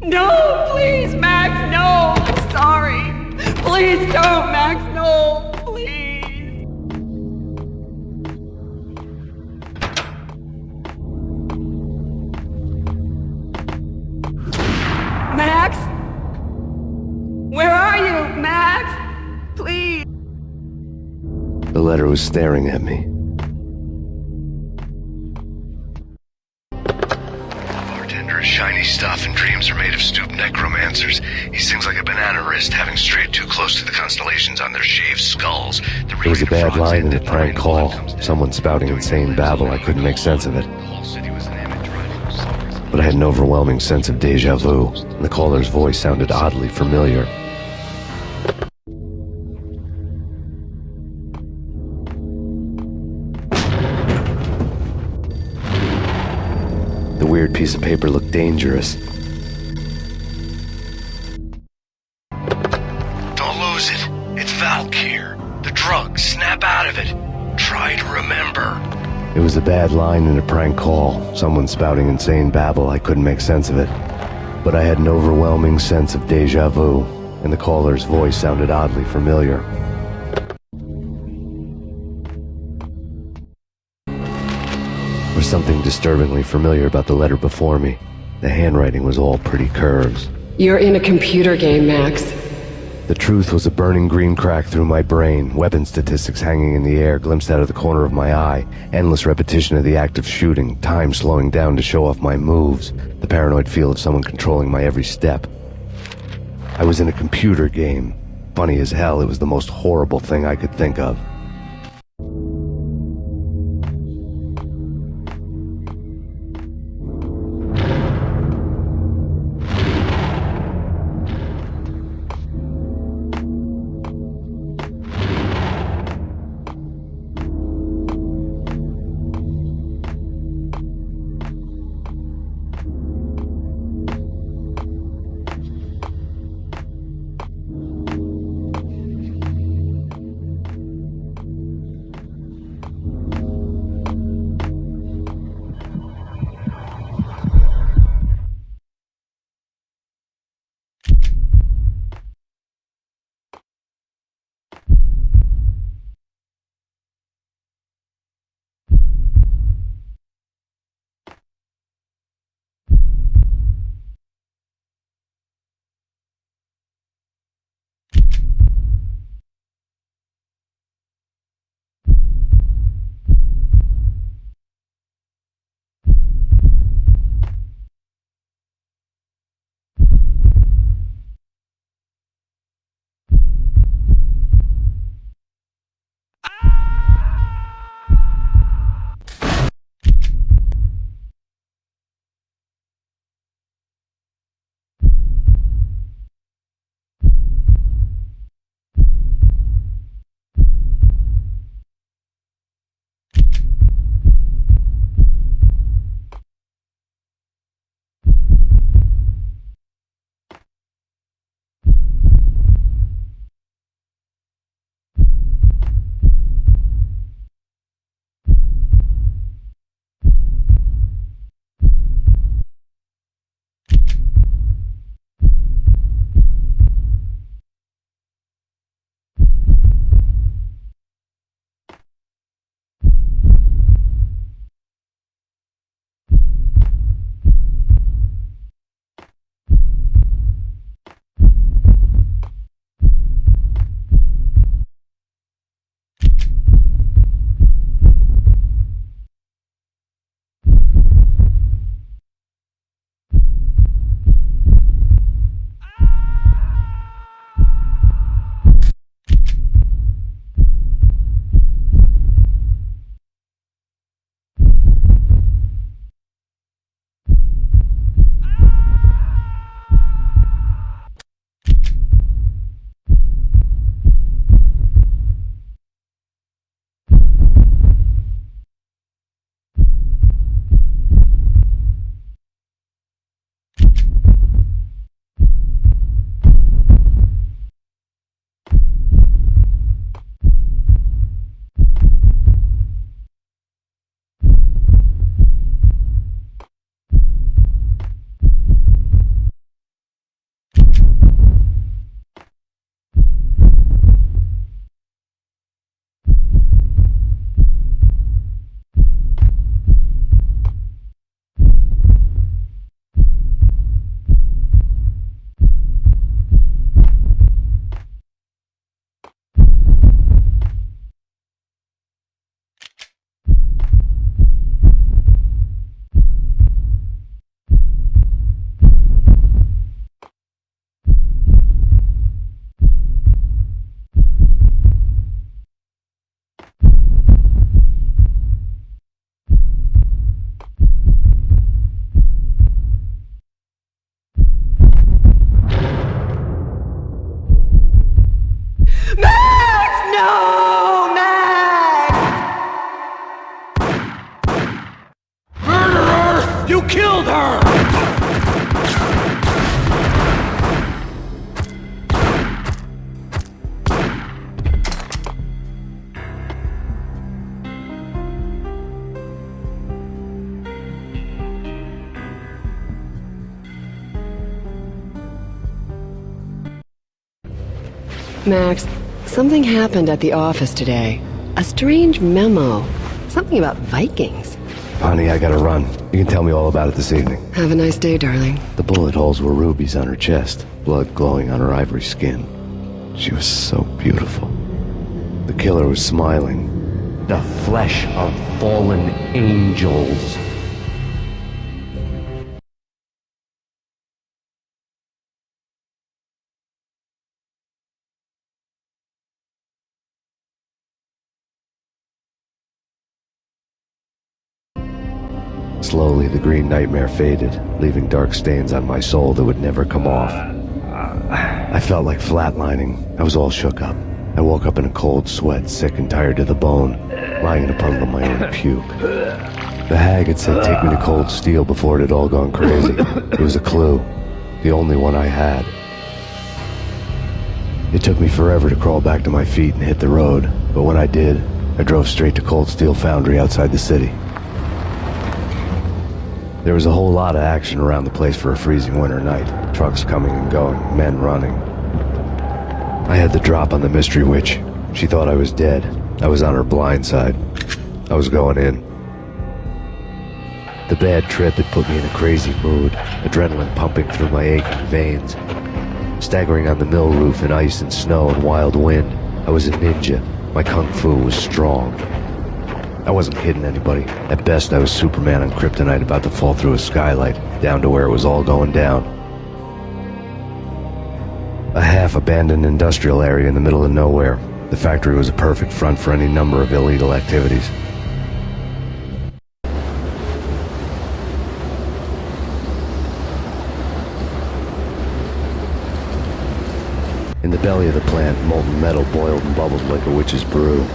No, please, Max, no! I'm sorry! Please don't, Max, no! Please! Max? Where are you, Max? Please! The letter was staring at me. Bartender is shiny stuff, and dreams are made of stooped necromancers. He sings like a banana wrist, having strayed too close to the constellations on their shaved skulls. It was a bad line in a prank call. Someone spouting insane babble. I couldn't make sense of it. But I had an overwhelming sense of deja vu, and the caller's voice sounded oddly familiar. The weird piece of paper looked dangerous. Don't lose it. It's Valkyr. The drug. Snap out of it. Try to remember. It was a bad line in a prank call. Someone spouting insane babble. I couldn't make sense of it. But I had an overwhelming sense of deja vu, and the caller's voice sounded oddly familiar. There was something disturbingly familiar about the letter before me. The handwriting was all pretty curves. You're in a computer game, Max. The truth was a burning green crack through my brain, weapon statistics hanging in the air, glimpsed out of the corner of my eye, endless repetition of the act of shooting, time slowing down to show off my moves, the paranoid feel of someone controlling my every step. I was in a computer game. Funny as hell, it was the most horrible thing I could think of. Max, something happened at the office today. A strange memo. Something about Vikings. Honey, I gotta run. You can tell me all about it this evening. Have a nice day, darling. The bullet holes were rubies on her chest, blood glowing on her ivory skin. She was so beautiful. The killer was smiling. The flesh of fallen angels. Slowly, the green nightmare faded, leaving dark stains on my soul that would never come off. I felt like flatlining. I was all shook up. I woke up in a cold sweat, sick and tired to the bone, lying in a puddle of my own puke. The hag had said take me to Cold Steel before it had all gone crazy. It was a clue, the only one I had. It took me forever to crawl back to my feet and hit the road, but when I did, I drove straight to Cold Steel Foundry outside the city. There was a whole lot of action around the place for a freezing winter night. Trucks coming and going, men running. I had the drop on the mystery witch. She thought I was dead. I was on her blind side. I was going in. The bad trip had put me in a crazy mood, adrenaline pumping through my aching veins. Staggering on the mill roof in ice and snow and wild wind, I was a ninja. My kung fu was strong. I wasn't kidding anybody. At best, I was Superman on Kryptonite about to fall through a skylight, down to where it was all going down. A half-abandoned industrial area in the middle of nowhere. The factory was a perfect front for any number of illegal activities. In the belly of the plant, molten metal boiled and bubbled like a witch's brew.